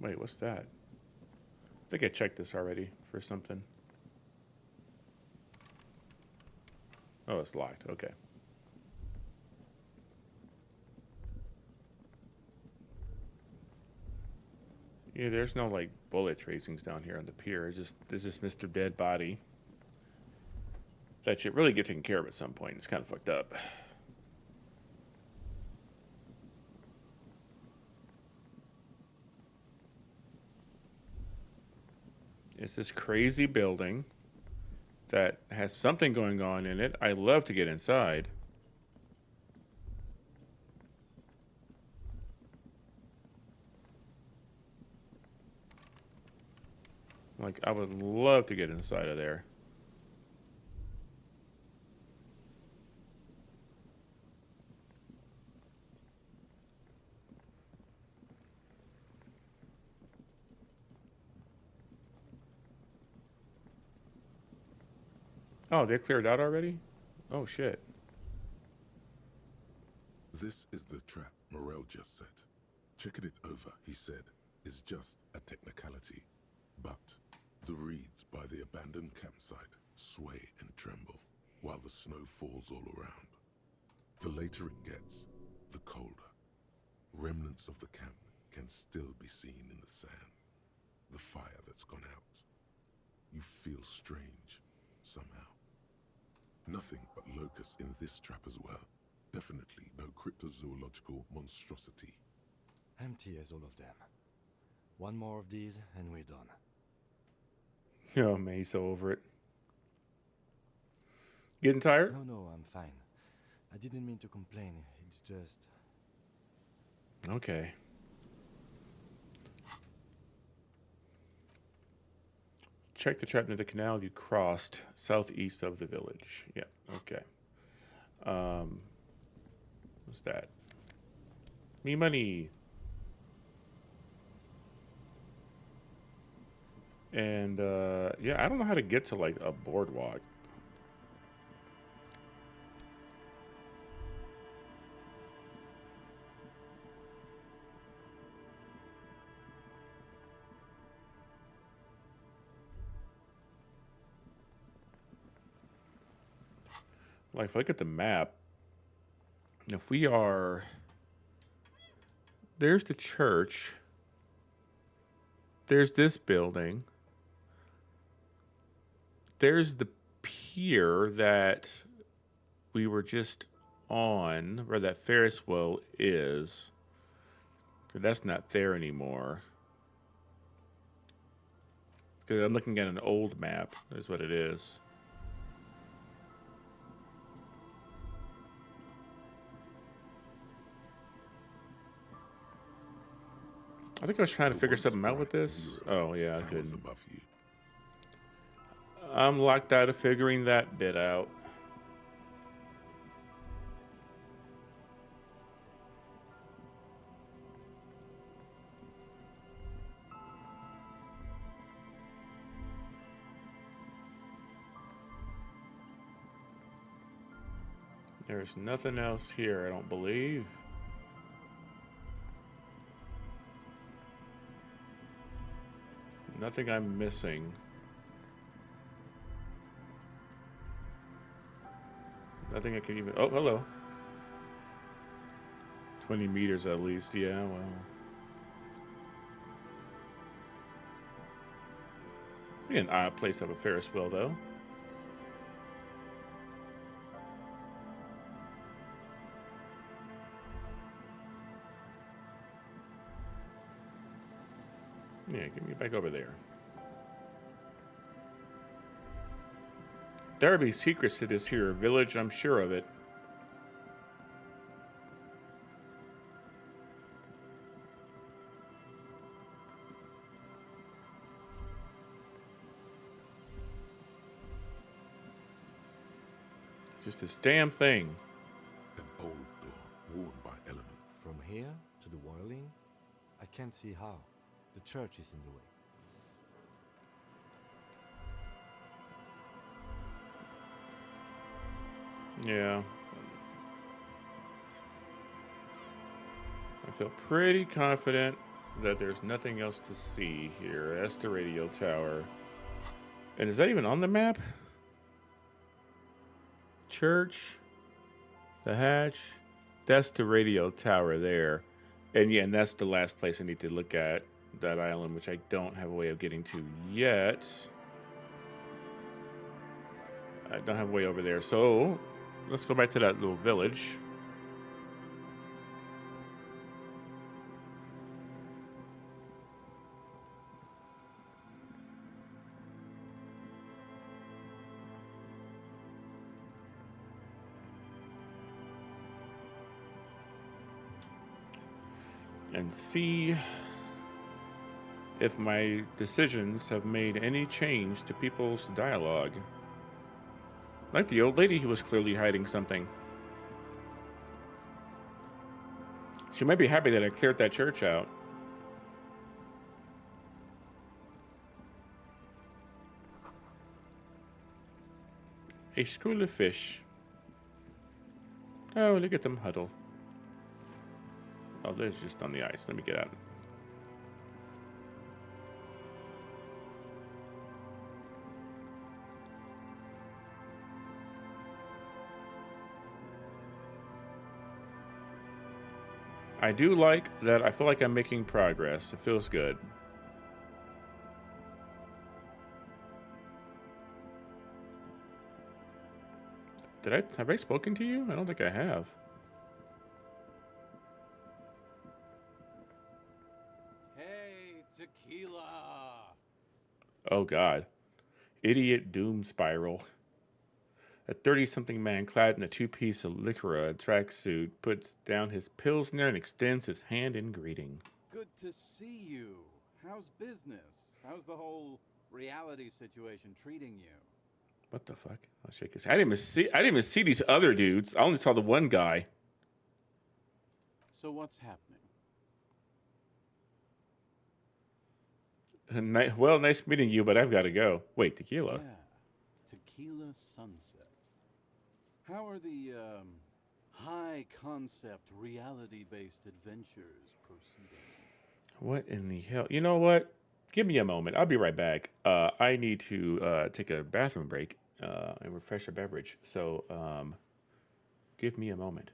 Wait, what's that? I think I checked this already for something. Oh, it's locked. Okay. Yeah, there's no like bullet tracings down here on the pier. It's just Mr. Dead Body. That should really get taken care of at some point. It's kind of fucked up. It's this crazy building that has something going on in it. I love to get inside. Like, I would love to get inside of there. Oh, they cleared out already? Oh, shit. This is the trap Morel just set. Checking it over, he said, is just a technicality. But the reeds by the abandoned campsite sway and tremble while the snow falls all around. The later it gets, the colder. Remnants of the camp can still be seen in the sand. The fire that's gone out. You feel strange, somehow. Nothing but locusts in this trap as well. Definitely no cryptozoological monstrosity. Empty as all of them. One more of these and we're done. Oh, man, he's so over it. Getting tired? No, I'm fine. I didn't mean to complain. It's just... Okay. Check the trap near the canal you crossed southeast of the village. Yeah, okay. What's that? Me money. And, yeah, I don't know how to get to, like, a boardwalk. Like, if I look at the map, if we are... There's the church. There's this building. There's the pier that we were just on, where that Ferris wheel is. So that's not there anymore. Because I'm looking at an old map. That's what it is. I think I was trying to figure something out with this. Oh, yeah, I couldn't. I'm locked out of figuring that bit out. There's nothing else here, I don't believe. Nothing I'm missing. Nothing I can even... Oh, hello. 20 meters at least, yeah, well. Be an odd place to have a Ferris wheel, though. Yeah, get me back over there. There be secrets to this here village, I'm sure of it. Just this damn thing. An old door worn by element. From here to the wiring, I can't see how. The church is in the way. Yeah. I feel pretty confident that there's nothing else to see here. That's the radio tower. And is that even on the map? Church. The hatch. That's the radio tower there. And yeah, and that's the last place I need to look at. That island, which I don't have a way of getting to yet. I don't have a way over there. So let's go back to that little village. And see if my decisions have made any change to people's dialogue. Like the old lady who was clearly hiding something. She might be happy that I cleared that church out. A school of fish. Oh, look at them huddle. Oh, there's just on the ice. Let me get out. I do like that. I feel like I'm making progress. It feels good. Have I spoken to you? I don't think I have. Hey, tequila! Oh God. Idiot doom spiral. A 30-something man clad in a two-piece Lycra tracksuit puts down his Pilsner and extends his hand in greeting. Good to see you. How's business? How's the whole reality situation treating you? What the fuck? I'll shake his. I didn't even see these other dudes. I only saw the one guy. So what's happening? Well, nice meeting you, but I've got to go. Wait, tequila? Yeah, tequila sunset. How are the high-concept, reality-based adventures proceeding? What in the hell? You know what? Give me a moment. I'll be right back. I need to take a bathroom break and refresh a beverage. So, give me a moment.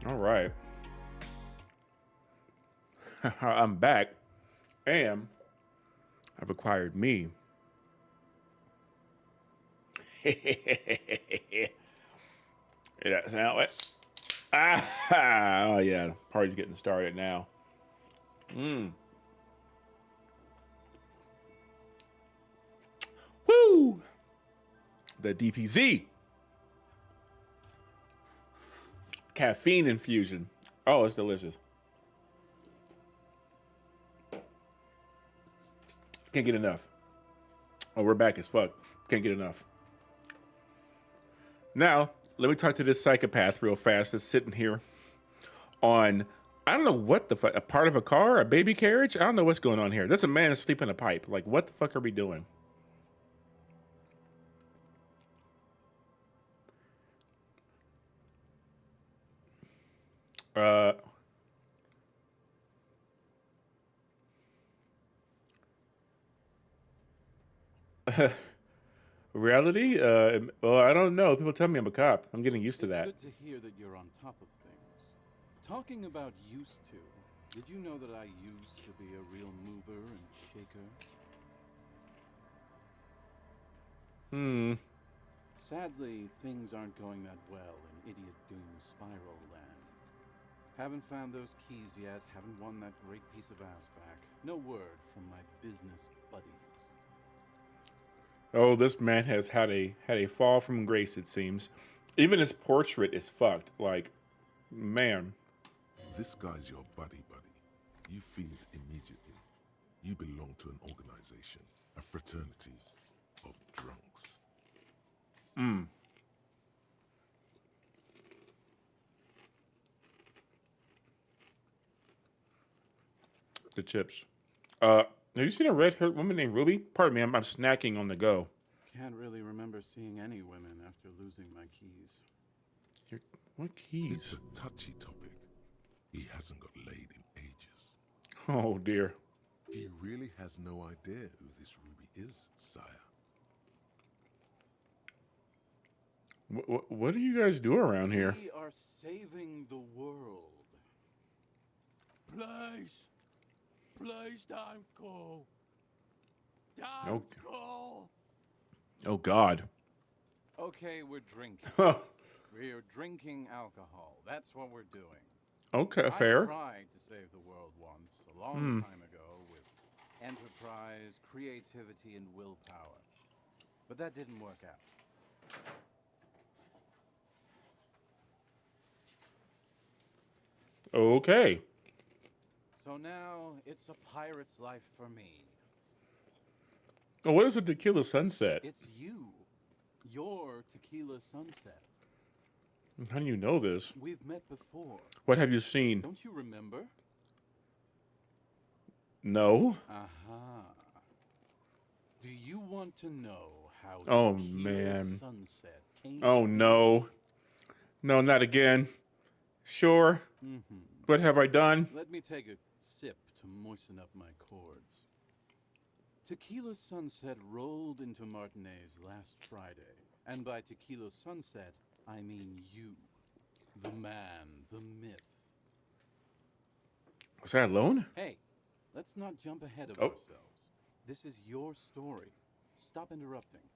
All right. I'm back, and I've acquired me. That sound it? Ah, oh yeah, party's getting started now. Woo! The DPZ caffeine infusion. Oh, it's delicious. Can't get enough. Oh, we're back as fuck. Can't get enough. Now, let me talk to this psychopath real fast that's sitting here on, I don't know what the fuck, a part of a car, a baby carriage? I don't know what's going on here. There's a man asleep in a pipe. Like, what the fuck are we doing? Reality? Well, I don't know. People tell me I'm a cop. I'm getting used to that. It's good to hear that you're on top of things. Talking about used to, did you know that I used to be a real mover and shaker? Sadly, things aren't going that well in Idiot Doom Spiral Land. Haven't found those keys yet, haven't won that great piece of ass back. No word from my business buddies. Oh, this man has had a fall from grace, it seems. Even his portrait is fucked. Like, man. This guy's your buddy. You feel it immediately. You belong to an organization, a fraternity of drunks. The chips. Have you seen a red-haired woman named Ruby? Pardon me, I'm snacking on the go. Can't really remember seeing any women after losing my keys. What keys? It's a touchy topic. He hasn't got laid in ages. Oh, dear. He really has no idea who this Ruby is, sire. What do you guys do around here? We are saving the world. Please don't go. Don't Oh. go. Oh, God. Okay, we're drinking. We're drinking alcohol. That's what we're doing. Okay, fair. I tried to save the world once, a long time ago, with enterprise, creativity, and willpower. But that didn't work out. Okay. So now, it's a pirate's life for me. Oh, what is a tequila sunset? It's you. Your tequila sunset. How do you know this? We've met before. What have you seen? Don't you remember? No. Aha. Do you want to know how Oh, tequila man. sunset came Oh, to be? no. No, not again. Sure. What have I done? Let me take a sip to moisten up my cords. Tequila Sunset rolled into Martinez last Friday. And by Tequila Sunset, I mean you. The man, the myth. Was that alone? Hey, let's not jump ahead of Oh. ourselves. This is your story. Stop interrupting.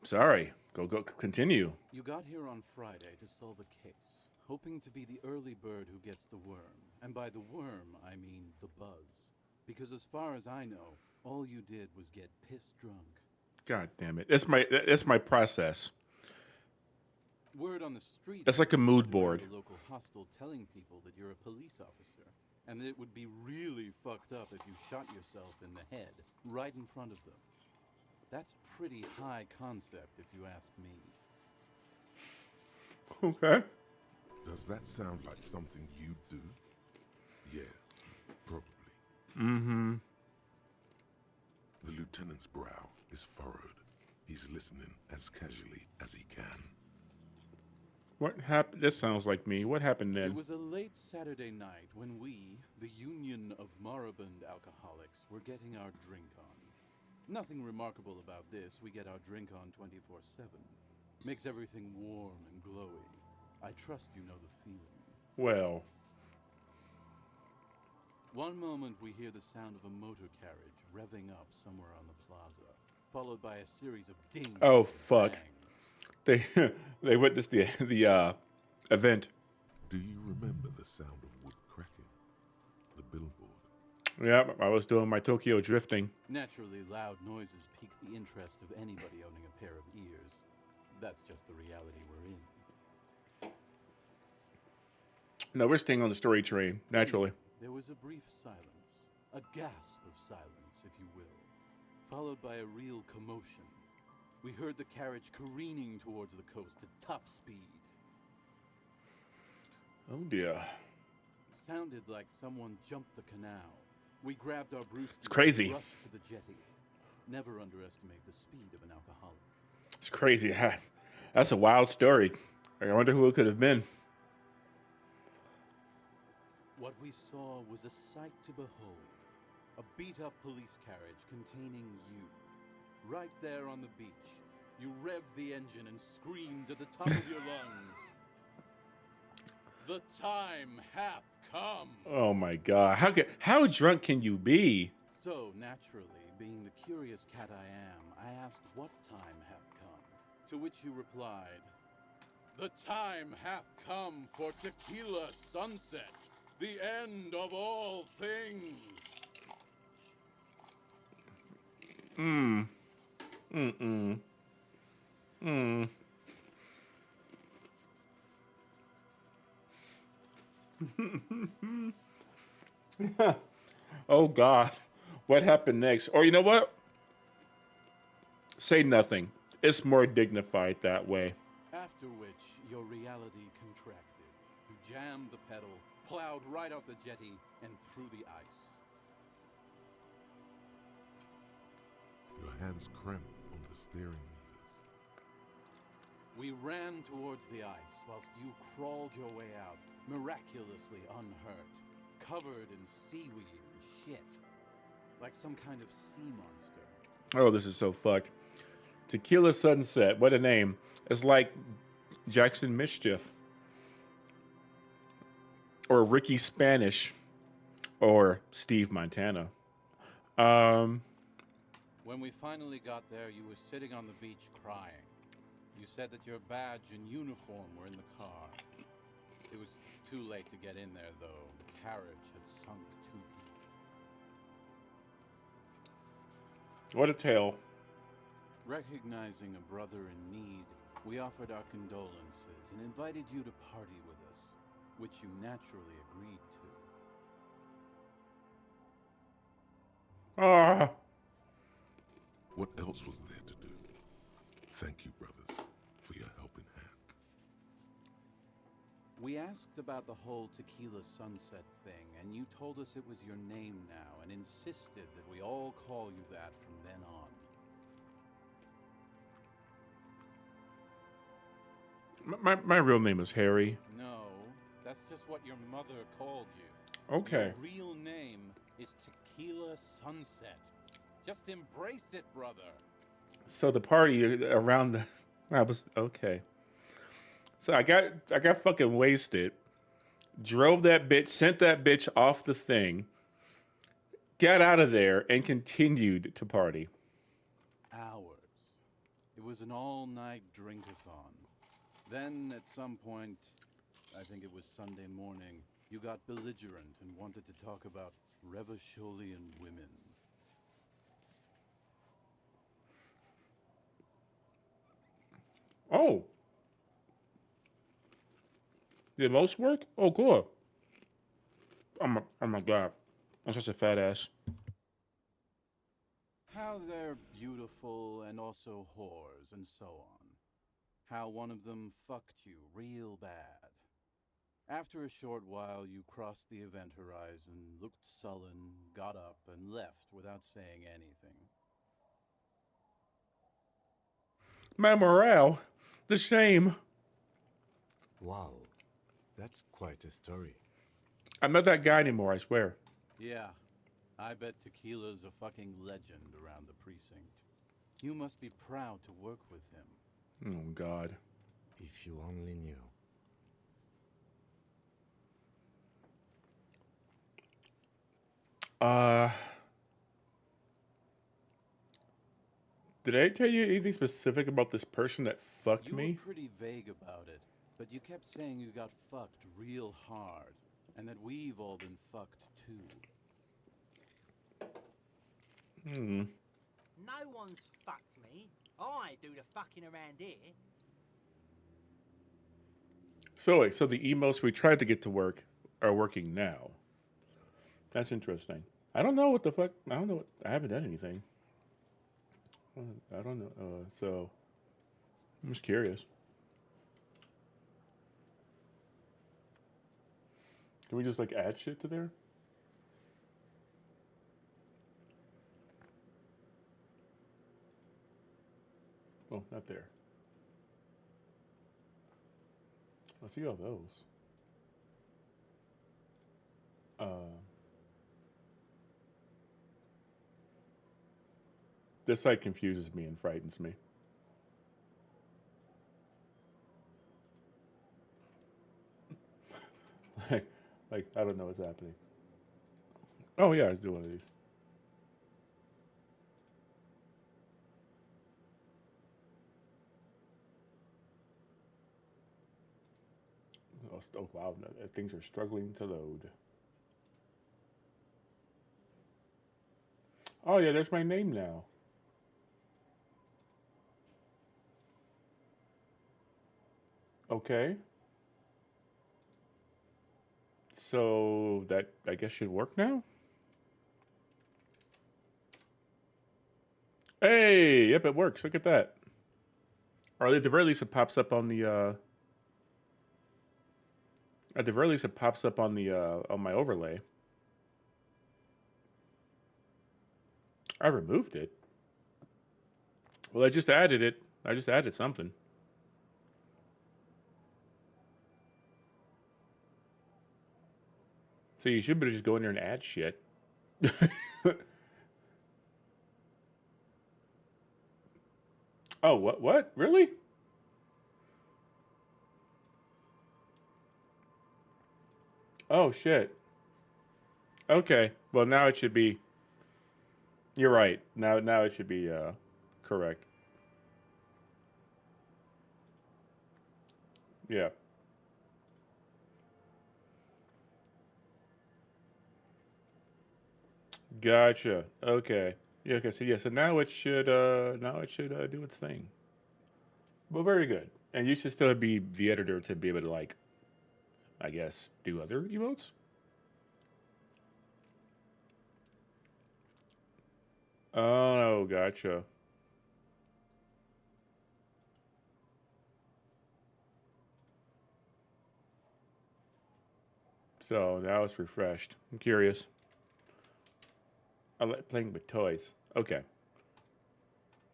Sorry. Go, continue. You got here on Friday to solve a case, hoping to be the early bird who gets the worm. And by the worm, I mean the buzz. Because as far as I know, all you did was get piss drunk. God damn it. That's my process. Word on the street. That's like a mood is board. The local hostel telling people that you're a police officer, and that it would be really fucked up if you shot yourself in the head right in front of them. That's pretty high concept, if you ask me. Okay. Does that sound like something you do? Yeah, probably. The lieutenant's brow is furrowed. He's listening as casually as he can. What happened? This sounds like me. What happened It then? was a late Saturday night when we, the Union of Moribund Alcoholics, were getting our drink on. Nothing remarkable about this. We get our drink on 24/7. Makes everything warm and glowy. I trust you know the feeling. Well, One moment we hear the sound of a motor carriage revving up somewhere on the plaza, followed by a series of dings oh and fuck. bangs. They they witnessed the event. Do you remember the sound of wood cracking? The billboard? Yeah, I was doing my Tokyo drifting. Naturally, loud noises pique the interest of anybody owning a pair of ears. That's just the reality we're in. No, we're staying on the story train, naturally. There was a brief silence, a gasp of silence, if you will, followed by a real commotion. We heard the carriage careening towards the coast at top speed. Oh dear. Sounded like someone jumped the canal. We grabbed our brewskis It's crazy. and rushed to the jetty. Never underestimate the speed of an alcoholic. It's crazy. That's a wild story. I wonder who it could have been. What we saw was a sight to behold. A beat-up police carriage containing you. Right there on the beach. You revved the engine and screamed at the top of your lungs. The time hath come. Oh my god. How drunk can you be? So, naturally, being the curious cat I am, I asked what time hath come. To which you replied, the time hath come for tequila sunset, the end of all things. Oh god. What happened next? Or you know what? Say nothing. It's more dignified that way. After which, your reality contracted. You jammed the pedal, plowed right off the jetty, and through the ice. Your hands cramped on the steering levers. We ran towards the ice whilst you crawled your way out, miraculously unhurt, covered in seaweed and shit, like some kind of sea monster. Oh, this is so fucked. Tequila Sunset. What a name. It's like Jackson Mischief. Or Ricky Spanish. Or Steve Montana. When we finally got there, you were sitting on the beach crying. You said that your badge and uniform were in the car. It was too late to get in there, though. The carriage had sunk too deep. What a tale. Recognizing a brother in need, we offered our condolences and invited you to party with us, which you naturally agreed to. Ah. What else was there to do? Thank you, brothers, for your helping hand. We asked about the whole Tequila Sunset thing, and you told us it was your name now, and insisted that we all call you that from then on. My real name is Harry. No, that's just what your mother called you. Okay. Your real name is Tequila Sunset. Just embrace it, brother. So the party around the... I was... Okay. So I got fucking wasted. Drove that bitch, sent that bitch off the thing. Got out of there and continued to party. Hours. It was an all-night drink-a-thon. Then, at some point, I think it was Sunday morning, you got belligerent and wanted to talk about Revacholian women. Oh. Did most work? Oh, cool. Oh my god. I'm such a fat ass. How they're beautiful and also whores and so on. How one of them fucked you real bad. After a short while, you crossed the event horizon, looked sullen, got up, and left without saying anything. My morale. The shame. Wow, that's quite a story. I'm not that guy anymore, I swear. Yeah, I bet Tequila's a fucking legend around the precinct. You must be proud to work with him. Oh, God. If you only knew. Uh, did I tell you anything specific about this person that fucked You were me? pretty vague about it, but you kept saying you got fucked real hard, and that we've all been fucked too. Hmm. No one's fucked me. I do the fucking around here. So wait, so the emotes we tried to get to work are working now. That's interesting. I don't know what the fuck. I don't know. I haven't done anything. I don't know. So I'm just curious. Can we just like add shit to there? Oh, not there. I see all those. This site confuses me and frightens me. like I don't know what's happening. Oh yeah, let's do one of these. Oh wow, no, things are struggling to load. Oh yeah, there's my name now. Okay. So that I guess should work now. Hey, yep, it works. Look at that. Or at the very least, it pops up on the. At the very least, it pops up on the on my overlay. I removed it. Well, I just added it. I just added something. So you should better just go in there and add shit. Oh, what? What? Really? Oh shit. Okay. Well, now it should be. You're right. Now it should be correct. Yeah. Gotcha. Okay. Yeah. Okay. So yeah. So now it should do its thing. Well, very good. And you should still be the editor to be able to like, I guess, do other emotes. Oh, gotcha. So now it's refreshed. I'm curious. I like playing with toys. Okay.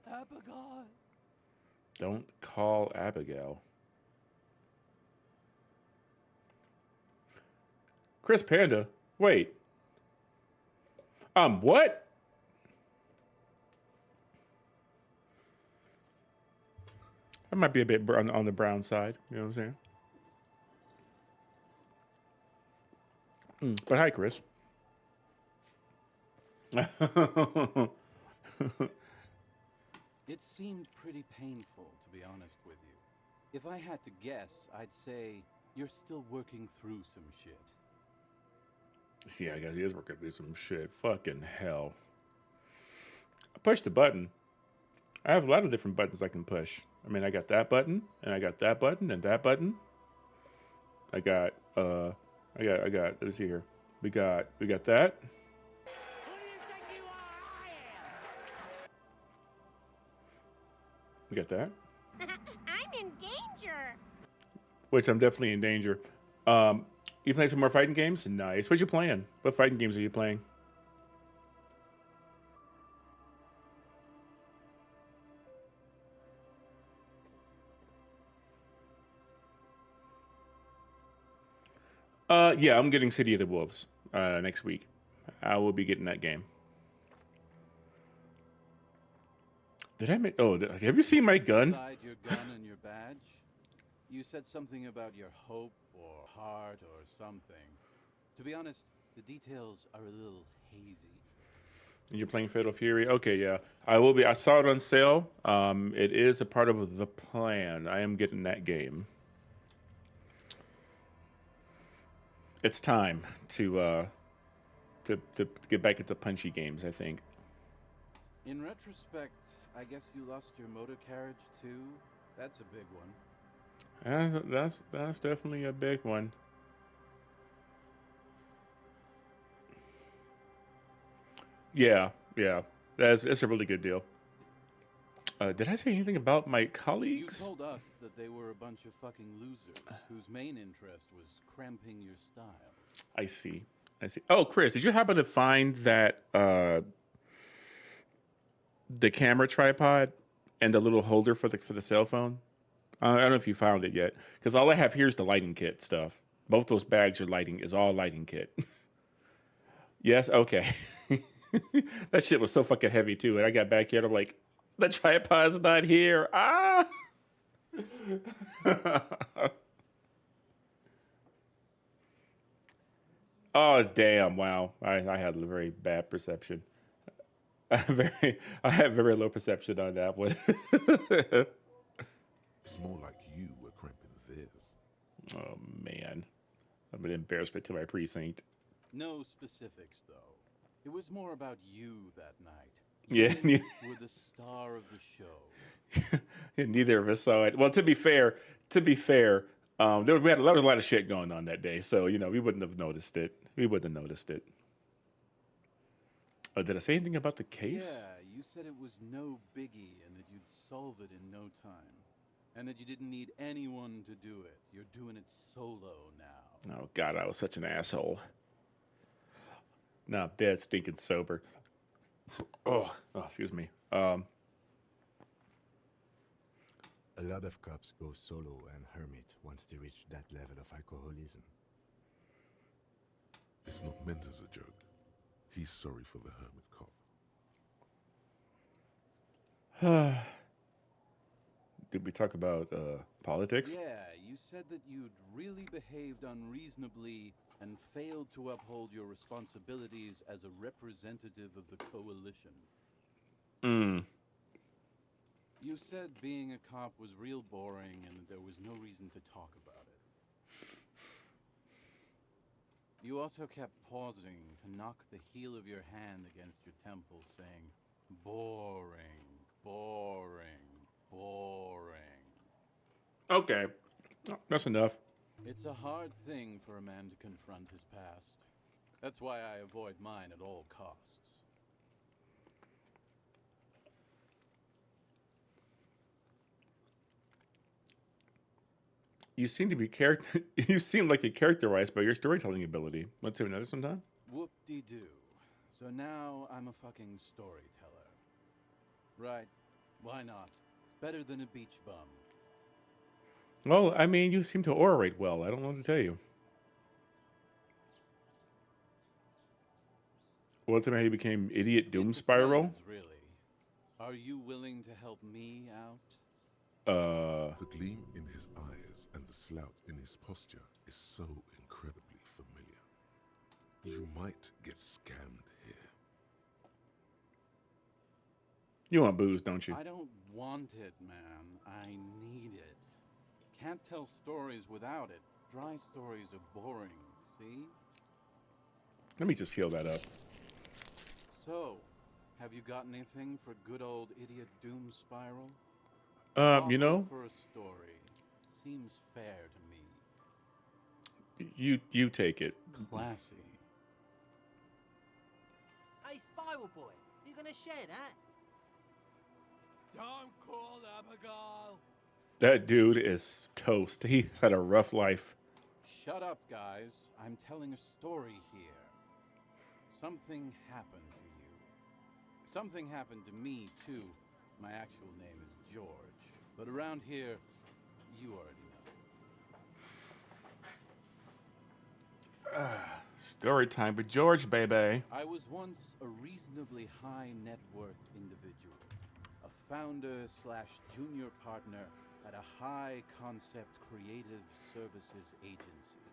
Abigail. Don't call Abigail. Chris Panda. Wait. What? That might be a bit on the brown side. You know what I'm saying? But hi, Chris. It seemed pretty painful, to be honest with you. If I had to guess, I'd say you're still working through some shit. Yeah, I guess he is working through some shit. Fucking hell. I pushed the button. I have a lot of different buttons I can push. I mean, I got that button, and I got that button, and that button. I got, let me see here. We got that. We got that. I'm in danger. Which I'm definitely in danger. You playing some more fighting games? Nice. What you playing? What fighting games are you playing? Yeah, I'm getting City of the Wolves next week. I will be getting that game. Did I make? Oh, have you seen my gun? Beside your gun and your badge, you said something about your hope or heart or something. To be honest, The details are a little hazy. You're playing Fatal Fury? Okay, yeah. I will be. I saw it on sale. It is a part of the plan. I am getting that game. It's time to get back into punchy games, I think. In retrospect, I guess you lost your motor carriage too. That's a big one. That's definitely a big one. Yeah, yeah. It's a really good deal. Did I say anything about my You colleagues? told us that they were a bunch of fucking losers whose main interest was cramping your style. I see. Oh, Chris, did you happen to find that the camera tripod and the little holder for the cell phone? I don't know if you found it yet, because all I have here is the lighting kit stuff. Both those bags are all lighting kit. Yes, okay. That shit was so fucking heavy too, and I got back here and I'm like, the tripod's not here. Ah. Oh damn! Wow, I had a very bad perception. I have very low perception on that one. It's more like you were cramping theirs. Oh man, I'm an embarrassment to my precinct. No specifics, though. It was more about you that night. Yeah, You were the star of the show. neither of us saw it. Well, to be fair, we had a lot of shit going on that day, so we wouldn't have noticed it. Oh, did I say anything about the case? Yeah, you said it was no biggie and that you'd solve it in no time. And that you didn't need anyone to do it. You're doing it solo now. Oh God, I was such an asshole. Now I'm dead, stinking sober. Oh, excuse me. A lot of cops go solo and hermit once they reach that level of alcoholism. It's not meant as a joke. He's sorry for the hermit cop. Did we talk about politics? Yeah, you said that you'd really behaved unreasonably and failed to uphold your responsibilities as a representative of the coalition. You said being a cop was real boring and that there was no reason to talk about it. You also kept pausing to knock the heel of your hand against your temple, saying, boring, boring, boring. Okay, that's enough. It's a hard thing for a man to confront his past. That's why I avoid mine at all costs. You seem to be You seem like you're characterized by your storytelling ability. Let's do another sometime. Whoop-de-doo. So now I'm a fucking storyteller. Right. Why not? Better than a beach bum. Well, I mean, you seem to orate well. I don't know what to tell you. Ultimately, he became idiot doom spiral. Depends, really. Are you willing to help me out? The gleam in his eyes and the slouch in his posture is so incredibly familiar. You might get scammed here. You want booze, don't you? I don't want it, man. I need it. Can't tell stories without it. Dry stories are boring, see? Let me just heal that up. So, have you got anything for good old idiot doom spiral? You know, For a story. Seems fair to me. you take it. Classy. Hey, Spiral Boy, you gonna share that? Don't call Abigail. That dude is toast. He's had a rough life. Shut up, guys. I'm telling a story here. Something happened to you. Something happened to me, too. My actual name is George. But around here, you already know. Story time with George, baby. I was once a reasonably high net worth individual. A founder / junior partner at a high concept creative services agency.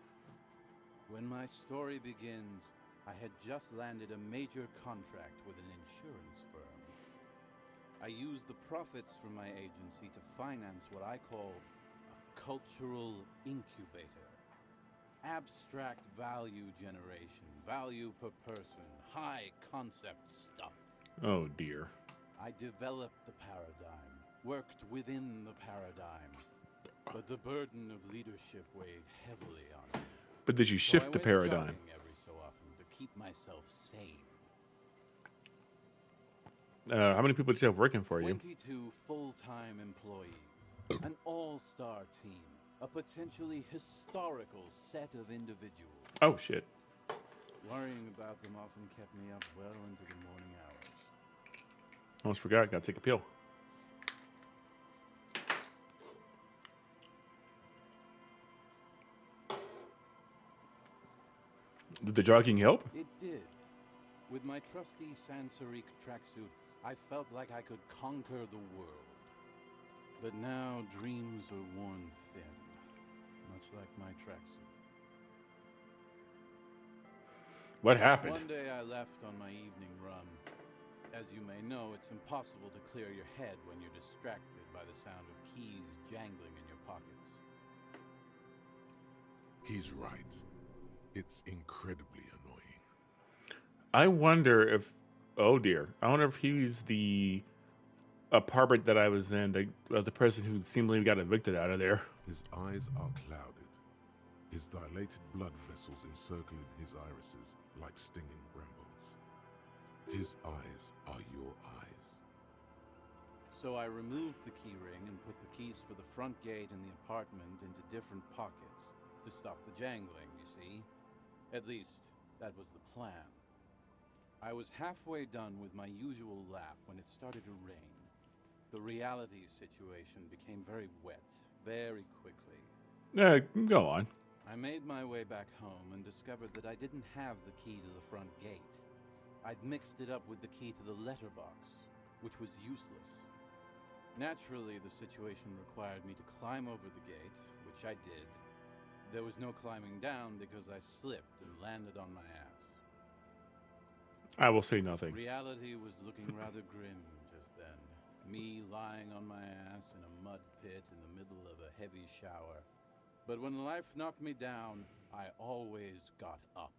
When my story begins, I had just landed a major contract with an insurance firm. I used the profits from my agency to finance what I call a cultural incubator. Abstract value generation, value per person, high concept stuff. Oh dear. I developed the paradigm, worked within the paradigm, but the burden of leadership weighed heavily on me. But did you So shift I the went paradigm? jogging every so often to keep myself sane. How many people did you have working for you? 22 full-time employees, an all-star team, a potentially historical set of individuals. Oh shit. Worrying about them often kept me up well into the morning hours. Almost forgot. Gotta take a pill. Did the jogging help? It did. With my trusty Sansaric tracksuit, I felt like I could conquer the world. But now dreams are worn thin, much like my tracksuit. What happened? One day I left on my evening run. As you may know, it's impossible to clear your head when you're distracted by the sound of keys jangling in your pockets. He's right. It's incredibly annoying. I wonder if, oh dear, I wonder if he's the apartment that I was in, the person who seemingly got evicted out of there. His eyes are clouded. His dilated blood vessels encircling his irises like stinging brambles. His eyes are your eyes. So I removed the key ring and put the keys for the front gate and the apartment into different pockets to stop the jangling, you see. At least, that was the plan. I was halfway done with my usual lap when it started to rain. The reality situation became very wet, very quickly. Go on. I made my way back home and discovered that I didn't have the key to the front gate. I'd mixed it up with the key to the letterbox, which was useless. Naturally, the situation required me to climb over the gate, which I did. There was no climbing down because I slipped and landed on my ass. I will say nothing. Reality was looking rather grim just then. Me lying on my ass in a mud pit in the middle of a heavy shower. But when life knocked me down, I always got up.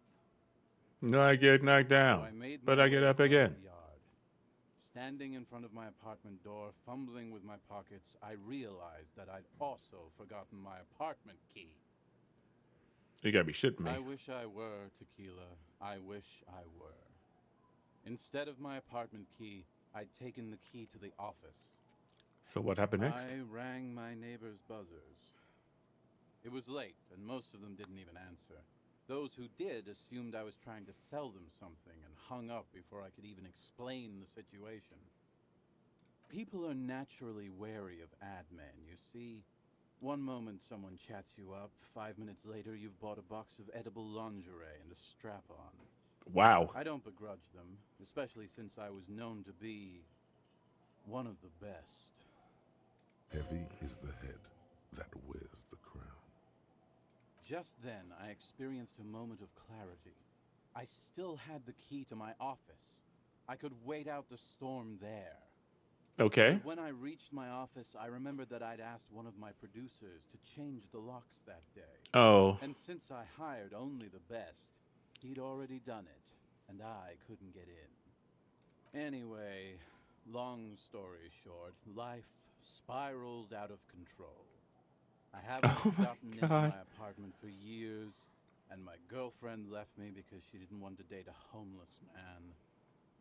No, I get knocked down, So but I get up again. Standing in front of my apartment door, fumbling with my pockets, I realized that I'd also forgotten my apartment key. You gotta be shitting me. I wish I were, Tequila. I wish I were. Instead of my apartment key, I'd taken the key to the office. So what happened next? I rang my neighbor's buzzers. It was late, and most of them didn't even answer. Those who did assumed I was trying to sell them something and hung up before I could even explain the situation. People are naturally wary of ad men, you see. One moment someone chats you up, 5 minutes later you've bought a box of edible lingerie and a strap-on. Wow. I don't begrudge them, especially since I was known to be one of the best. Heavy is the head that wears the crown. Just then, I experienced a moment of clarity. I still had the key to my office. I could wait out the storm there. Okay. But when I reached my office, I remembered that I'd asked one of my producers to change the locks that day. Oh. And since I hired only the best, he'd already done it, and I couldn't get in. Anyway, long story short, life spiraled out of control. I haven't gotten into my apartment for years, and my girlfriend left me because she didn't want to date a homeless man.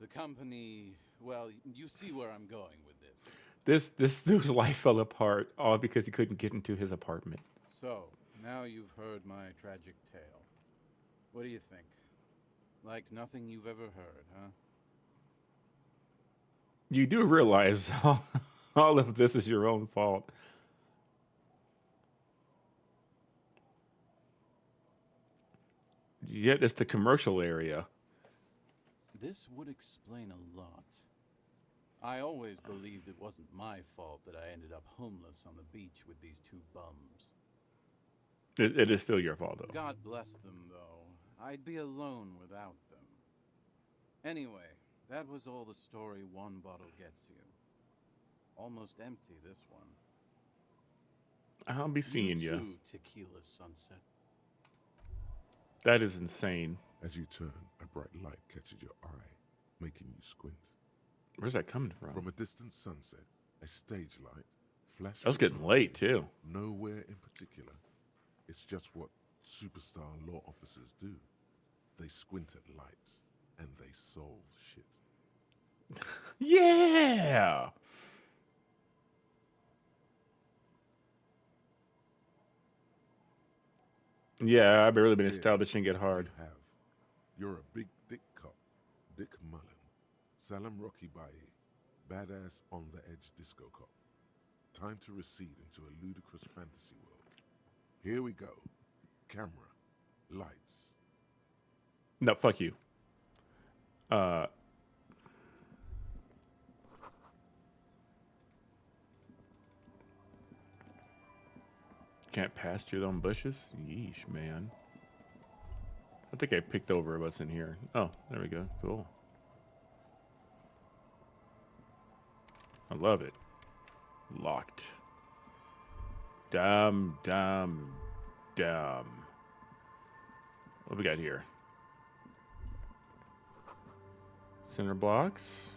The company, well, you see where I'm going with this. This dude's life fell apart all because he couldn't get into his apartment. So, now you've heard my tragic tale. What do you think? Like nothing you've ever heard, huh? You do realize all of this is your own fault. Yet it's the commercial area. This would explain a lot. I always believed it wasn't my fault that I ended up homeless on the beach with these two bums. It is still your fault, though. God bless them, though. I'd be alone without them. Anyway, that was all the story one bottle gets you. Almost empty, this one. I'll be seeing you. you. Too, Tequila Sunset. That is insane. As you turn, a bright light catches your eye, making you squint. Where's that coming from? From a distant sunset, a stage light flashes. I was getting late too. Nowhere in particular. It's just what superstar law officers do. They squint at lights and they solve shit. Yeah. Yeah, I've really been establishing it hard. You're a big dick cop, Dick Mullen, Salem Rocky Baye, badass on the edge disco cop. Time to recede into a ludicrous fantasy world. Here we go. Camera, lights. No, fuck you. Can't pass through them bushes? Yeesh, man. I think I picked over what's in here. Oh, there we go. Cool. I love it. Locked. Damn. What we got here? Center blocks.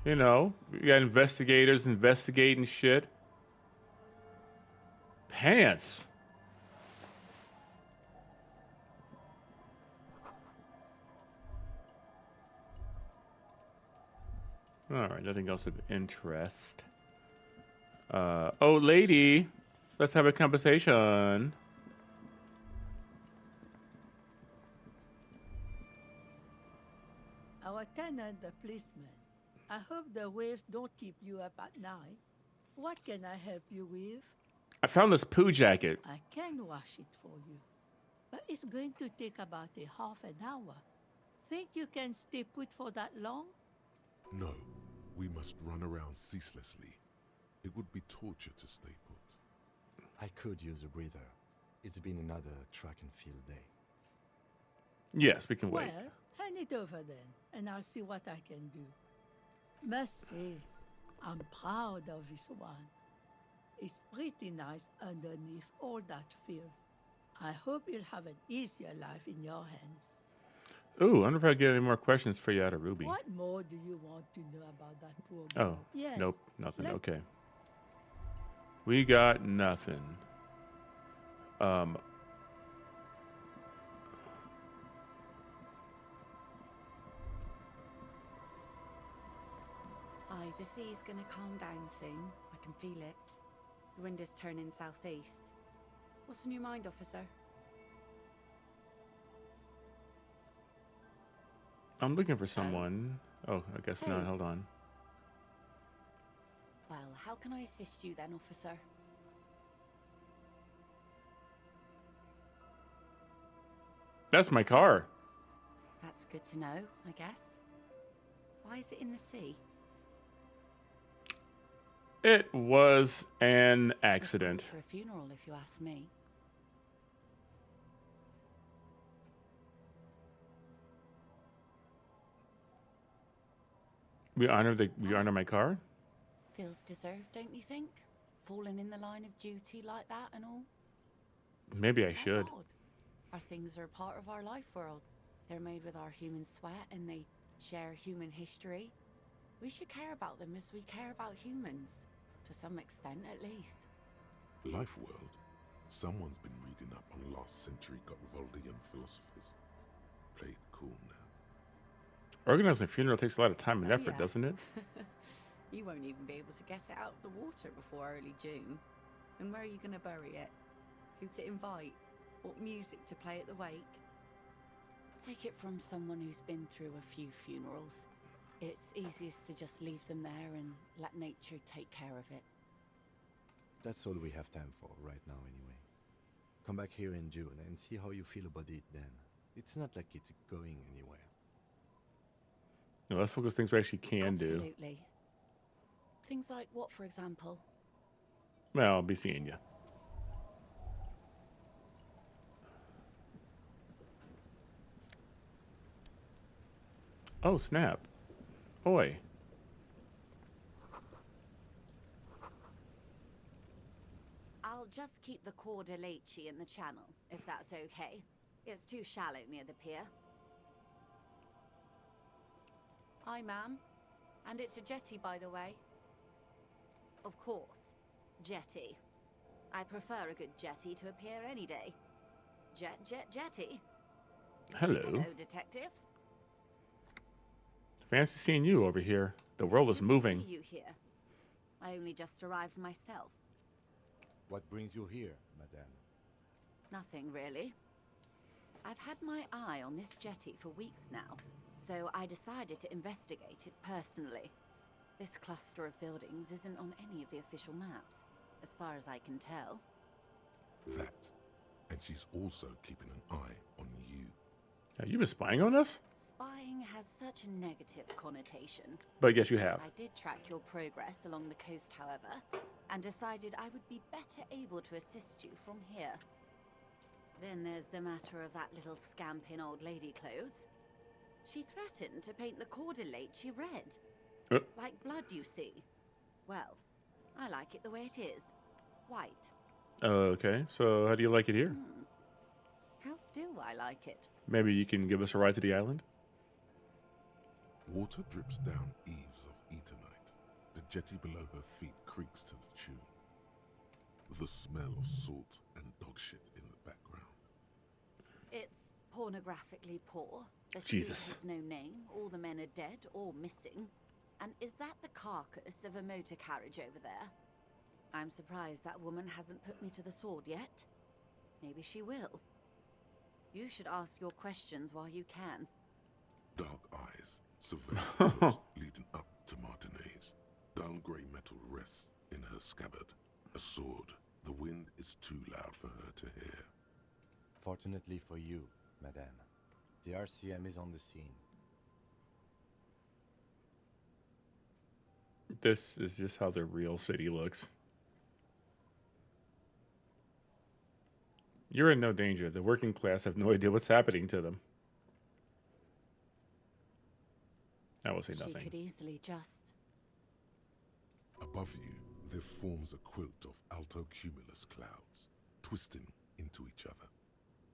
You know, we got investigators investigating shit. Pants. All right, nothing else of interest. Oh, lady, let's have a conversation. Our tenant, the policeman. I hope the waves don't keep you up at night. What can I help you with? I found this poo jacket. I can wash it for you, but it's going to take about a half an hour. Think you can stay put for that long? No, we must run around ceaselessly. It would be torture to stay put. I could use a breather. It's been another track and field day. Yes, we can wait. Well, hand it over then, and I'll see what I can do. Must say, I'm proud of this one. It's pretty nice underneath all that filth. I hope you'll have an easier life in your hands. Ooh, I wonder if I get any more questions for you out of Ruby. What more do you want to know about that poor girl? Oh, Yes. nope, nothing. Okay. We got nothing. Aye, the sea's gonna calm down soon. I can feel it. The wind is turning southeast. What's on your mind, officer? I'm looking for someone. Oh, I guess not. Hold on. Well, how can I assist you then, officer? That's my car. That's good to know, I guess. Why is it in the sea? It was an accident. For a funeral, if you ask me. We honor my car? Feels deserved, don't you think? Falling in the line of duty like that and all. Maybe I should. Odd. Our things are a part of our life world. They're made with our human sweat and they share human history. We should care about them as we care about humans. To some extent, at least. Life world. Someone's been reading up on last century Gotwaldian philosophers. Play it cool now. Organizing a funeral takes a lot of time and effort, doesn't it? You won't even be able to get it out of the water before early June. And where are you going to bury it? Who to invite? What music to play at the wake? Take it from someone who's been through a few funerals. It's easiest to just leave them there and let nature take care of it. That's all we have time for right now anyway. Come back here in June and see how you feel about it then. It's not like it's going anywhere. No, let's focus on things we actually can do. Absolutely. Things like what, for example? Well, I'll be seeing you. Oh, snap. Oi. I'll just keep the Corda Lacey in the channel, if that's okay. It's too shallow near the pier. Hi, ma'am. And it's a jetty, by the way. Of course. Jetty. I prefer a good jetty to a pier any day. Jetty. Hello. Hello, detectives. Fancy seeing you over here. The world is moving. Good to see you here. I only just arrived myself. What brings you here, madame? Nothing, really. I've had my eye on this jetty for weeks now, so I decided to investigate it personally. This cluster of buildings isn't on any of the official maps, as far as I can tell. That. And she's also keeping an eye on you. Have you been spying on us? Spying has such a negative connotation. But yes, you have. I did track your progress along the coast, however, and decided I would be better able to assist you from here. Then there's the matter of that little scamp in old lady clothes. She threatened to paint the Cordelate red. Like blood, you see. Well, I like it the way it is. White. Okay, so how do you like it here? How do I like it? Maybe you can give us a ride to the island? Water drips down eaves of Eternite. The jetty below her feet creaks to the tune. The smell of salt and dog shit in the background. It's pornographically poor. The Jesus. street has no name. All the men are dead or missing. And is that the carcass of a motor carriage over there? I'm surprised that woman hasn't put me to the sword yet. Maybe she will. You should ask your questions while you can. Dark eyes survey the coast leading up to Martinez. Dull grey metal rests in her scabbard. A sword. The wind is too loud for her to hear. Fortunately for you, madame, the RCM is on the scene. This is just how the real city looks. You're in no danger. The working class have no idea what's happening to them. I will say nothing. She could easily just... Above you, there forms a quilt of altocumulus clouds, twisting into each other.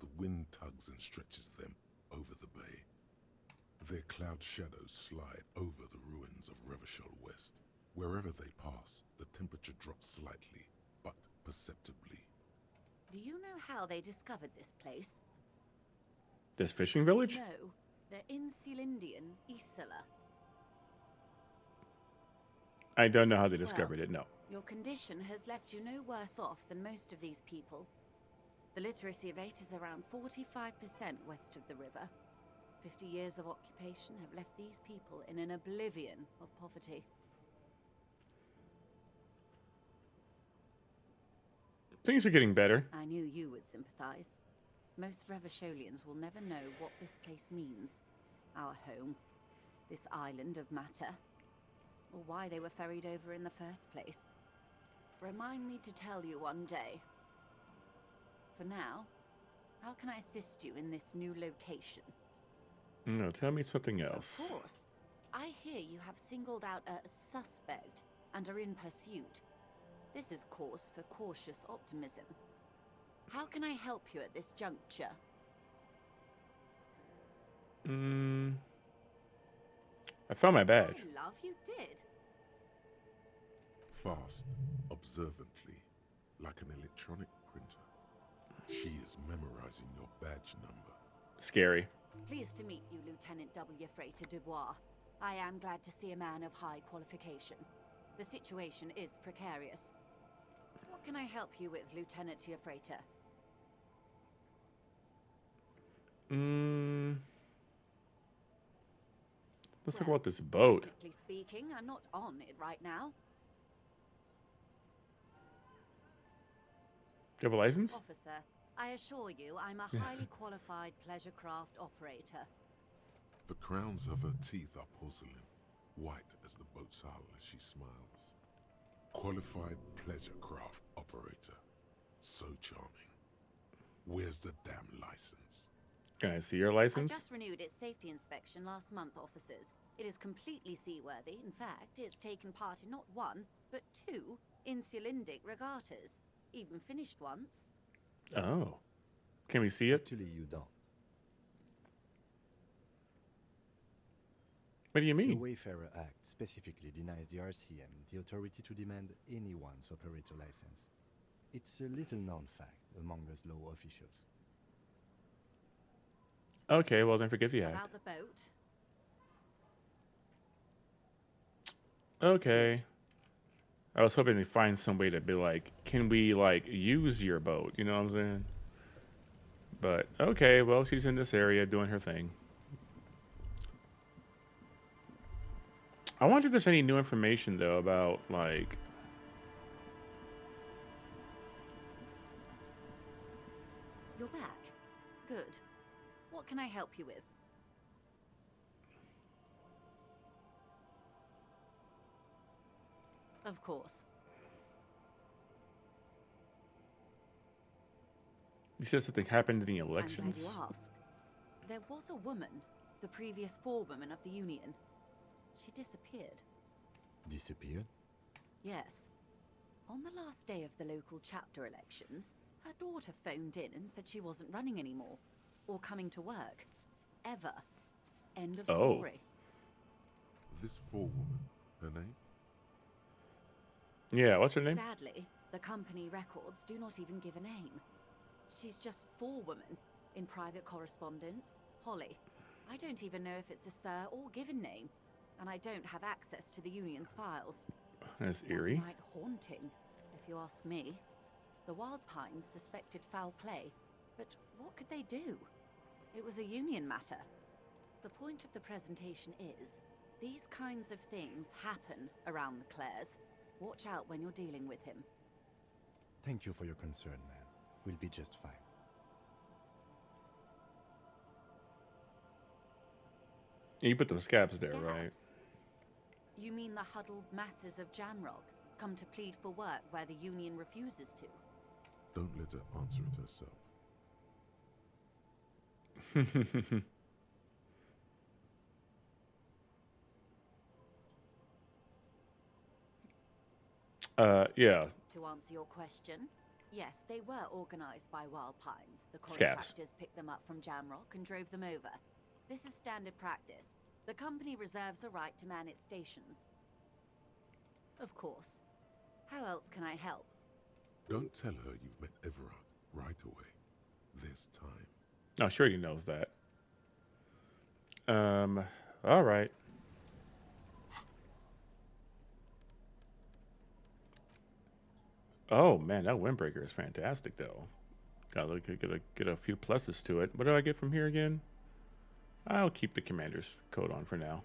The wind tugs and stretches them over the bay. Their cloud shadows slide over the ruins of Revachol West. Wherever they pass, the temperature drops slightly, but perceptibly. Do you know how they discovered this place? This fishing village? No, the Insulindian Isola. I don't know how they discovered it, no. Your condition has left you no worse off than most of these people. The literacy rate is around 45% west of the river. 50 years of occupation have left these people in an oblivion of poverty. Things are getting better. I knew you would sympathize. Most Revacholians will never know what this place means. Our home. This island of matter. Or why they were ferried over in the first place. Remind me to tell you one day. For now, how can I assist you in this new location? No, tell me something else. Of course. I hear you have singled out a suspect and are in pursuit. This is cause for cautious optimism. How can I help you at this juncture? I found my badge. My love, you did. Fast, observantly, like an electronic printer. She is memorizing your badge number. Scary. Pleased to meet you, Lieutenant W. Freighter Dubois. I am glad to see a man of high qualification. The situation is precarious. What can I help you with, Lieutenant Freighter? Let's talk about this boat. Technically speaking, I'm not on it right now. Do you have a license? Officer, I assure you I'm a highly qualified pleasure craft operator. The crowns of her teeth are porcelain, white as the boat's hull as she smiles. Qualified pleasure craft operator. So charming. Where's the damn license? Can I see your I license? just renewed its safety inspection last month, officers. It is completely seaworthy. In fact, it's taken part in not one, but two insulindic regattas. Even finished once. Oh. Can we see it? Actually, you don't. What do you The mean? Wayfarer Act specifically denies the RCM the authority to demand anyone's operator license. It's a little known fact among us law officials. Okay, well then forget the act. About the boat. Okay. I was hoping to find some way to be like, can we like use your boat? You know what I'm saying? But okay, well she's in this area doing her thing. I wonder if there's any new information though about like You're back. Good. What can I help you with? Of course. you said something happened in the I'm glad elections. you asked. There was a woman, the previous forewoman of the Union. She disappeared. Disappeared? Yes. On the last day of the local chapter elections, her daughter phoned in and said she wasn't running anymore, or coming to work. Ever. End of story. This forewoman, her name? Yeah, what's her name? Sadly, the company records do not even give a name. She's just forewoman in private correspondence. Holly. I don't even know if it's a sir or given name, and I don't have access to the Union's files. That's eerie. Downright haunting, if you ask me. The Wild Pines suspected foul play, but what could they do? It was a Union matter. The point of the presentation is, these kinds of things happen around the Clares. Watch out when you're dealing with him. Thank you for your concern, man. We'll be just fine. You put those scabs there, right? You mean the huddled masses of Jamrock come to plead for work where the Union refuses to? Don't let her answer it herself. Yeah. To answer your question, yes, they were organized by Wild Pines. The Scabs. contractors picked them up from Jamrock and drove them over. This is standard practice. The company reserves the right to man its stations. Of course. How else can I help? Don't tell her you've met Everard right away. There's time. Oh, sure he knows that. All right. Oh man, that windbreaker is fantastic though. Gotta get a few pluses to it. What do I get from here again? I'll keep the commander's coat on for now.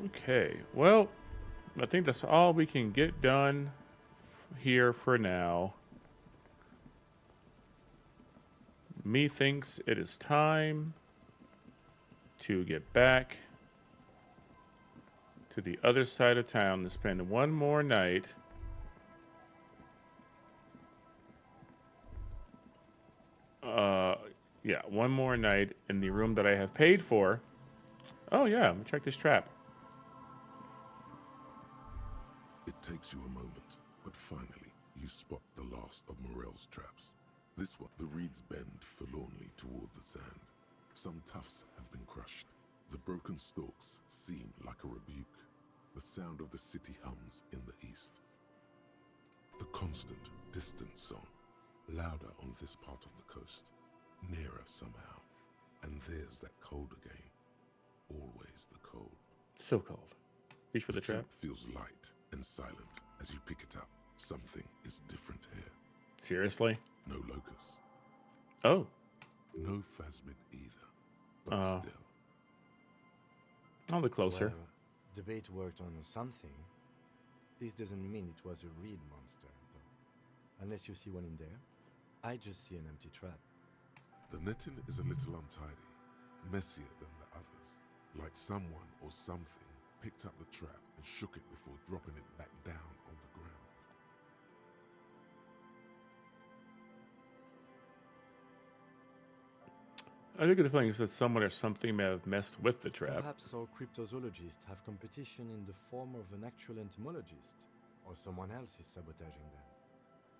Okay, well, I think that's all we can get done here for now. Methinks it is time to get back to the other side of town to spend one more night yeah, one more night in the room that I have paid for. Oh yeah, let me check this trap. It takes you a moment, but finally you spot the last of Morel's traps. This one, the reeds bend forlornly toward the sand. Some tufts have been crushed. The broken stalks seem like a rebuke. The sound of the city hums in the east. The constant, distant song, louder on this part of the coast, nearer somehow. And there's that cold again. Always the cold. So cold. Reach for the trap. Feels light and silent as you pick it up. Something is different here. Seriously? No locust. Oh. No phasmid either. But still. I'll look closer. Well, the bait worked on something. This doesn't mean it was a reed monster, though. Unless you see one in there. I just see an empty trap. The netting is a little untidy, messier than the others. Like someone or something picked up the trap and shook it before dropping it back down on the ground. I think the feeling is that someone or something may have messed with the trap. Perhaps our cryptozoologists have competition in the form of an actual entomologist, or someone else is sabotaging them.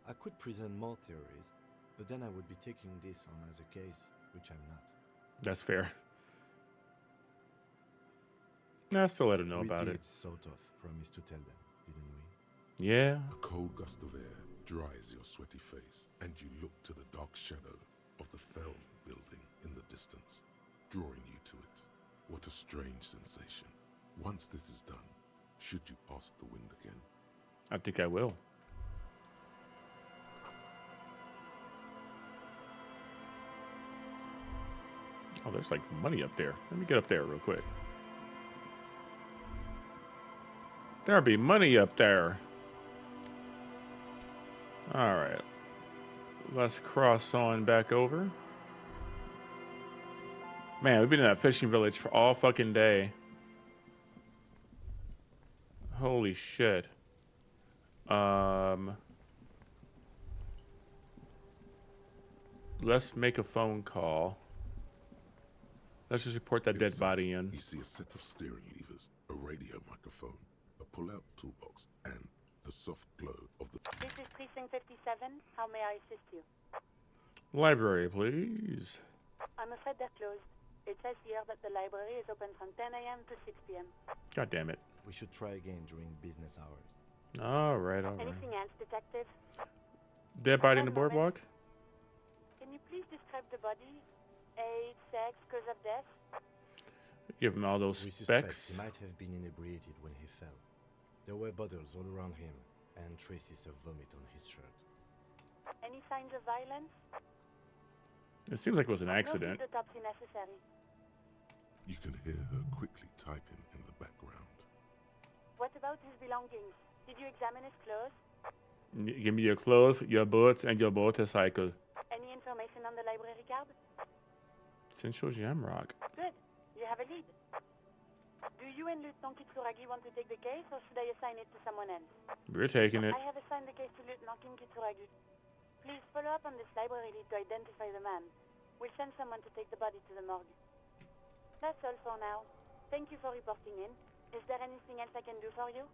I could present more theories, but then I would be taking this on as a case, which I'm not. That's fair. Nah, still let him know about it. We did sort of promise to tell them, didn't we? Yeah. A cold gust of air dries your sweaty face, and you look to the dark shadow of the fell building in the distance, drawing you to it. What a strange sensation. Once this is done, should you ask the wind again? I think I will. Oh, there's like money up there. Let me get up there real quick. There'll be money up there. All right. Let's cross on back over. Man, we've been in that fishing village for all fucking day. Holy shit. Let's make a phone call. Let's just report that dead body in. You see a set of steering levers, a radio microphone, a pull-out toolbox, and the soft glow of the... This is Precinct 57. How may I assist you? Library, please. I'm afraid they're closed. It says here that the library is open from 10 a.m. to 6 p.m. God damn it. We should try again during business hours. All right, all right. Anything else, detective? Dead body in the boardwalk? Can you please describe the body? Age, sex, cause of death? Give him all those We suspect specs. he might have been inebriated when he fell. There were bottles all around him, and traces of vomit on his shirt. Any signs of violence? It seems like it was an accident. No autopsy necessary. You can hear her quickly typing in the background. What about his belongings? Did you examine his clothes? Give me your clothes, your boots, and your motorcycle. Any information on the library card? Central Jamrock. Good. You have a lead. Do you and Lieutenant Kitsuragi want to take the case, or should I assign it to someone else? We're taking it. I have assigned the case to Lieutenant Kim Kitsuragi. Please follow up on this library lead to identify the man. We'll send someone to take the body to the morgue. That's all for now. Thank you for reporting in. Is there anything else I can do for you?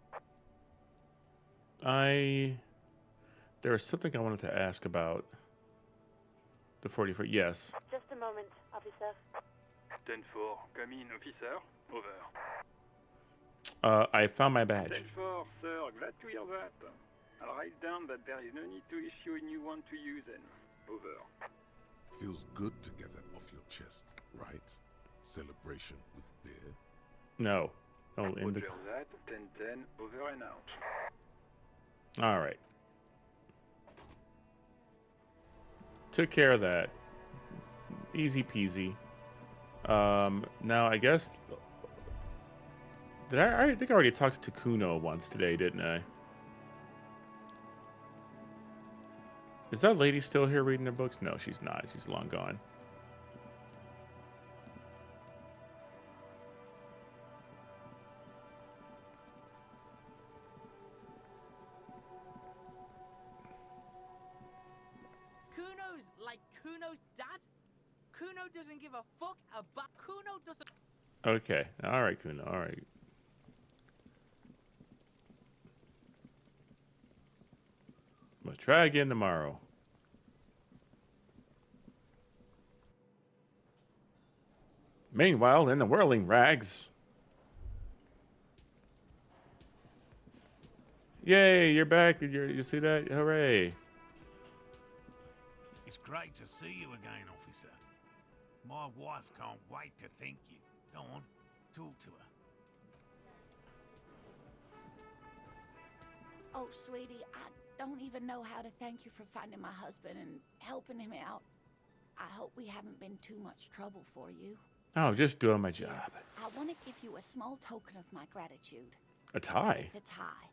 There was something I wanted to ask about the 44. Yes. Just a moment, officer. 10-4, come in, officer. Over. I found my badge. 10-4, sir, glad to hear that. I'll write down that there is no need to issue a new one to you then. Over. Feels good to get that off your chest, right? Celebration with beer? No. Oh, in the... Roger that, 10-10, over and out. All right. Took care of that. Easy peasy. Now I guess... I think I already talked to Kuno once today, didn't I? Is that lady still here reading their books? No, she's not. She's long gone. Kuno's like Kuno's dad? Kuno doesn't give a fuck about Kuno doesn't. Okay. All right, Kuno. All right. We'll try again tomorrow. Meanwhile, in the whirling rags. Yay, you're back. You see that? Hooray. It's great to see you again, officer. My wife can't wait to thank you. Go on, talk to her. Oh, sweetie, I don't even know how to thank you for finding my husband and helping him out. I hope we haven't been too much trouble for you. Oh, just doing my job. I want to give you a small token of my gratitude. A tie? It's a tie.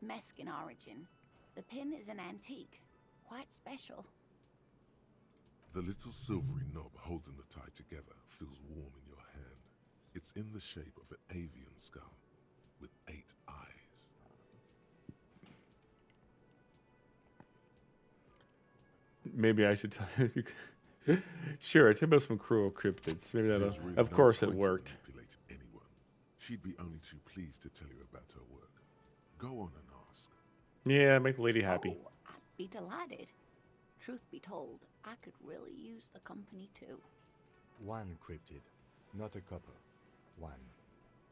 Mexican origin. The pin is an antique. Quite special. The little silvery knob holding the tie together feels warm in your hand. It's in the shape of an avian skull with 8 eyes. Maybe I should tell you. Sure, tell me some cruel cryptids. Maybe that'll. There's really Of no course, it point in worked. manipulating anyone. She'd be only too pleased to tell you about her work. Go on and ask. Yeah, make the lady happy. Oh, I'd be delighted. Truth be told, I could really use the company too. One cryptid, not a couple. One.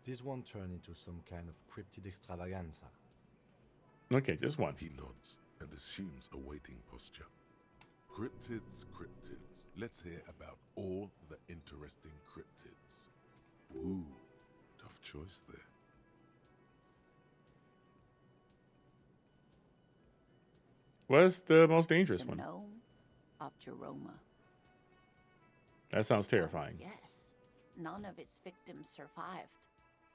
This won't turn into some kind of cryptid extravaganza. Okay, just one. He nods and assumes a waiting posture. Cryptids, cryptids. Let's hear about all the interesting cryptids. Ooh, tough choice there. What's the most dangerous The one? gnome of Jeroma. That sounds terrifying. Yes, none of its victims survived.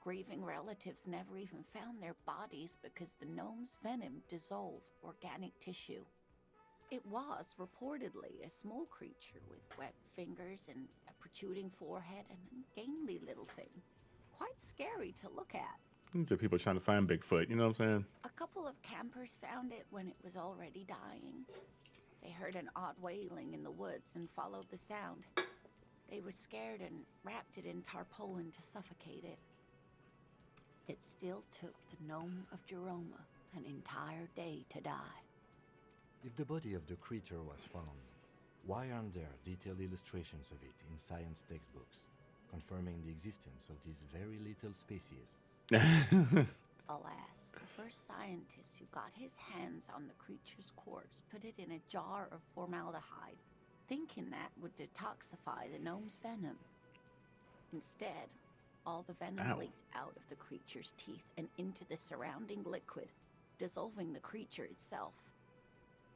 Grieving relatives never even found their bodies because the gnome's venom dissolved organic tissue. It was reportedly a small creature with webbed fingers and a protruding forehead and a gangly little thing. Quite scary to look at. These are people trying to find Bigfoot, you know what I'm saying? A couple of campers found it when it was already dying. They heard an odd wailing in the woods and followed the sound. They were scared and wrapped it in tarpaulin to suffocate it. It still took the gnome of Jeroma an entire day to die. If the body of the creature was found, why aren't there detailed illustrations of it in science textbooks, confirming the existence of this very little species? Alas, the first scientist who got his hands on the creature's corpse put it in a jar of formaldehyde, thinking that would detoxify the gnome's venom. Instead, all the venom leaked out of the creature's teeth and into the surrounding liquid, dissolving the creature itself.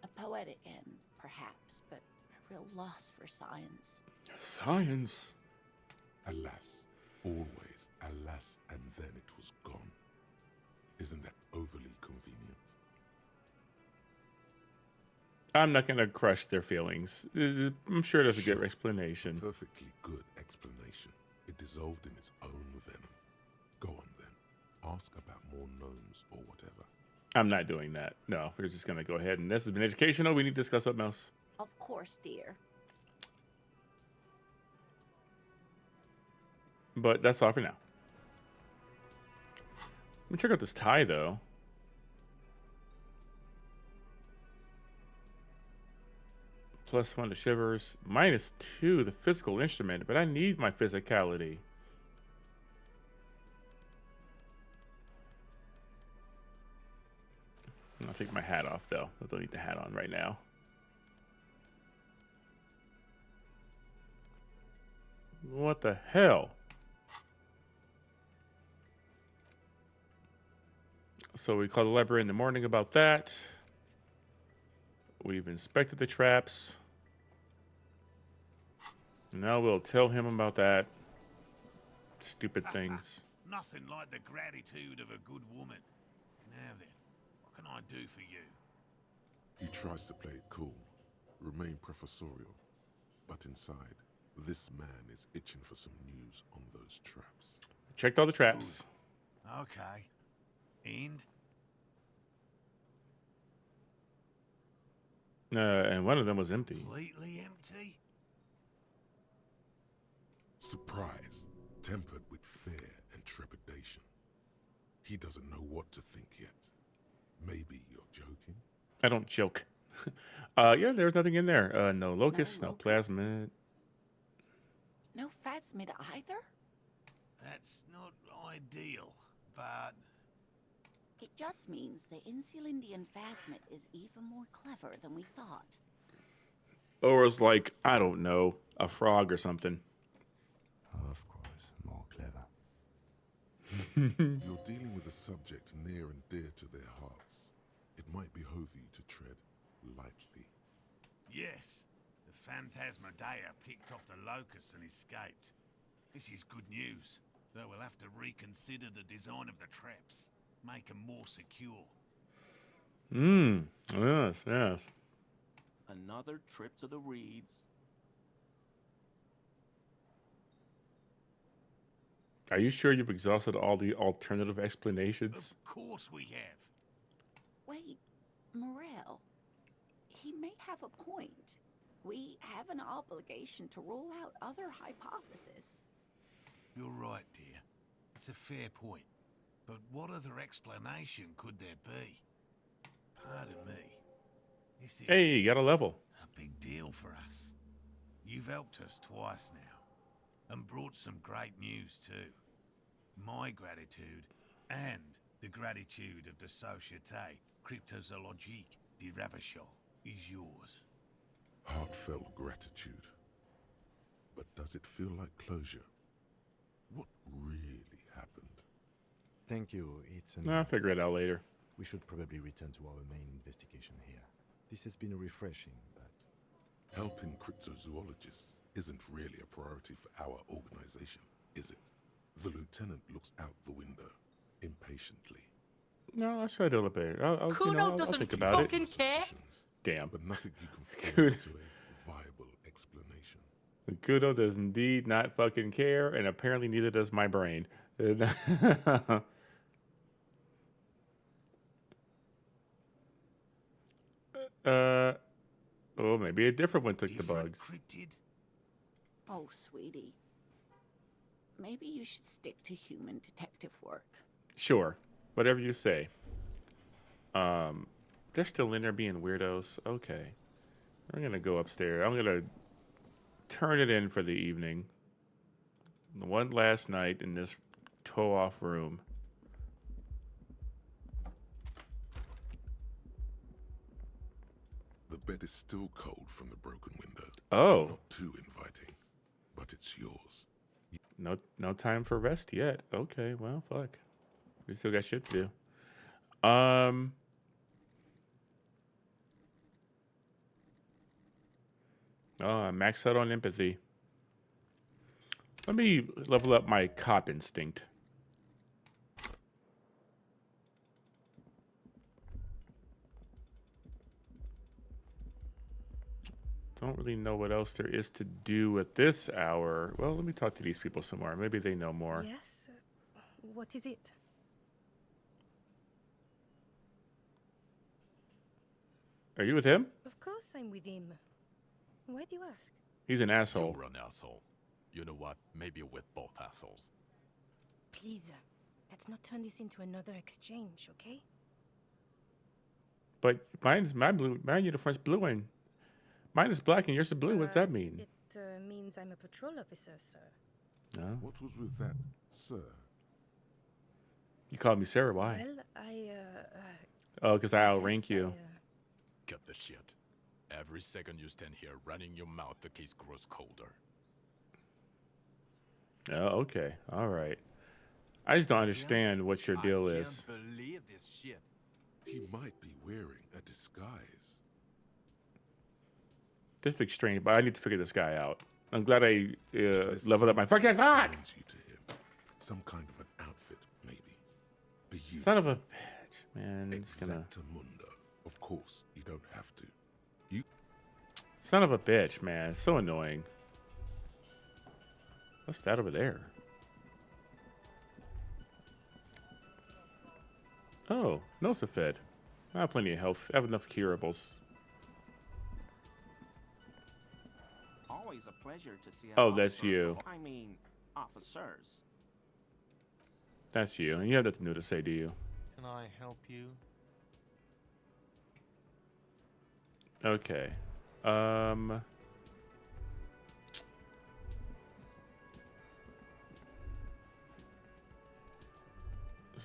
A poetic end, perhaps, but a real loss for science. Science? Alas, always alas, and then it was gone. Isn't that overly convenient? I'm not going to crush their feelings. I'm sure there's a good explanation. Perfectly good explanation. It dissolved in its own venom. Go on then. Ask about more gnomes or whatever. I'm not doing that. No, we're just going to go ahead. And this has been educational. We need to discuss something else. Of course, dear. But that's all for now. Let me check out this tie, though. +1 to shivers. -2 the physical instrument, but I need my physicality. I'll take my hat off, though. I don't need the hat on right now. What the hell? So we called the library in the morning about that. We've inspected the traps. Now we'll tell him about that. Stupid things. Nothing like the gratitude of a good woman. Now then, what can I do for you? He tries to play it cool, remain professorial, but inside, this man is itching for some news on those traps. Checked all the traps. Okay. And? And one of them was empty. Completely empty? Surprise, tempered with fear and trepidation. He doesn't know what to think yet. Maybe you're joking? I don't joke. Yeah, there's nothing in there. No locusts, no plasmid. No phasmid either? That's not ideal, but... It just means the Insulindian phasmid is even more clever than we thought. Or it's like, I don't know, a frog or something. Of course, more clever. You're dealing with a subject near and dear to their hearts. It might behoove you to tread lightly. Yes, the Phantasmadeia picked off the locusts and escaped. This is good news, though we'll have to reconsider the design of the traps. Make them more secure. Yes, yes. Another trip to the reeds. Are you sure you've exhausted all the alternative explanations? Of course we have. Wait, Morel. He may have a point. We have an obligation to rule out other hypotheses. You're right, dear. It's a fair point. But what other explanation could there be? Pardon me. This is Hey, you got a level. a big deal for us. You've helped us twice now, and brought some great news too. My gratitude, and the gratitude of the Société Cryptozoologique de Ravachol, is yours. Heartfelt gratitude. But does it feel like closure? What really happened? Thank you. It's I'll figure it out later. We should probably return to our main investigation here. This has been refreshing, but... Helping cryptozoologists isn't really a priority for our organization, is it? The lieutenant looks out the window, impatiently. No, I'll try to do a little bit. I'll think about fucking it. care. Damn. But nothing you can form into a viable explanation. Kudo does indeed not fucking care, and apparently neither does my brain. Oh, maybe a different one took the bugs. Oh, sweetie. Maybe you should stick to human detective work. Sure, whatever you say. They're still in there being weirdos. Okay, I'm gonna go upstairs. I'm gonna turn it in for the evening. One last night in this toe-off room. The bed is still cold from the broken window. Oh. Not too inviting, but it's yours. No time for rest yet. Okay, well, fuck. We still got shit to do. Oh, I maxed out on empathy. Let me level up my cop instinct. Don't really know what else there is to do at this hour. Well, let me talk to these people some more. Maybe they know more. Yes? What is it? Are you with him? Of course I'm with him. Why do you ask? He's an asshole. You're an asshole. You know what? Maybe we're both assholes. Please, let's not turn this into another exchange, okay? But my uniform's blue and mine is black and yours is blue. What's that mean? It means I'm a patrol officer, sir. No. What was with that, sir? You called me Sarah. Why? Well, Oh, because I outrank you. Cut the shit. Every second you stand here running your mouth, the case grows colder. Oh, okay. All right. I just don't understand what your deal is. I can't believe this shit. He might be wearing a disguise. This looks strange, but I need to figure this guy out. I'm glad I leveled up my fucking fuck! Some kind of an outfit, maybe. Son of a bitch, man. I'm just gonna... Exactamundo. Of course, you don't have to. You. Son of a bitch, man. So annoying. What's that over there? Oh, Nosafed. I have plenty of health. I have enough curables. Always a pleasure to see. Oh, that's you. I mean, officers. That's you. And you have nothing new to say, do you? Can I help you? Okay. There's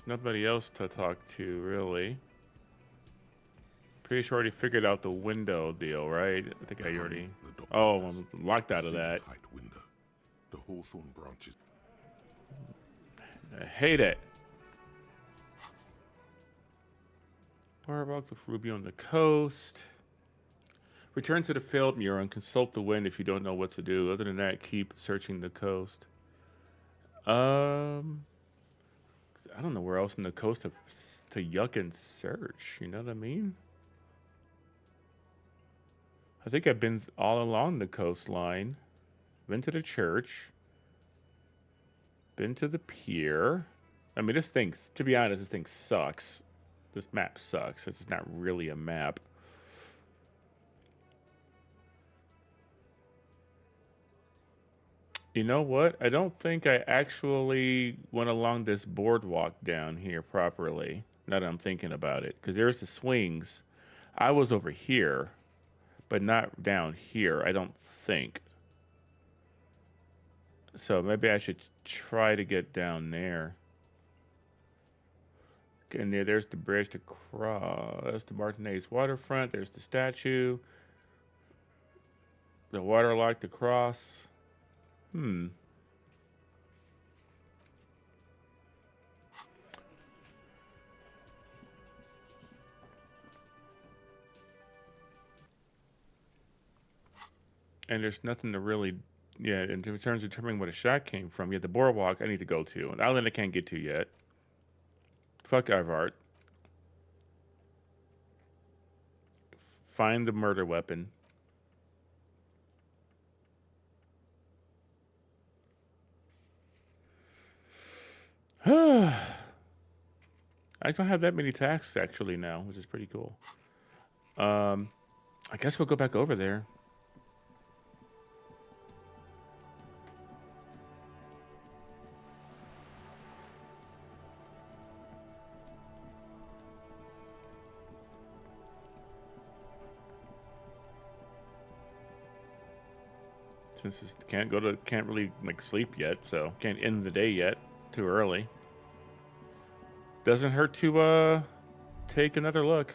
nobody else to talk to, really. Pretty sure I already figured out the window deal, right? I think I already... Oh, I'm locked out of that. Window. The hawthorn branches. I hate it. Boardwalk with Ruby on the coast. Return to the failed mural and consult the wind if you don't know what to do. Other than that, keep searching the coast. I don't know where else in the coast to yuck and search. You know what I mean? I think I've been all along the coastline. Been to the church. Been to the pier. I mean, this thing, to be honest, this thing sucks. This map sucks. This is not really a map. You know what? I don't think I actually went along this boardwalk down here properly. Now that I'm thinking about it, because there's the swings. I was over here, but not down here. I don't think. So maybe I should try to get down there. And there's the bridge to cross. There's the Martinez waterfront. There's the statue. The waterlock to cross. Hmm. And there's nothing to really, yeah, in terms of determining what a shot came from. Yeah, the boardwalk I need to go to. An island I can't get to yet. Fuck Ivart. Find the murder weapon. I don't have that many tasks actually now, which is pretty cool. I guess we'll go back over there. Since it can't really like sleep yet, so can't end the day yet. Too early. Doesn't hurt to take another look.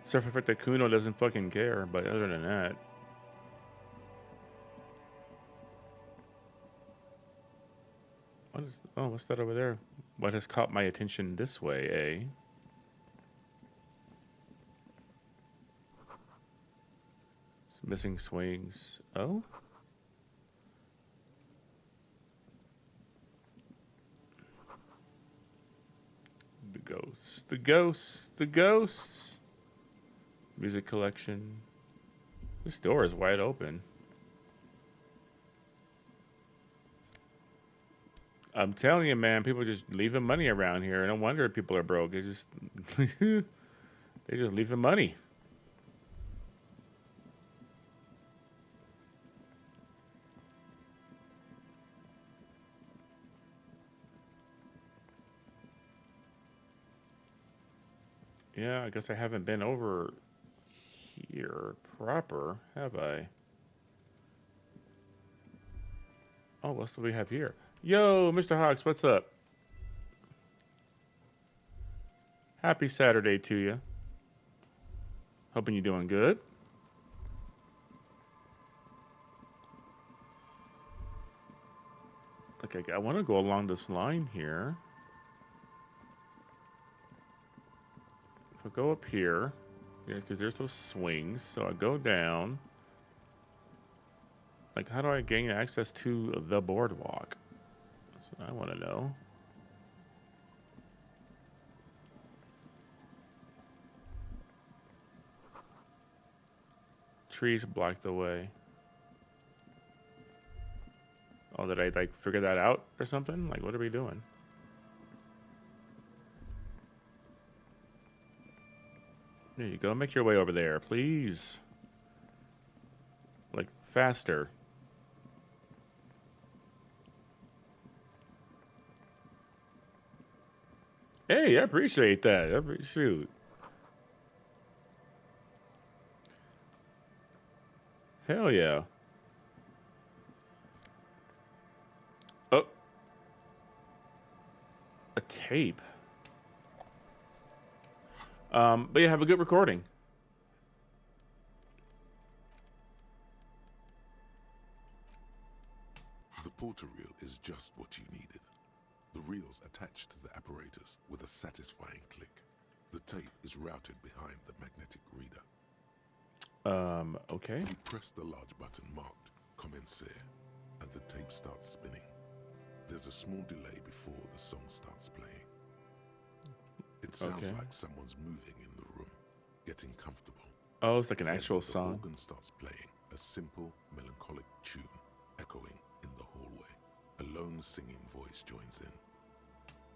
Except for the Kuno doesn't fucking care, but other than that. What's that over there? What has caught my attention this way, eh? Some missing swings. Oh? The ghosts. The ghosts. The ghosts. Music collection. This door is wide open. I'm telling you, man, people just leaving money around here. No wonder people are broke. They just they just leaving money. Yeah, I guess I haven't been over here proper, have I? Oh, what do we have here? Yo, Mr. Hawks, what's up? Happy Saturday to you. Hoping you're doing good. Okay, I want to go along this line here. If I go up here, yeah, because there's those swings, so I go down. Like, how do I gain access to the boardwalk? That's what I want to know. Trees block the way. Oh, did I, like, figure that out or something? Like, what are we doing? There you go. Make your way over there, please. Like, faster. Hey, I appreciate that. Shoot. Hell yeah. Oh. A tape. But yeah, have a good recording. The porter reel is just what you needed. The reel's attached to the apparatus with a satisfying click. The tape is routed behind the magnetic reader. Okay. You press the large button marked Commencer, and the tape starts spinning. There's a small delay before the song starts playing. It sounds like someone's moving in the room, getting comfortable. Oh, it's like an Then actual song. The organ starts playing a simple, melancholic tune echoing in the hallway. A lone singing voice joins in,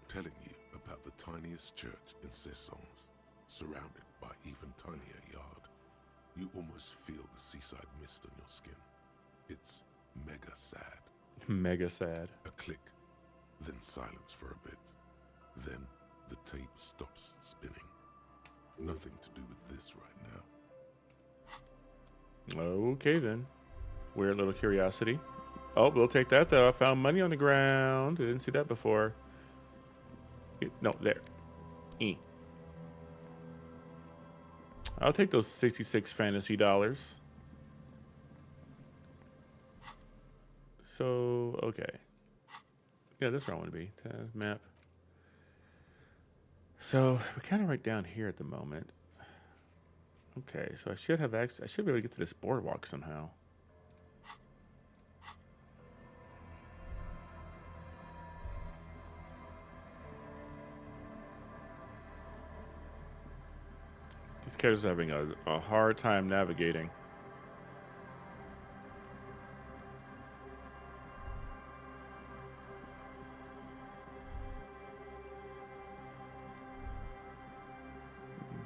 telling you about the tiniest church in Cessons, surrounded by even tinier yard. You almost feel the seaside mist on your skin. It's mega sad. Mega sad. A click, then silence for a bit. Then the tape stops spinning. Nothing to do with this right now. Okay then. Weird little curiosity. Oh, we'll take that though. I found money on the ground. I didn't see that before. No, there. I'll take those 66 fantasy dollars. So, okay. Yeah, that's where I want to be. Map. So, we're kind of right down here at the moment. Okay, so I should have access. I should be able to get to this boardwalk somehow. These characters are having a hard time navigating.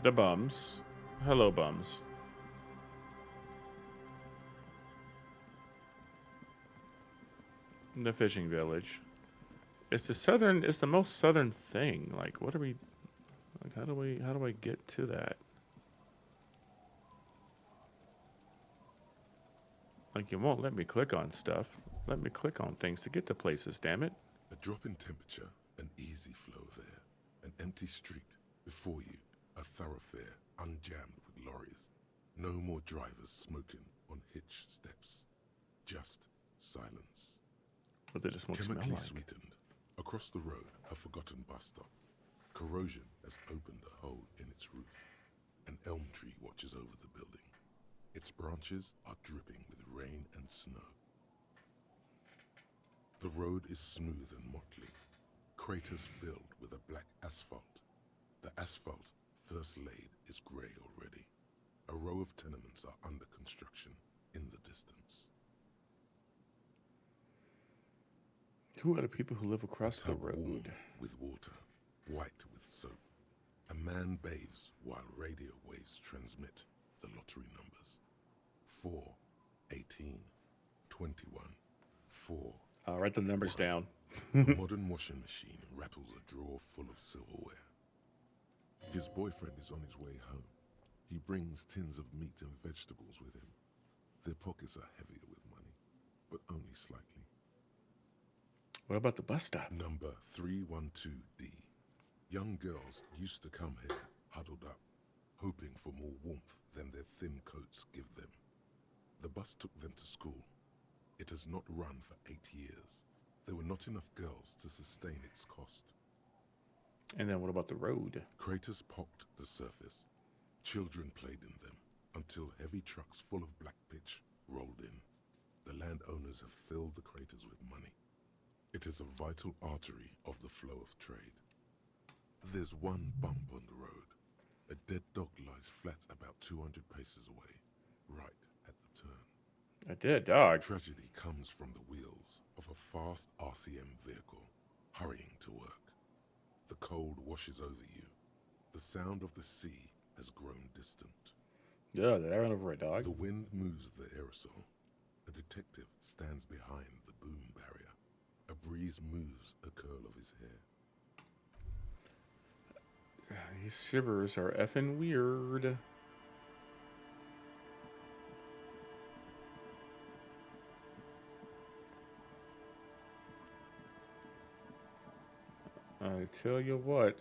The bums. Hello, bums. The fishing village. It's the most southern thing. Like, what are we, like, how do I get to that? Like, you won't let me click on stuff. Let me click on things to get to places, damn it. A drop in temperature, an easy flow of air, an empty street. Before you, a thoroughfare unjammed with lorries. No more drivers smoking on hitch steps. Just silence. What did the smoke smell Chemically like? sweetened. Across the road, a forgotten bus stop. Corrosion has opened a hole in its roof. An elm tree watches over the building. Its branches are dripping with rain and snow. The road is smooth and motley. Craters filled with a black asphalt. The asphalt, first laid, is grey already. A row of tenements are under construction in the distance. Who are the people who live across the Tub warm road? with water, white with soap. A man bathes while radio waves transmit the lottery numbers. 4, 18, 21, 4. I'll write the numbers down. A modern washing machine rattles a drawer full of silverware. His boyfriend is on his way home. He brings tins of meat and vegetables with him. Their pockets are heavier with money, but only slightly. What about the bus stop? Number 312D. Young girls used to come here, huddled up, hoping for more warmth than their thin coats give them. The bus took them to school. It has not run for 8 years. There were not enough girls to sustain its cost. And then what about the road? Craters pocked the surface. Children played in them until heavy trucks full of black pitch rolled in. The landowners have filled the craters with money. It is a vital artery of the flow of trade. There's one bump on the road. A dead dog lies flat about 200 paces away, right at the turn. A dead dog? Tragedy comes from the wheels of a fast RCM vehicle, hurrying to work. The cold washes over you. The sound of the sea has grown distant. Yeah, they ran over a dog. The wind moves the aerosol. A detective stands behind the boom barrier. A breeze moves a curl of his hair. These shivers are effing weird. I tell you what.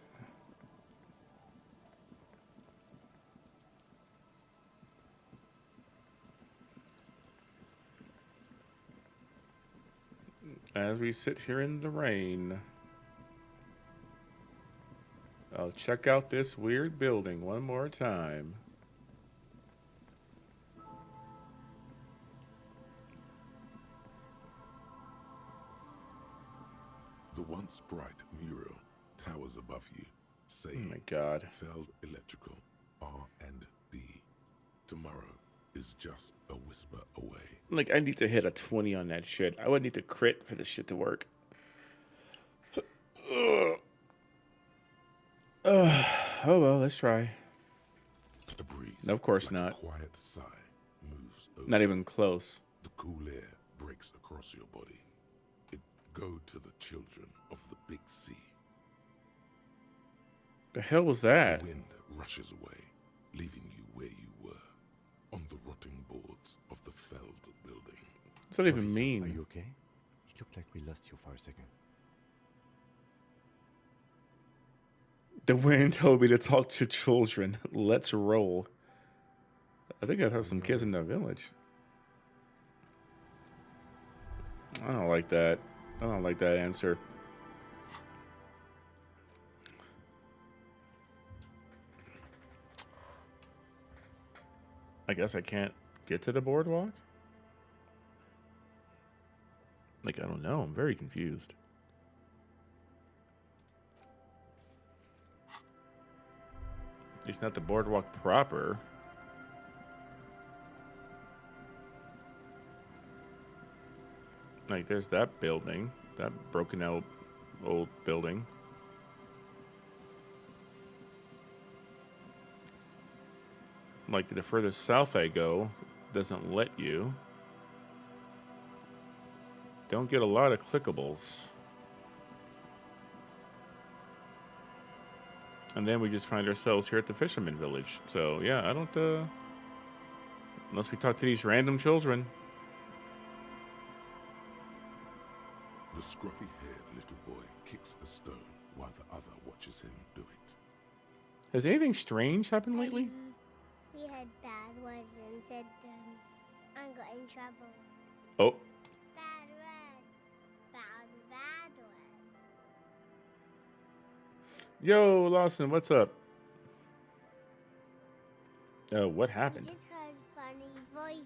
As we sit here in the rain, I'll check out this weird building one more time. The once bright mural towers above you, saying, Oh my God. Feld Electrical, R&D. Tomorrow is just a whisper away. Like, I need to hit a 20 on that shit. I would need to crit for this shit to work. Oh well, let's try. Of course like not. A quiet sigh moves over. Not even close. The cool air breaks across your body. It go to the children of the big sea. The hell was that? The wind rushes away, leaving you where you were, on the rotting boards of the felled building. What's that even Officer, mean? Are you okay? It looked like we lost you for a second. The wind told me to talk to children. Let's roll. I think I have some kids in the village. I don't like that. I don't like that answer. I guess I can't get to the boardwalk? Like, I don't know. I'm very confused. It's not the boardwalk proper. Like, there's that building. That broken out old building. Like, the further south I go, doesn't let you. Don't get a lot of clickables. And then we just find ourselves here at the fisherman village. So, yeah, I don't, unless we talk to these random children. The scruffy-haired little boy kicks a stone while the other watches him do it. Has anything strange happened lately? We had bad words and said and got in trouble. Oh. Bad words. Bad words. Yo, Lawson, what's up? Oh, what happened? We just heard funny voices.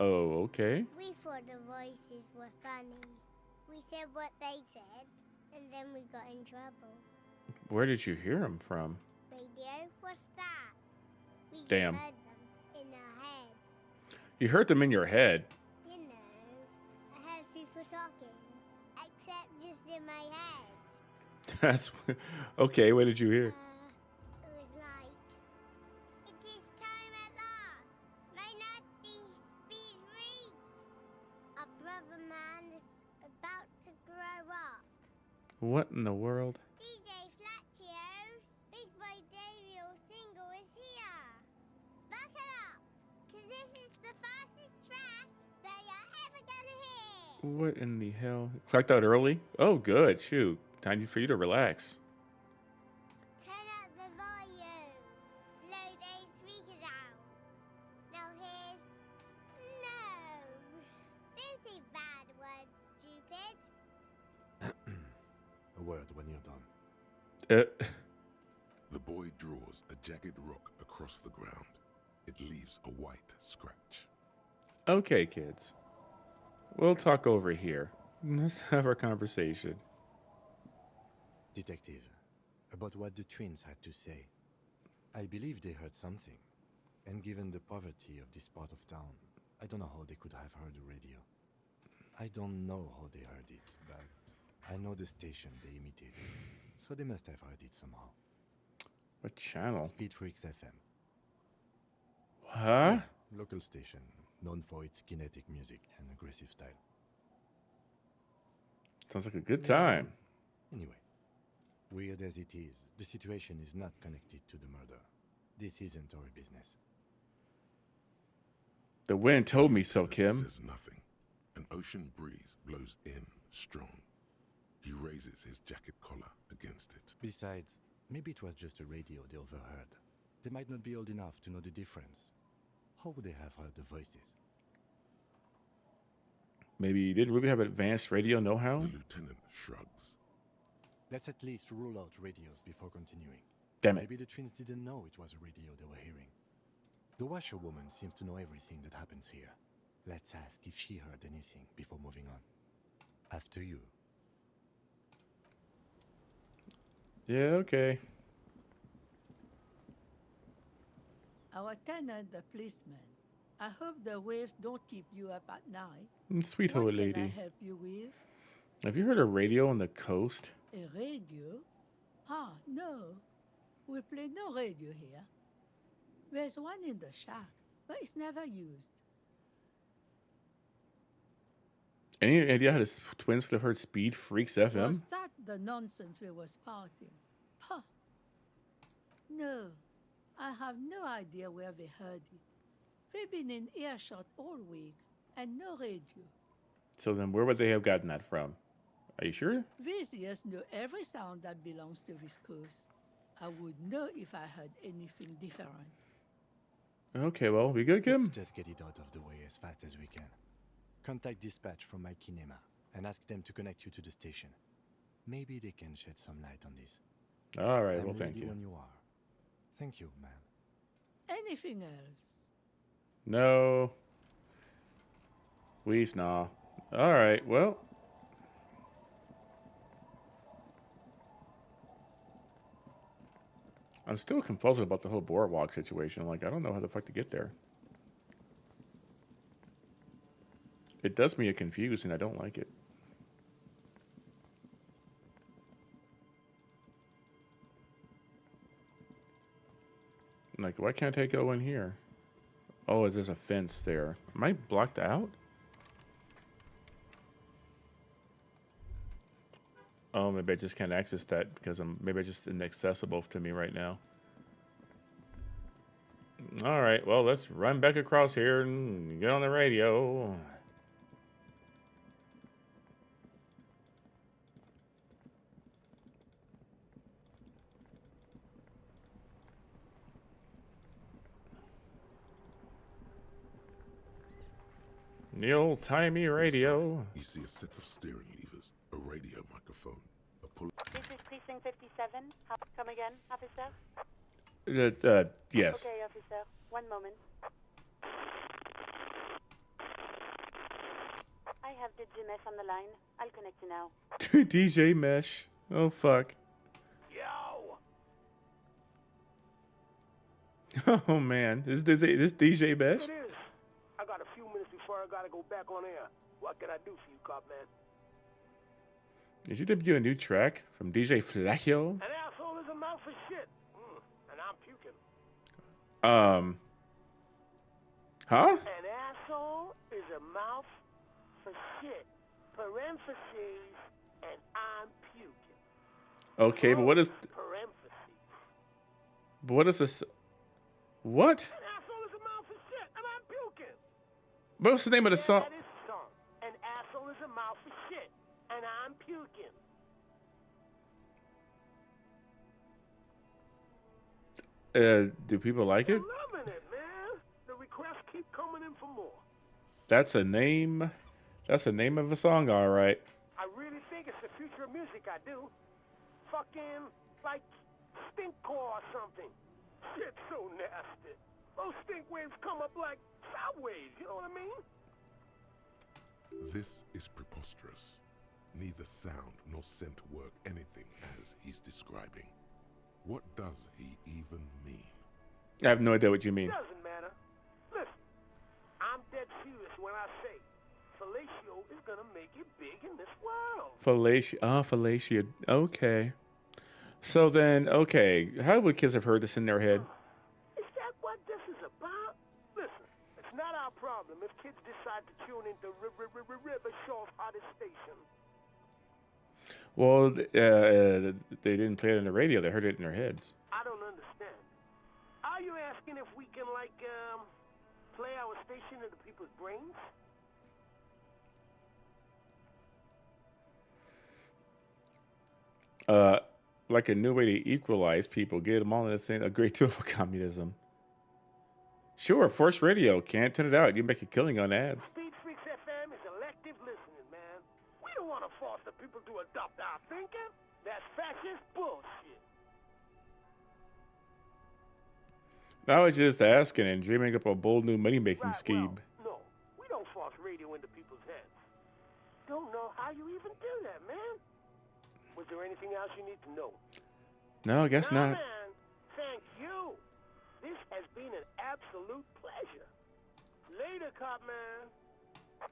Oh, okay. We thought the voices were funny. We said what they said, and then we got in trouble. Where did you hear them from? Radio? What's that? We Damn. heard them in our head. You heard them in your head. You know, I heard people talking, except just in my head. That's okay. What did you hear? It was like, it is time at last. My nasty speed reeks. Our brother man is about to grow up. What in the world? DJ Flatchios, Big Boy Davey single is here. Buckle up, cause this is the fastest track that you're ever gonna hear. What in the hell? Clocked out early? Oh, good. Shoot. Time for you to relax. Turn up the volume. Load those speakers out. Now here's no. Don't say bad words, stupid. A word when you're done. The boy draws a jagged rock across the ground. It leaves a white scratch. Okay, kids. We'll talk over here. Let's have our conversation. Detective, about what the twins had to say. I believe they heard something. And given the poverty of this part of town, I don't know how they could have heard the radio. I don't know how they heard it, but I know the station they imitated. So they must have heard it somehow. What channel? Speed Freaks FM. Huh? Yeah, local station, known for its kinetic music and aggressive style. Sounds like a good time. Anyway, weird as it is, the situation is not connected to the murder. This isn't our business. The wind told me so, Kim. Says nothing. An ocean breeze blows in strong. He raises his jacket collar against it. Besides, maybe it was just a radio they overheard. They might not be old enough to know the difference. How would they have heard the voices? Maybe did Ruby have advanced radio know-how? The lieutenant shrugs. Let's at least rule out radios before continuing. Damn it. Maybe the twins didn't know it was a radio they were hearing. The washerwoman seems to know everything that happens here. Let's ask if she heard anything before moving on. After you. Yeah, okay. Our tenant, the policeman. I hope the waves don't keep you up at night. Sweet What old can I lady. help you with? Have you heard a radio on the coast? A radio? Ah, no. We play no radio here. There's one in the shack, but it's never used. Any idea how the twins could have heard Speed Freaks Was FM? that the nonsense we were spouting? Huh. No, I have no idea where they heard it. They've been in earshot all week, and no radio. So then where would they have gotten that from? Are you sure? These ears know every sound that belongs to this coast. I would know if I heard anything different. Okay, well, we good, Kim? Let's just get it out of the way as fast as we can. Contact dispatch from my kinema and ask them to connect you to the station. Maybe they can shed some light on this. All right, I'm well, thank ready you. when you are. Thank you, ma'am. Anything else? No. We nah. All right, well. I'm still confused about the whole boardwalk situation. Like, I don't know how the fuck to get there. It does me confused, and I don't like it. Like, why can't I go in here? Oh, there's a fence there. Am I blocked out? Oh, maybe I just can't access that because maybe it's just inaccessible to me right now. All right, well, let's run back across here and get on the radio. The old-timey radio. You see a set of steering levers, a radio microphone, a pull. This is Precinct 57. Come again, officer? Yes. Okay, officer. One moment. I have the GMS on the line. I'll connect you now. DJ Mesh. Oh, fuck. Yo! Oh, man. This DJ Mesh? It is. I got a few minutes before I gotta go back on air. What can I do for you, cop man? Did you debut a new track from DJ Flaccio? An asshole is a mouth for shit. And I'm puking. Huh? An asshole is a mouth for shit. Parentheses, and I'm puking. Okay, but what is... Parentheses. But what is this... What? An asshole is a mouth for shit, and I'm puking. What's the name of the song? That is the song. An asshole is a mouth for shit, and I'm puking. Do people like it? Loving it, man. The requests keep coming in for more. That's a name... That's the name of a song, all right. I really think it's the future of music, I do. Fucking, like, stinkcore or something. Shit's so nasty. Those stink waves come up like sound waves, you know what I mean? This is preposterous. Neither sound nor scent work anything as he's describing. What does he even mean? I have no idea what you mean. Doesn't matter. Listen, I'm dead serious when I say fellatio is gonna make it big in this world. Fellatio. Ah, fellatio. Okay. So then, okay. How would kids have heard this in their head? Is that what this is about? Listen, it's not our problem if kids decide to tune into Rivershaw's hottest station. Well, they didn't play it on the radio. They heard it in their heads. I don't understand. Are you asking if we can, like, play our station into people's brains? Like a new way to equalize people, get them all in the same, a great tool for communism. Sure, force radio, can't turn it out. You make a killing on ads. Speed Freaks FM is elective listening, man. We don't want to force the people to adopt our thinking. That's fascist bullshit. I was just asking and dreaming up a bold new money-making scheme. No, we don't force radio into people's heads. Don't know how you even do that, man. Was there anything else you need to know? No, I guess not. Man, thank you. This has been an absolute pleasure. Later, cop man.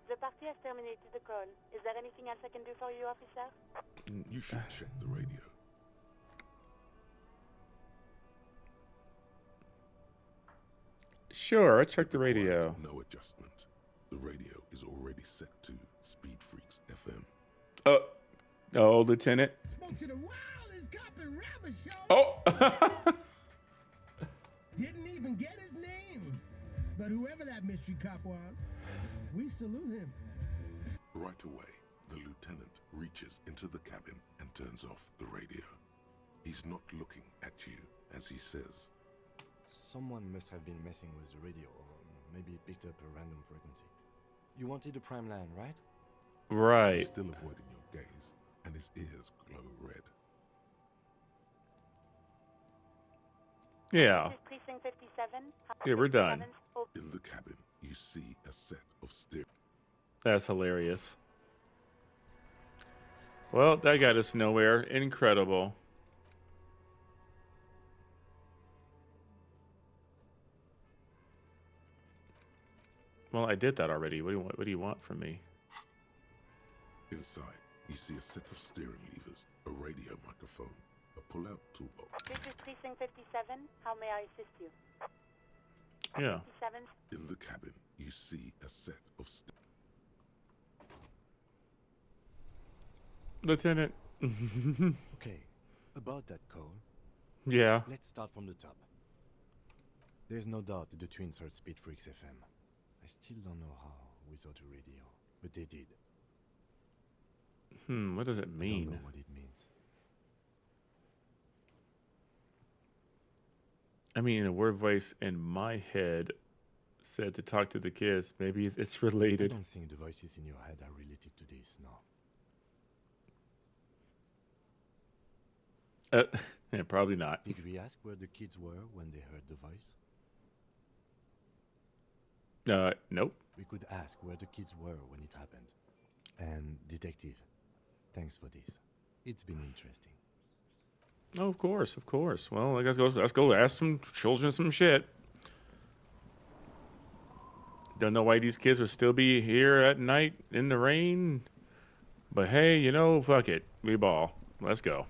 The party has terminated the call. Is there anything else I can do for you, officer? You should check the radio. Sure, I checked the Requires radio. no adjustment. The radio is already set to Speed Freaks FM. Oh, Lieutenant. Spoke to the wildest cop in Rabbit Show. Oh! Didn't even get his name. But whoever that mystery cop was, we salute him. Right away, the lieutenant reaches into the cabin and turns off the radio. He's not looking at you as he says, Someone must have been messing with the radio, or maybe picked up a random frequency. You wanted the prime line, right? Right. Still avoiding your gaze, and his ears glow red. Yeah. Precinct 57. Yeah, we're done. In the cabin, you see a set of steering. That's hilarious. Well, that got us nowhere. Incredible. Well, I did that already. What do you want? What do you want from me? Inside, you see a set of steering levers, a radio microphone, a pull-out toolbox. This is Precinct 57. How may I assist you? Yeah. 57. In the cabin, you see a set of Lieutenant. Okay, about that call. Yeah. Let's start from the top. There's no doubt the twins heard Speed Freaks FM. I still don't know how without a radio, but they did. What does it mean? I don't know what it means. I mean, a word voice in my head said to talk to the kids. Maybe it's related. I don't think the voices in your head are related to this, no. Yeah, probably not. Did we ask where the kids were when they heard the voice? Nope. We could ask where the kids were when it happened. And Detective, thanks for this. It's been interesting. Oh, of course, of course. Well, let's go ask some children some shit. Don't know why these kids would still be here at night in the rain. But hey, you know, fuck it. We ball. Let's go.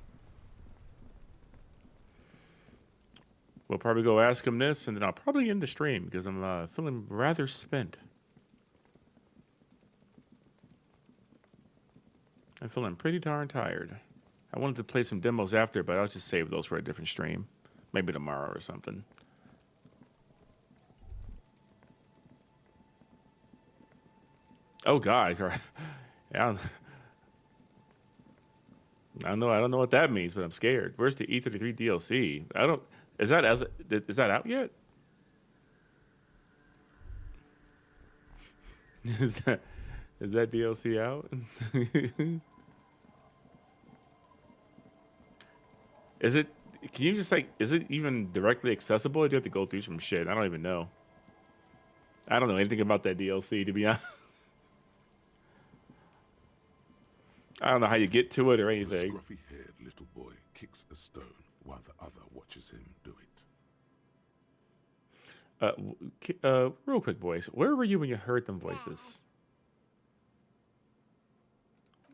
We'll probably go ask them this, and then I'll probably end the stream because I'm feeling rather spent. I'm feeling pretty darn tired. I wanted to play some demos after, but I'll just save those for a different stream. Maybe tomorrow or something. Oh, God. Yeah. I don't know what that means, but I'm scared. Where's the E33 DLC? Is that out yet? Is that DLC out? Is it? Can you just is it even directly accessible? Or do you have to go through some shit? I don't even know. I don't know anything about that DLC, to be honest. I don't know how you get to it or anything. The scruffy-haired little boy kicks a stone while the other watches him do it. Real quick, boys. Where were you when you heard them voices?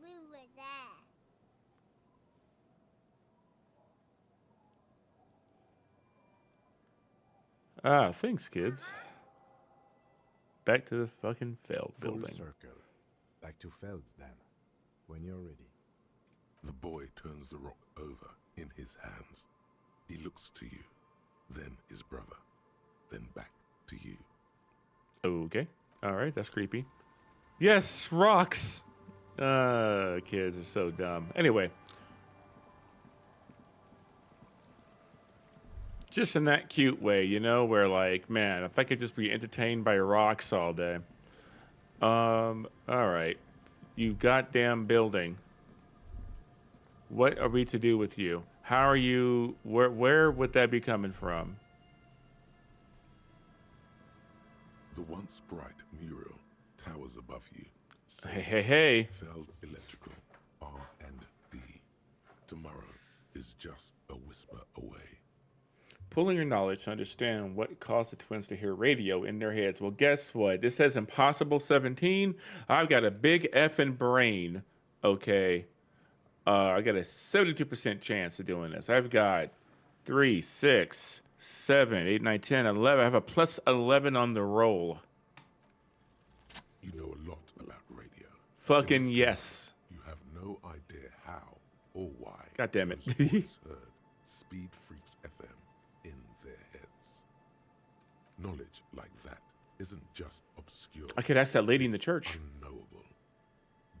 We were there. Thanks, kids. Back to the fucking Feld building. Full circle. Back to Feld, then. When you're ready. The boy turns the rock over in his hands. He looks to you, then his brother, then back to you. Okay. All right, that's creepy. Yes, rocks. Kids are so dumb. Anyway. Just in that cute way, you know, where like, man, if I could just be entertained by rocks all day. All right. You goddamn building. What are we to do with you? How are you? Where would that be coming from? The once bright mural towers above you. Hey. Feld Electrical R&D. Tomorrow is just a whisper away. Pulling your knowledge to understand what caused the twins to hear radio in their heads. Well, guess what? This says impossible 17. I've got a big effing brain. Okay. I got a 72% chance of doing this. I've got 3, 6, 7, 8, 9, 10, 11. I have a plus 11 on the roll. You know a lot about radio. Fucking yes. You have no idea how or why. God damn it. Those boys heard Speed Freaks FM in their heads. Knowledge like that isn't just obscure. I could ask that lady in the church. Unknowable.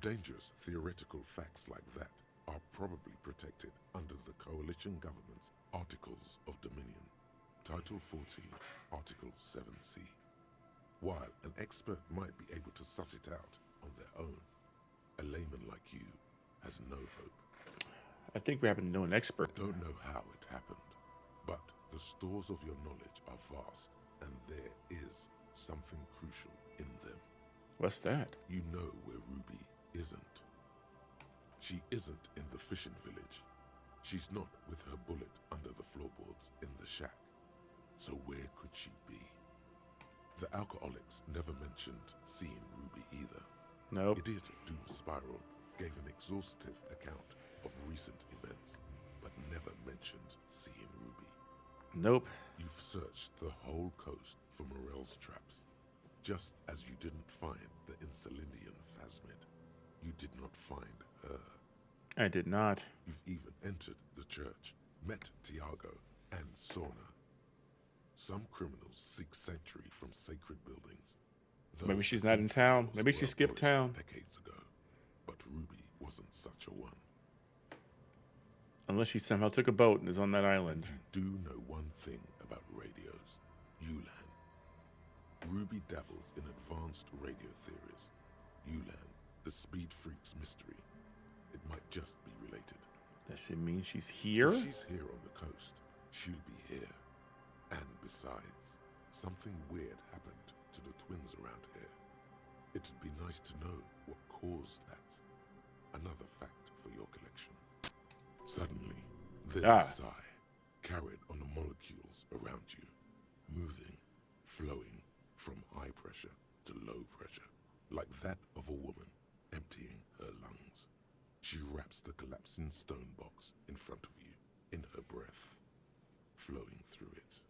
Dangerous theoretical facts like that are probably protected under the coalition government's Articles of Dominion, Title 14, Article 7C. While an expert might be able to suss it out on their own, a layman like you has no hope. I think we happen to know an expert. I don't know how it happened, but the stores of your knowledge are vast, and there is something crucial in them. What's that? You know where Ruby isn't. She isn't in the fishing village. She's not with her bullet under the floorboards in the shack. So where could she be? The alcoholics never mentioned seeing Ruby either. Nope. Idiot Doom Spiral gave an exhaustive account of recent events, but never mentioned seeing Ruby. Nope. You've searched the whole coast for Morel's traps, just as you didn't find the Insulindian Phasmid. You did not find her. I did not. You've even entered the church, met Tiago and Sorna. Some criminals seek sanctuary from sacred buildings. Maybe she's not in town. Maybe she skipped town. Decades ago, but Ruby wasn't such a one. Unless she somehow took a boat and is on that island. And you do know one thing about radios, Ulan. Ruby dabbles in advanced radio theories. Ulan, the Speed Freaks mystery. It might just be related. Does she mean she's here? If she's here on the coast, she'll be here. And besides, something weird happened to the twins around here. It'd be nice to know what caused that. Another fact for your collection. Suddenly, there's a sigh carried on the molecules around you, moving, flowing from high pressure to low pressure, like that of a woman emptying her lungs. She wraps the collapsing stone box in front of you, in her breath, flowing through it.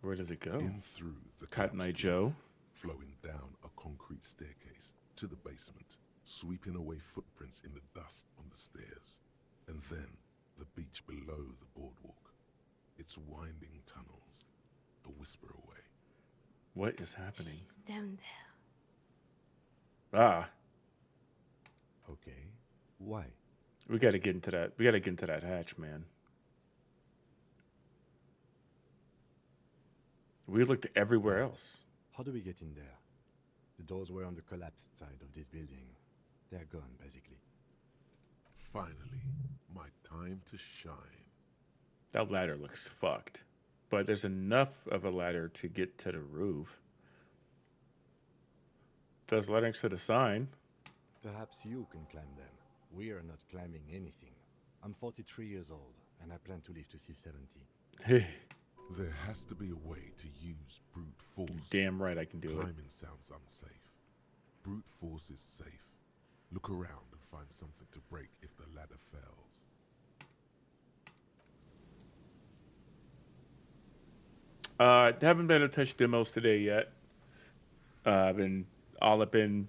Where does it go? In through the Cotton Eye Joe. Flowing down a concrete staircase to the basement, sweeping away footprints in the dust on the stairs, and then the beach below the boardwalk. Its winding tunnels, a whisper away. What is happening? She's down there. Ah. Okay. Why? We gotta get into that. We gotta get into that hatch, man. We looked everywhere else. How do we get in there? The doors were on the collapsed side of this building. They're gone, basically. Finally, my time to shine. That ladder looks fucked. But there's enough of a ladder to get to the roof. There's a ladder next to the sign. Perhaps you can climb them. We are not climbing anything. I'm 43 years old, and I plan to live to see 70. There has to be a way to use brute force. Damn right I can do it. Climbing sounds unsafe. Brute force is safe. Look around and find something to break if the ladder fails. Haven't been able to touch demos today yet. I've been all up in,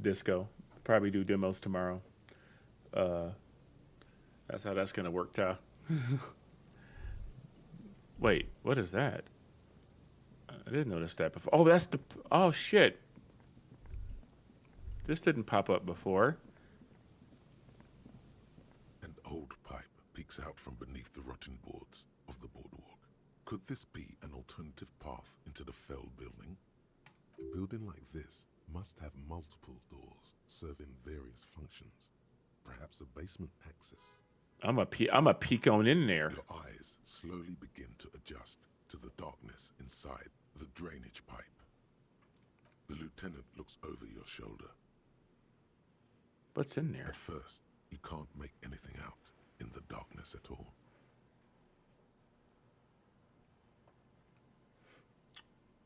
disco. Probably do demos tomorrow. That's how that's gonna work, Ty. Wait, what is that? I didn't notice that before. Oh, that's the... Oh, shit. This didn't pop up before. An old pipe peeks out from beneath the rotten boards of the boardwalk. Could this be an alternative path into the fell building? A building like this must have multiple doors serving various functions. Perhaps a basement access. I'm a peek on in there. Your eyes slowly begin to adjust to the darkness inside the drainage pipe. The lieutenant looks over your shoulder. What's in there? At first, you can't make anything out in the darkness at all.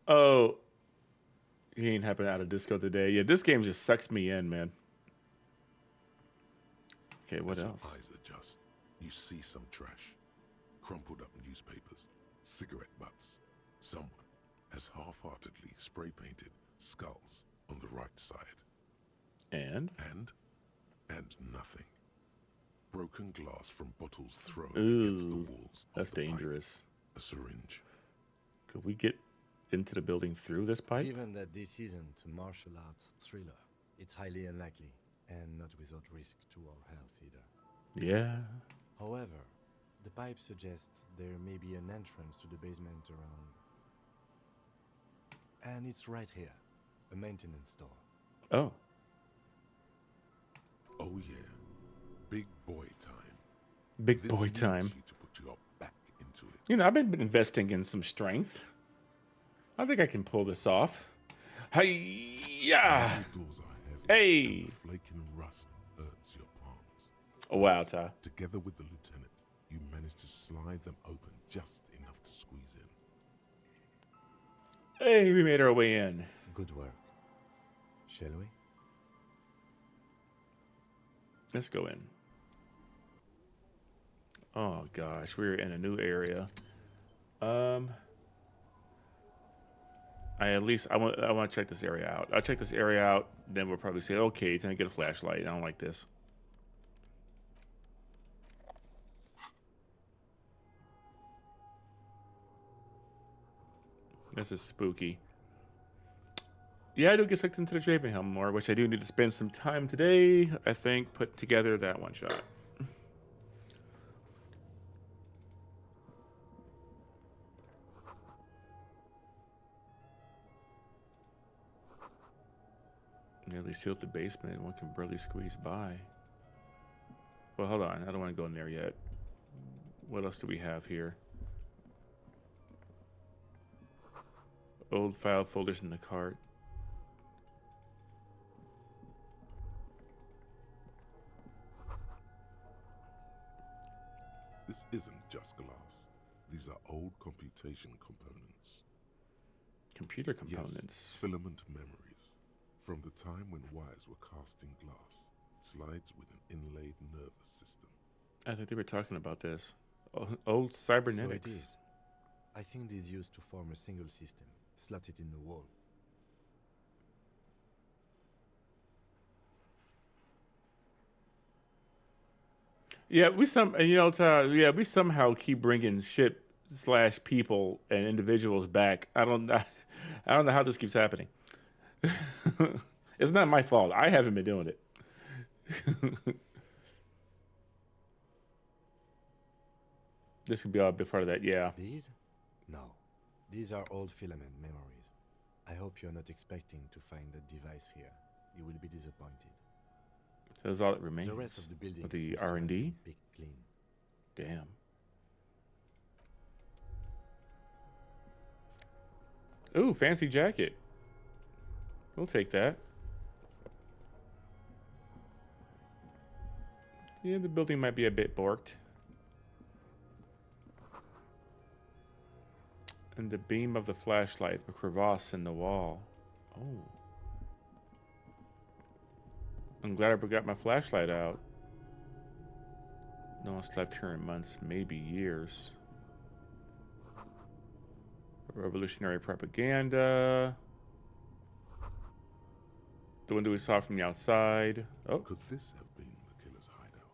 Oh, he ain't happened out of disco today. Yeah, this game just sucks me in, man. Okay, what else? Your eyes adjust. You see some trash. Crumpled up newspapers, cigarette butts. Someone has half-heartedly spray-painted skulls on the right side. And nothing. Broken glass from bottles thrown against the walls. That's dangerous. A syringe. Could we get into the building through this pipe? Given that this isn't a martial arts thriller, it's highly unlikely, and not without risk to our health either. Yeah. However, the pipe suggests there may be an entrance to the basement around. And it's right here. A maintenance door. Oh. Oh yeah. Big boy time. Big boy time. You to put your back into it. You know, I've been investing in some strength. I think I can pull this off. Hi-ya! Hey! Flaking rust hurts your palms. Oh, wow, Ty. Together with the lieutenant, you manage to slide them open just enough to squeeze in. Hey, we made our way in. Good work. Shall we? Let's go in. Oh gosh, we're in a new area. I want to check this area out. I'll check this area out, then we'll probably say, okay, time to get a flashlight. I don't like this. This is spooky. Yeah, I do get sucked into the Draping Helm more, which I do need to spend some time today, I think, put together that one shot. Nearly sealed the basement. One can barely squeeze by. Well, hold on. I don't want to go in there yet. What else do we have here? Old file folders in the cart. This isn't just glass. These are old computation components. Computer components? Yes, filament memories. From the time when wires were cast in glass. Slides with an inlaid nervous system. I think they were talking about this. Old cybernetics. So it is. I think it is used to form a single system, slotted in the wall. Yeah, we somehow keep bringing shit / people and individuals back. I don't know how this keeps happening. It's not my fault. I haven't been doing it. This could be all a bit part of that, yeah. These? No. These are old filament memories. I hope you're not expecting to find a device here. You will be disappointed. That's all that remains. The rest of the building. The R&D? Big clean. Damn. Ooh, fancy jacket. We'll take that. Yeah, the building might be a bit borked. And the beam of the flashlight, a crevasse in the wall. Oh. I'm glad I got my flashlight out. No one slept here in months, maybe years. Revolutionary propaganda. The window we saw from the outside. Oh. Could this have been the killer's hideout?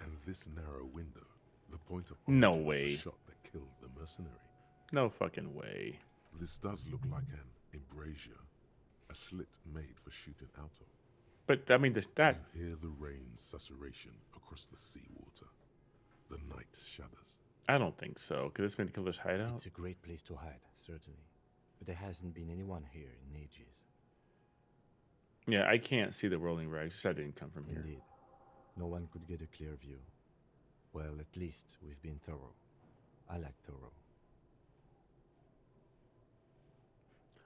And this narrow window, the point of no way. Shot that killed the mercenary. No fucking way. This does look like an embrasure, a slit made for shooting out of. But I mean, that. You hear the rain's susurration across the seawater. The night shudders. I don't think so. Could this be the killer's hideout? It's a great place to hide, certainly. But there hasn't been anyone here in ages. Yeah, I can't see the rolling rags. That didn't come from here. Indeed. No one could get a clear view. Well, at least we've been thorough. I like thorough.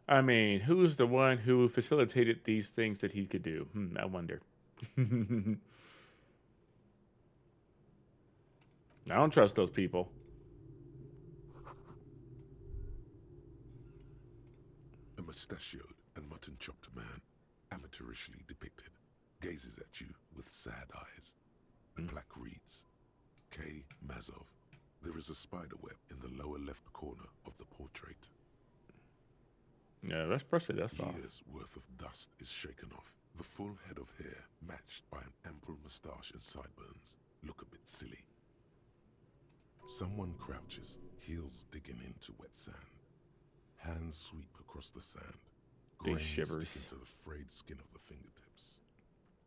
I mean, who's the one who facilitated these things that he could do? I wonder. I don't trust those people. A mustachioed and mutton-chopped man, amateurishly depicted, gazes at you with sad eyes. The plaque reads, K. Mazov, There is a spider web in the lower left corner of the portrait. Yeah, let's brush the dust off. Years worth of dust is shaken off. The full head of hair, matched by an ample moustache and sideburns, look a bit silly. Someone crouches, heels digging into wet sand. Hands sweep across the sand. These Grains shivers. stick into the frayed skin of the fingertips.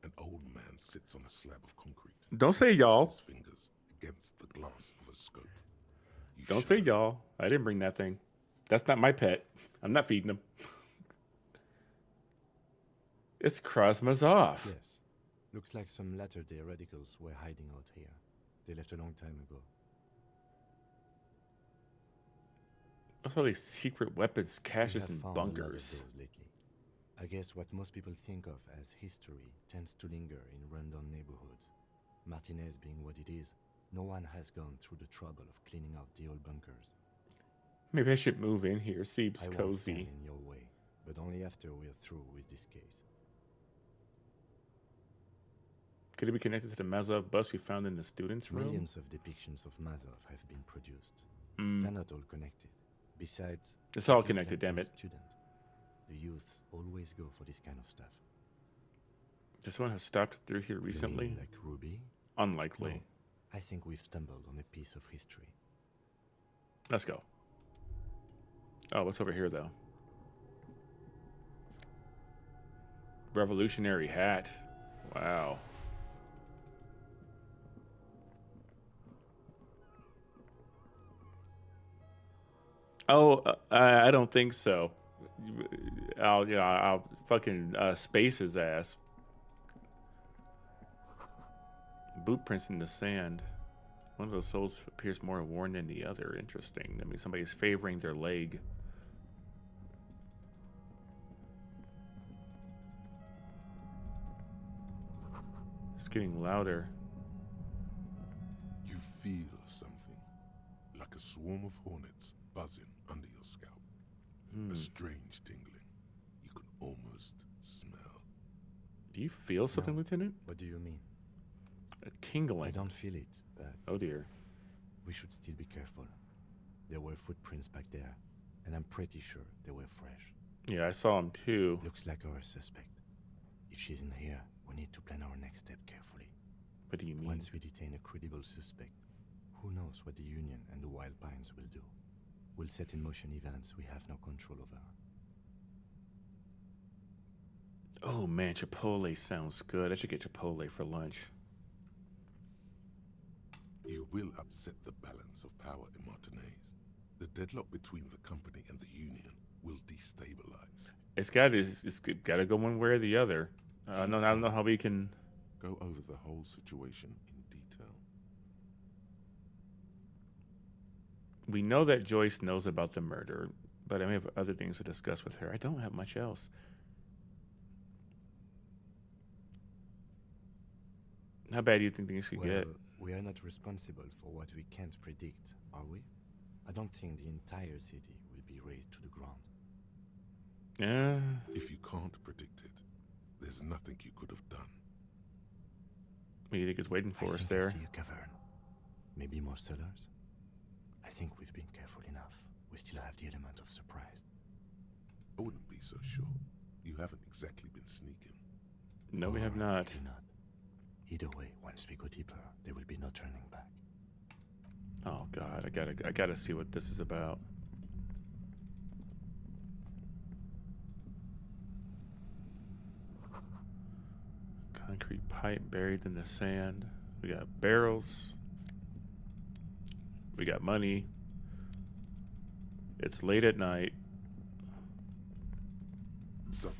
An old man sits on a slab of concrete. Don't say y'all. His fingers against the glass of a scope. Don't say y'all. I didn't bring that thing. That's not my pet. I'm not feeding him. It's Krasmazov. Yes. Looks like some latter-day radicals were hiding out here. They left a long time ago. What's all these secret weapons, caches, We and have found a lot of bunkers? those lately. I guess what most people think of as history tends to linger in rundown neighborhoods. Martinez being what it is, no one has gone through the trouble of cleaning out the old bunkers. Maybe I should move in here. Seems I won't cozy. stand in your way, but only after we're through with this case. Could it be connected to the Mazov bus we found in the students' room? Millions of depictions of Mazov have been produced. Mm. They're not all connected. Besides, It's all I think connected, that's damn a it. Student. The youths always go for this kind of stuff. Does someone have stopped through here recently? You mean like Ruby? Unlikely. No, I think we've stumbled on a piece of history. Let's go. Oh, what's over here, though? Revolutionary hat. Wow. Oh, I don't think so. I'll fucking space his ass. Boot prints in the sand. One of those soles appears more worn than the other. Interesting. That means somebody's favoring their leg. It's getting louder. You feel something, like a swarm of hornets buzzing under your scalp. A strange tingling. You can almost smell. Do you feel something, Lieutenant? What do you mean? A tingling. I don't feel it, but... Oh dear. We should still be careful. There were footprints back there, and I'm pretty sure they were fresh. Yeah, I saw him too. Looks like our suspect. If she's in here, we need to plan our next step carefully. What do you mean? Once we detain a credible suspect, who knows what the Union and the Wild Pines will do? We'll set in motion events we have no control over. Oh man, Chipotle sounds good. I should get Chipotle for lunch. You will upset the balance of power in Martinez. The deadlock between the company and the Union will destabilize. It's gotta go one way or the other. I don't know how we can go over the whole situation in detail. We know that Joyce knows about the murder, but I may have other things to discuss with her. I don't have much else. How bad do you think things could get? We are not responsible for what we can't predict, are we? I don't think the entire city will be razed to the ground. Yeah. If you can't predict it, there's nothing you could have done. What do you think is waiting for us I there? see a cavern. Maybe more cellars? I think we've been careful enough. We still have the element of surprise. I wouldn't be so sure. You haven't exactly been sneaking. No, we have not. Maybe not. Either way, once we go deeper, there will be no turning back. Oh God, I gotta see what this is about. Concrete pipe buried in the sand. We got barrels. We got money. It's late at night. Suddenly,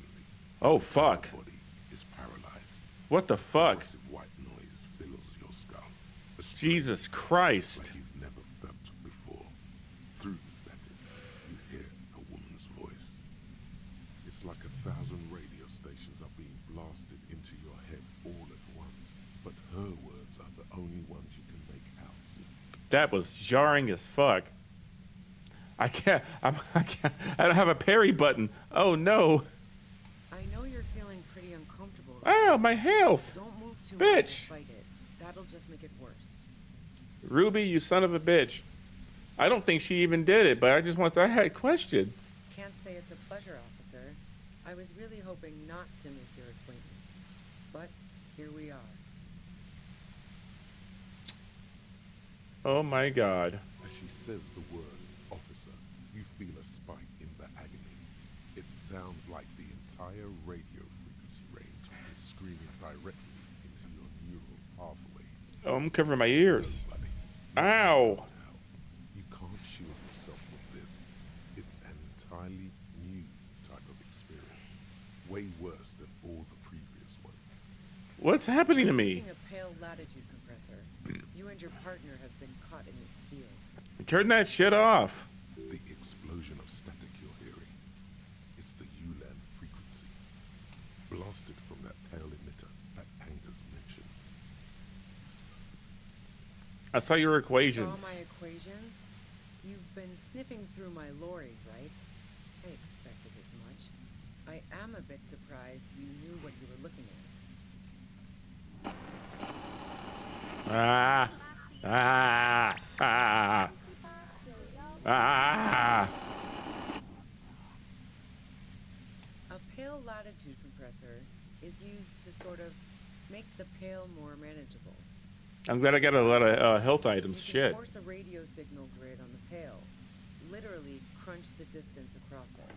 oh fuck! your body is paralyzed. What the fuck? Massive white noise fills your skull. Jesus Christ! Like you've never felt before. Through the static, you hear a woman's voice. It's like 1,000 radio stations are being blasted into your head all at once. But her words are the only ones you can make out. That was jarring as fuck. I can't. I don't have a parry button. Oh no! I know you're feeling pretty uncomfortable. Ow, my health! Don't move too much Bitch! and fight it. That'll just make it worse. Ruby, you son of a bitch. I don't think she even did it, but I had questions. Can't say it's a pleasure, officer. I was really hoping not to make your acquaintance. But here we are. Oh my God. As she says the word, officer, you feel a spike in the agony. It sounds like the entire radio frequency range is screaming directly into your neural pathways. Oh, I'm covering my ears. Ow. You can't shield yourself with this. It's an entirely new type of experience. Way worse than all the previous ones. What's happening to me? Using a pale latitude compressor, you and your partner have been caught in its field. Turn that shit off. The explosion of static you're hearing. It's the ULAN frequency. Blasted from that pale emitter that Angus mentioned. I saw your equations. Saw my equations? You've been sniffing through my lorry, right? I expected as much. I am a bit surprised you knew what you were looking at. Ah. Ah. Ah. Ah. A pale latitude compressor is used to sort of make the pale more manageable. I'm glad I got a lot of health items. You Shit. can force a radio signal grid on the pale. Literally crunch the distance across it.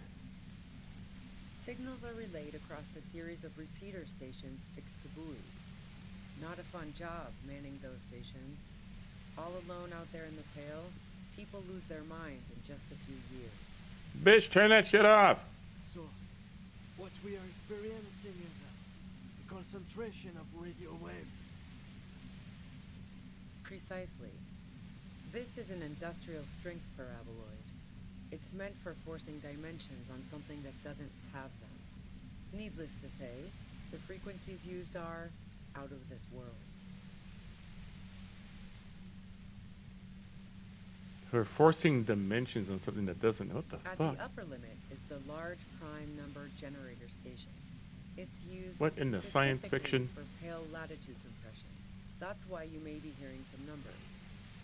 Signals are relayed across a series of repeater stations fixed to buoys. Not a fun job manning those stations. All alone out there in the pale, people lose their minds in just a few years. Bitch, turn that shit off. So, what we are experiencing is a concentration of radio waves. Precisely. This is an industrial strength paraboloid. It's meant for forcing dimensions on something that doesn't have them. Needless to say, the frequencies used are out of this world. We're forcing dimensions on something that doesn't. What the At fuck? the upper limit is the large prime number generator station. It's used What in the science specifically fiction? for pale latitude compression. That's why you may be hearing some numbers.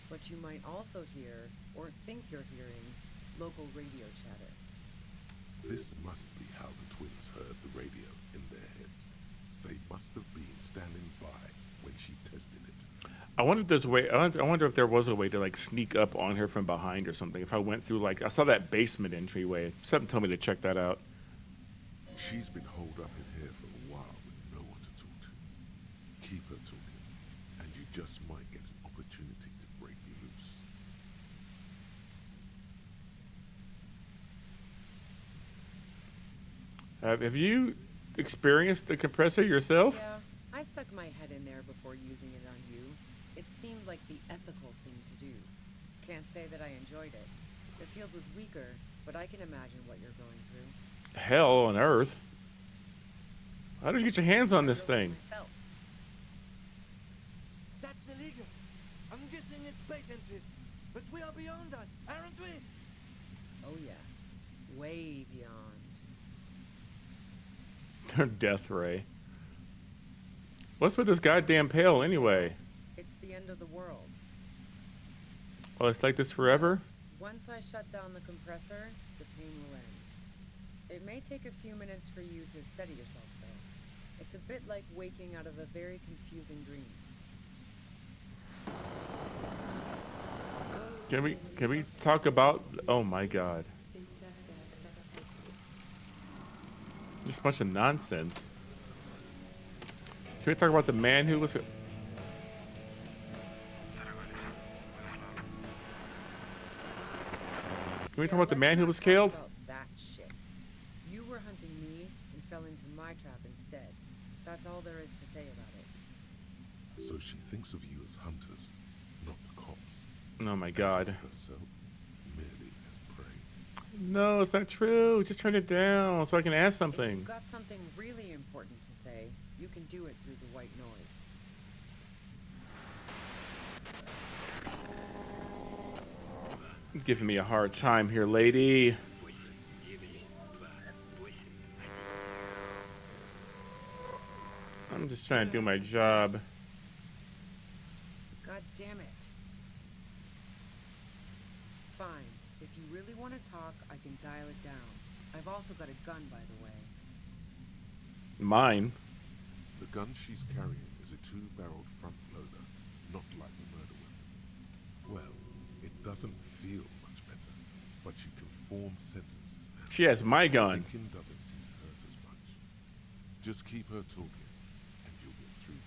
But you might also hear, or think you're hearing, local radio chatter. This must be how the twins heard the radio in their heads. They must have been standing by when she tested it. I wonder if there's a way. I wonder if there was a way to like sneak up on her from behind or something. If I went through I saw that basement entryway. Something told me to check that out. She's been holed up in here for a while with no one to talk to. Keep her talking, and you just might get an opportunity to break you loose. Have you experienced the compressor yourself? Yeah, I stuck my head in there before using it on you. It seemed like the ethical thing to do. Can't say that I enjoyed it. The field was weaker, but I can imagine what you're going through. Hell on earth. How did you get your hands on this thing? Myself. That's illegal. I'm guessing it's patented. But we are beyond that, aren't we? Oh yeah. Way beyond. Death ray. What's with this goddamn pail anyway? It's the end of the world. Oh, it's like this forever? Once I shut down the compressor, the pain will end. It may take a few minutes for you to steady yourself, though. It's a bit like waking out of a very confusing dream. Can we talk about? Oh my god. Just a bunch of nonsense. Can we talk about the man who was? Can we talk about the man who was killed? That shit. You were hunting me and fell into my trap instead. That's all there is to say about it. So she thinks of you as hunters, not cops. Oh my god. Herself merely as prey. No, it's not true. Just turn it down so I can ask If something. you've got something really important to say, you can do it through the white noise. You're giving me a hard time here, lady. I'm just trying to do my job. God damn it. want to talk, I can dial it down. I've also got a gun, by the way. Mine. The gun she's carrying is a two-barreled front loader, not like the murder weapon. Well, it doesn't feel much better, but you can form sentences now. She has my gun. Thinking doesn't seem to hurt as much. Just keep her talking, and you'll get through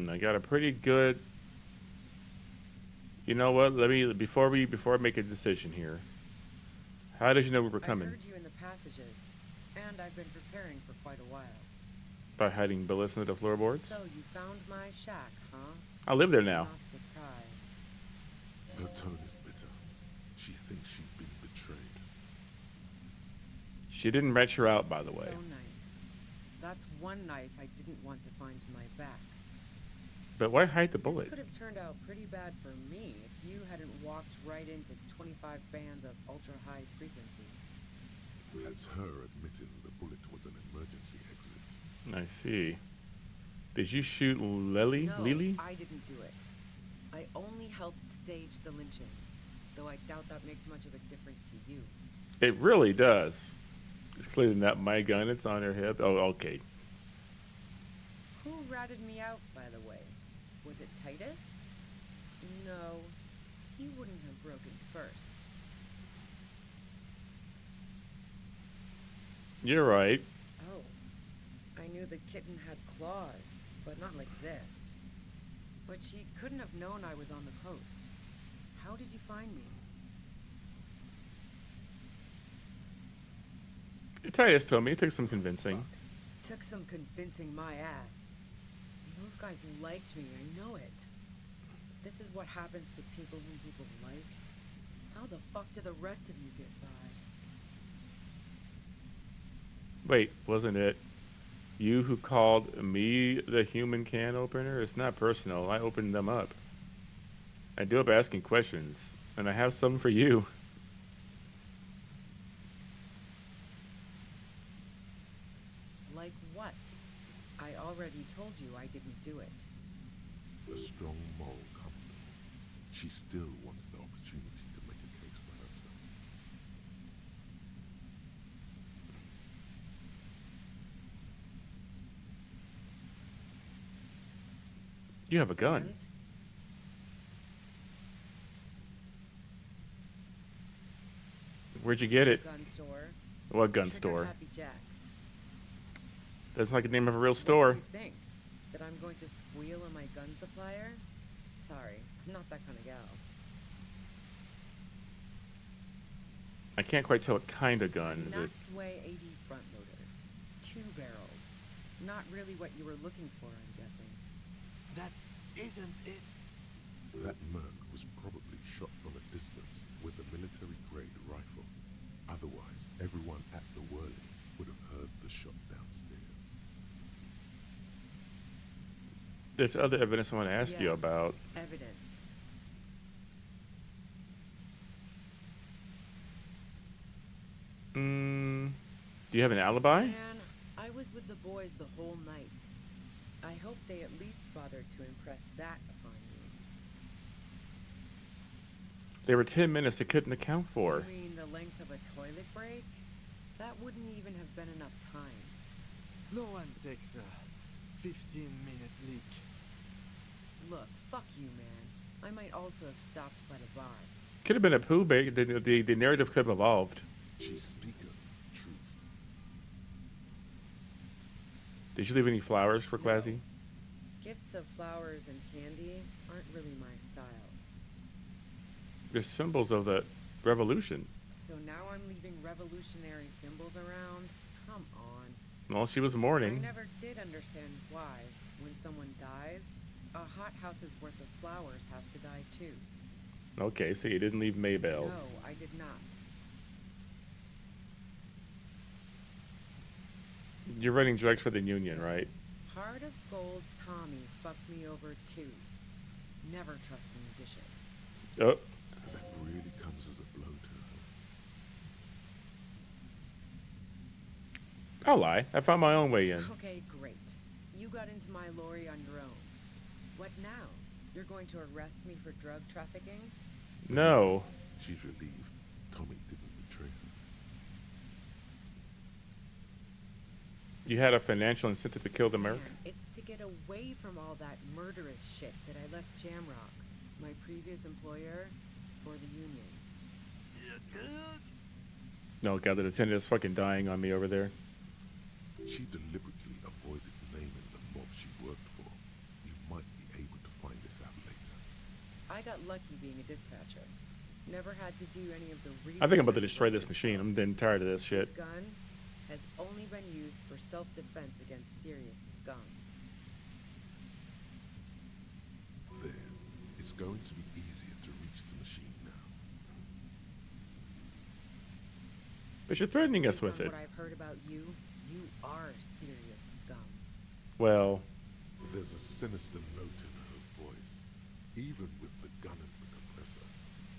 this. I got a pretty good. You know what? Let me before I make a decision here. How did you know we were coming? I heard you in the passages, and I've been preparing for quite a while. By hiding bullets under the floorboards? So you found my shack, huh? I live there now. Not surprised. Her tone is bitter. She thinks she's been betrayed. She didn't retch her out, by the way. So nice. That's one knife I didn't want to find in my back. But why hide the bullet? This could have turned out pretty bad for me if you hadn't walked right into 25 bands of ultra-high frequencies. That's her admitting the bullet was an emergency exit. I see. Did you shoot Lily? No, Lily? I didn't do it. I only helped stage the lynching, though I doubt that makes much of a difference to you. It really does. It's clearly not my gun. It's on her hip. Oh, okay. Who ratted me out, by the way? Was it Titus? No, he wouldn't have broken first. You're right. Oh, I knew the kitten had claws, but not like this. But she couldn't have known I was on the coast. How did you find me? Titus told me it took some convincing. Took some convincing my ass. Those guys liked me, I know it. This is what happens to people whom people like. How the fuck do the rest of you get by? Wait, wasn't it you who called me the human can opener? It's not personal. I opened them up. I do up asking questions, and I have some for you. Like what? I already told you I didn't do it. A strong moral compass. She still wants the opportunity to make a case for herself. You have a gun. And Where'd you get it? gun store. What gun Trigger store? Happy Jacks. That's like the name of a real What store. do you think? That I'm going to squeal on my gun supplier? Sorry, I'm not that kind of gal. I can't quite tell what kind of gun is it. Way 80 front loader. Two-barreled. Not really what you were looking for, I'm guessing. That isn't it. That Merc was probably shot from a distance with a military-grade rifle. Otherwise, everyone at the whirling would have heard the shot downstairs. There's other evidence I want to ask you about. Evidence. Do you have an alibi? Man, I was with the boys the whole night. I hope they at least bothered to impress that upon you. There were 10 minutes they couldn't account for. You mean the length of a toilet break? That wouldn't even have been enough time. No one takes a 15-minute leak. Look, fuck you, man. I might also have stopped by the bar. Could have been a poo bag. The narrative could have evolved. She speaketh truth. Did you leave any flowers for Classy? Gifts of flowers and candy aren't really my style. They're symbols of the revolution. So now I'm leaving revolutionary symbols around? Come on. Well, she was I mourning. never did understand why, when someone dies, a hothouse's worth of flowers has to die too. Okay, so you didn't leave Maybells. No, I did not. You're running drugs for the union, right? Heart of Gold Tommy fucked me over too. Never trust a musician. Oh. That really comes as a blow to her. I'll lie. I found my own way in. Okay, great. You got into my lorry on your own. What now? You're going to arrest me for drug trafficking? No. She's relieved Tommy didn't betray her. You had a financial incentive to kill the Merc? Man, it's to get away from all that murderous shit that I left Jamrock, my previous employer, for the Union. No, God, the attendant is fucking dying on me over there. She deliberately avoided naming the mob she worked for. You might be able to find this out later. I got lucky being a dispatcher. Never had to do any of the research. I think I'm about to destroy this machine. I'm getting tired of this shit. This gun has only been used for self-defense against serious scum. There. It's going to be easier to reach the machine now. But you're threatening us Based with on it. What I've heard about you, you are serious scum. Well, there's a sinister note in her voice. Even with the gun and the compressor,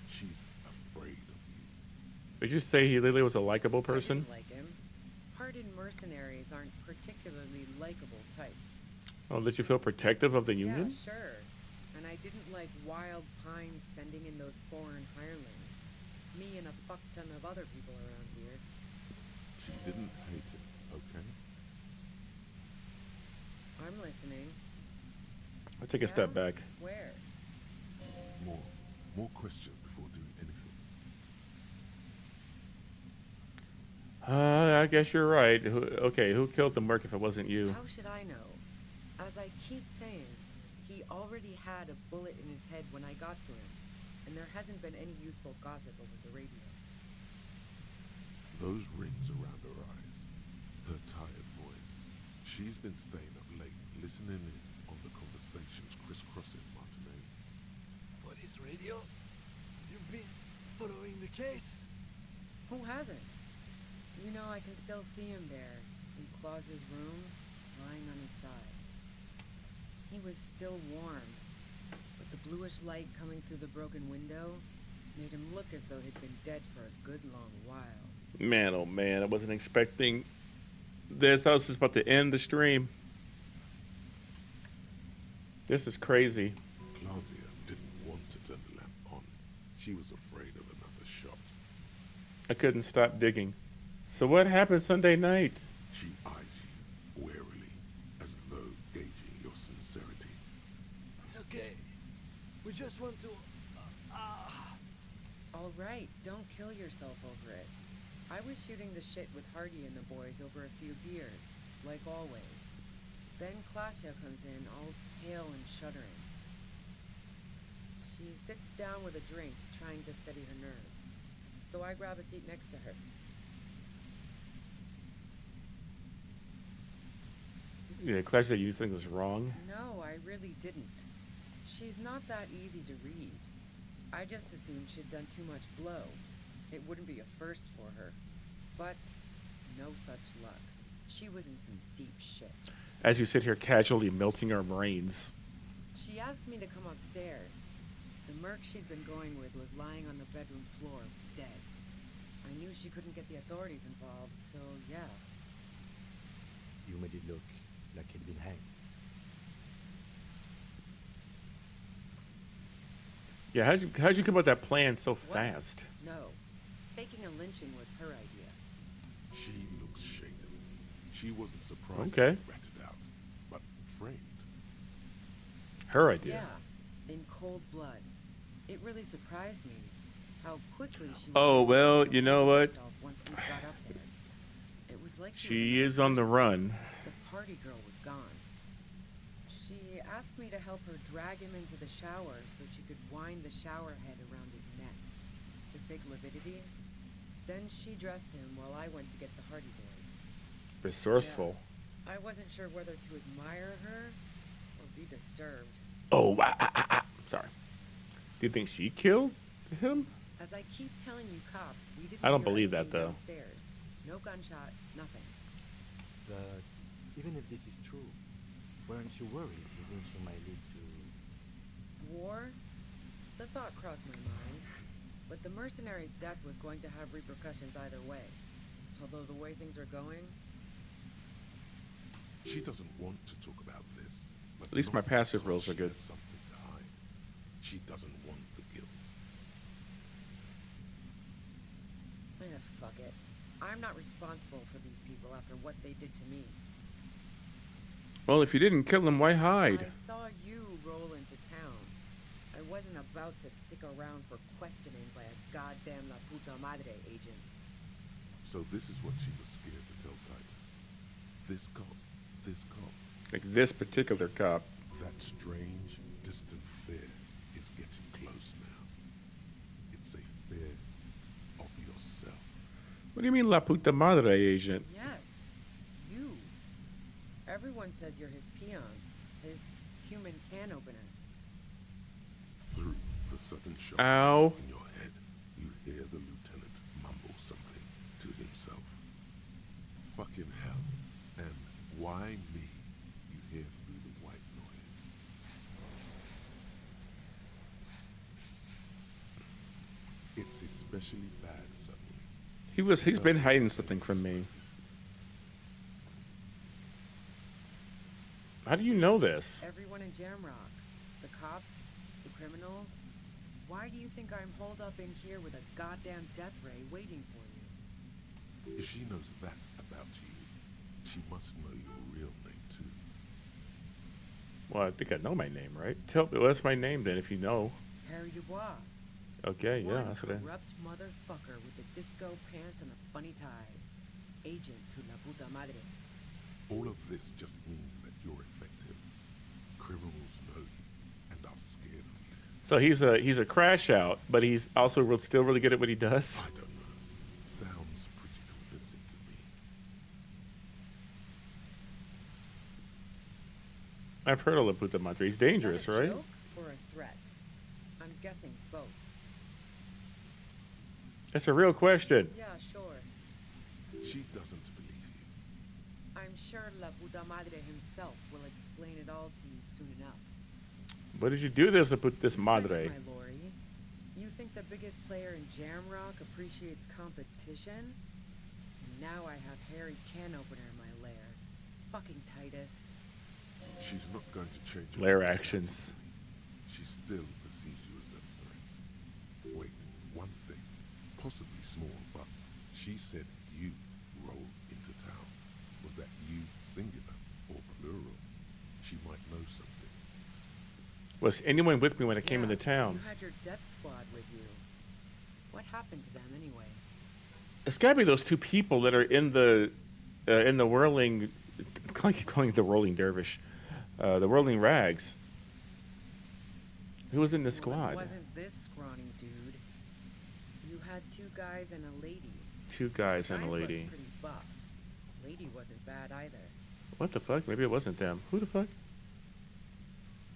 she's afraid of you. did you say he literally was a likable person? I didn't like him. Hardened mercenaries aren't particularly likable types. Oh, did you feel protective of the Union? Yeah, sure. And I didn't like Wild Pines sending in those foreign hirelings. Me and a fuck ton of other people around here. She didn't hate it, okay? I'm listening. I'll take a step back. Where? More questions before doing anything. I guess you're right. Okay, who killed the Merc if it wasn't you? How should I know? As I keep saying, he already had a bullet in his head when I got to him, and there hasn't been any useful gossip over the radio. Those rings around her eyes, her tired voice. She's been staying up late, listening in on the conversations crisscrossing Martinez. Police radio? You've been following the case? Who hasn't? You know, I can still see him there, in Claus's room, lying on his side. He was still warm, but the bluish light coming through the broken window made him look as though he'd been dead for a good long while. Man, oh man, I wasn't expecting this. I was just about to end the stream. This is crazy. Claudia didn't want to turn the lamp on. She was afraid of another shot. I couldn't stop digging. So what happened Sunday night? She eyes you warily, as though gauging your sincerity. It's okay. We just want to... All right, don't kill yourself over it. I was shooting the shit with Hardy and the boys over a few beers, like always. Then Klasha comes in, all pale and shuddering. She sits down with a drink, trying to steady her nerves. So I grab a seat next to her. Yeah, Clash that you think was wrong. No, I really didn't. She's not that easy to read. I just assumed she'd done too much blow. It wouldn't be a first for her. But no such luck. She was in some deep shit. As you sit here casually melting our brains. She asked me to come upstairs. The Merc she'd been going with was lying on the bedroom floor, dead. I knew she couldn't get the authorities involved, so yeah. You made it look like he'd been hanged. Yeah, how'd you come up with that plan so fast? No. Faking a lynching was her idea. She looks shaken. She wasn't surprised Okay. to be ratted out, but framed. Her idea. Yeah, in cold blood. It really surprised me how quickly she... Oh, well, you know what? Once we got up there. It was like She is on the run. The party girl was gone. She asked me to help her drag him into the shower so she could wind the shower head around his neck to fake lividity. Then she dressed him while I went to get the Hardy boys. Resourceful. Yeah. I wasn't sure whether to admire her or be disturbed. Oh, sorry. Do you think she killed him? As I keep telling you cops, we didn't I don't hear believe that, anything though. downstairs. No gunshot, nothing. But even if this is true, weren't you worried the lynching might lead to... War? The thought crossed my mind. But the mercenary's death was going to have repercussions either way. Although the way things are going... She doesn't want to talk about this. But At least my passive rolls are good. something to hide. She doesn't want the guilt. Fuck it. I'm not responsible for these people after what they did to me. Well, if you didn't kill him, why hide? I saw you roll into town. I wasn't about to stick around for questioning by a goddamn La Puta Madre agent. So this is what she was scared to tell Titus. This cop. Like this particular cop. That strange, distant fear is getting close now. It's a fear of yourself. What do you mean La Puta Madre agent? Yes, you. Everyone says you're his peon, his human can opener. Through the sudden shock Ow. in your head, you hear the lieutenant mumble something to himself. Fucking hell. And why me? You hear through the white noise. It's especially bad suddenly. He's been hiding something from me. How do you know this? Everyone in Jamrock, the cops, the criminals. Why do you think I'm holed up in here with a goddamn death ray waiting for you? If she knows that about you, she must know your real name too. Well, I think I know my name, right? Tell me, what's my name then, if you know? Harry Dubois. Okay, yeah, One that's what I... corrupt motherfucker with the disco pants and a funny tie. Agent to La Puta Madre. All of this just means that you're effective. Criminals know you and are scared of you. So he's a crash out, but he's also still really good at what he does. I don't know. Sounds pretty convincing to me. I've heard of La Puta Madre. He's dangerous, Is that a right? joke or a threat? I'm guessing both. That's a real question. Yeah, sure. She doesn't believe you. I'm sure La Puta Madre himself will explain it all to you soon enough. What did you do this to put this Madre? My Lori, you think the biggest player in Jamrock appreciates competition? Now I have Harry Can Opener in my lair. Fucking Titus. She's not going to change her Lair mind actions. automatically. She still perceives you as a threat. Wait, one thing, possibly small, but she said you rolled into town. Was that you singular or plural? She might know something. Was anyone with me when I came into town? You had your death squad with you. What happened to them anyway? It's gotta be those two people that are in the whirling. I keep calling it the rolling dervish, the whirling rags. Who was in the squad? It wasn't this scrawny dude. You had two guys and a lady. Two guys and a Guys looked lady. pretty buff. Lady wasn't bad either. What the fuck? Maybe it wasn't them. Who the fuck?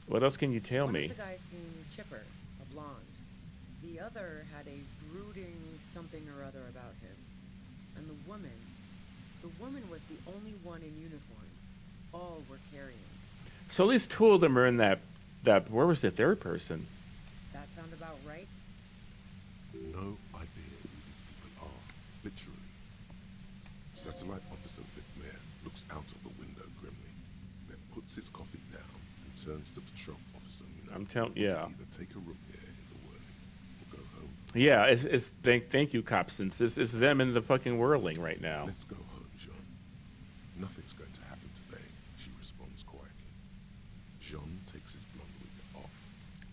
What else can you tell One me? of the guys seemed chipper, a blonde. The other had a brooding something or other about him. And the woman was the only one in uniform. All were carrying. So at least two of them are in that. Where was the third person? That sound about right? No idea who these people are, literally. Satellite Officer Vic Mayer looks out of the window grimly, then puts his coffee down and turns to Patrol Officer Mino. I'm telling, yeah. Either take a room here in the whirling or go home. Yeah, it's thank you, Copsons. It's them in the fucking whirling right now. Let's go home, John. Nothing's going to happen today, she responds quietly. John takes his blonde wig off.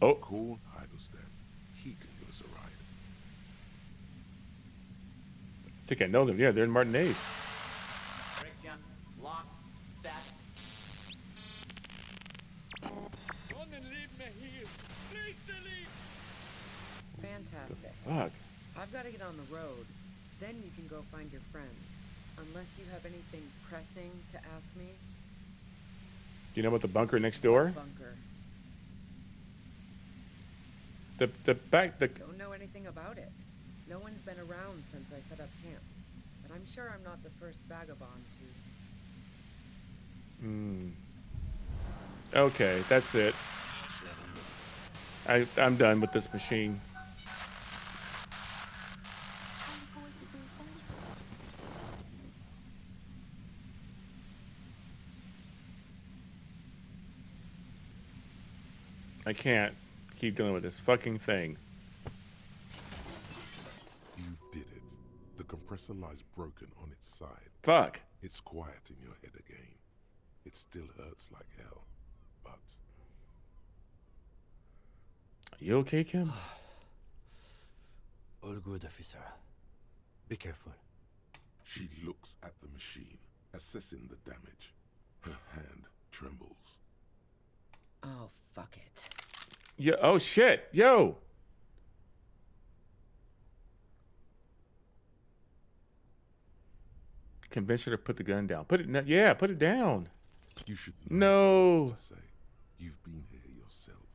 Oh. Call Heidelstein. He can give us a ride. I think I know them. Yeah, they're in Martinez. Friction, lock, set. Don't leave me here. Please leave. Fantastic. Fuck. I've got to get on the road. Then you can go find your friends. Unless you have anything pressing to ask me. Do you know about the bunker next door? Bunker. The back. Don't know anything about it. No one's been around since I set up camp. But I'm sure I'm not the first vagabond to... Okay, that's it. I'm done with this machine. I can't keep dealing with this fucking thing. You did it. The compressor lies broken on its side. Fuck. It's quiet in your head again. It still hurts like hell, but... You okay, Kim? All good, officer. Be careful. She looks at the machine, assessing the damage. Her hand trembles. Oh, fuck it. Yeah. Oh shit. Yo. Convince her to put the gun down. Put it. Yeah. Put it down. You should know what else to say. You've been here yourself,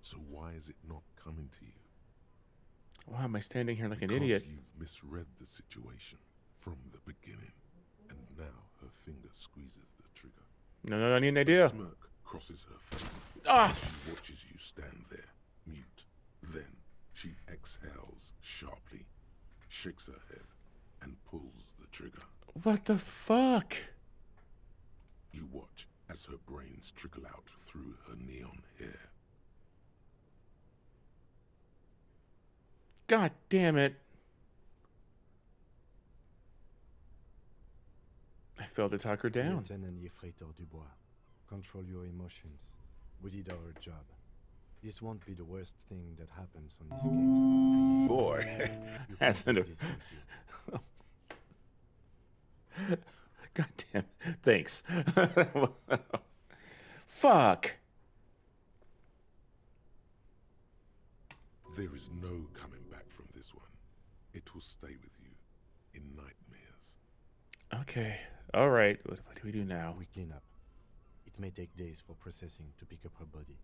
so why is it not coming to you? Why am I standing here like an Because idiot? you've misread the situation from the beginning, and now her finger squeezes the trigger. No, I need an idea. A smirk crosses her face. Ah! She watches you stand there, mute. Then she exhales sharply, shakes her head, and pulls the trigger. What the fuck? You watch as her brains trickle out through her neon hair. God damn it. I failed to talk her down. Lieutenant Yefreitor Dubois, control your emotions. We did our job. This won't be the worst thing that happens on this case. Boy. That's an... God damn. Thanks. Fuck. There is no coming back from this one. It will stay with you in nightmares. Okay. All right. What do we do now? We clean up. It may take days for processing to pick up her body.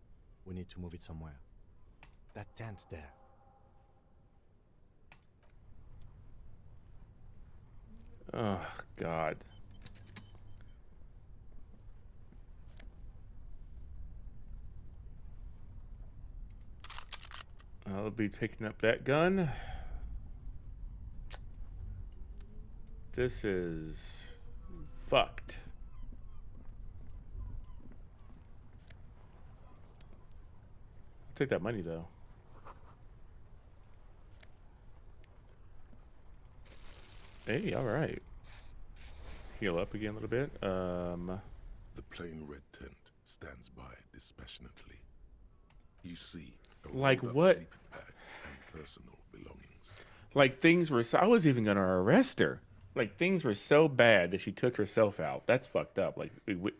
We need to move it somewhere. That tent there. Oh, God. I'll be picking up that gun. This is fucked. I'll take that money, though. Hey, all right. Heal up again a little bit. The plain red tent stands by dispassionately. You see a like rolled-up what? sleeping bag and personal belongings. Like things were. So, I was even gonna arrest her. Like things were so bad that she took herself out. That's fucked up. Like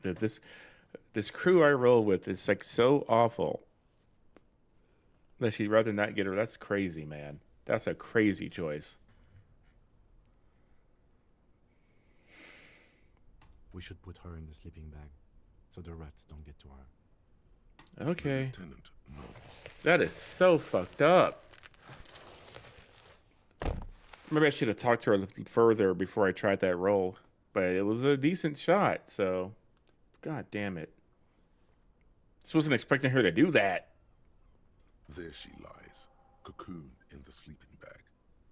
this crew I roll with is like so awful that she'd rather not get her. That's crazy, man. That's a crazy choice. We should put her in the sleeping bag so the rats don't get to her. Okay. Lieutenant nods. That is so fucked up. Maybe I should have talked to her a little further before I tried that roll. But it was a decent shot, so... God damn it. Just wasn't expecting her to do that. There she lies, cocooned in the sleeping bag,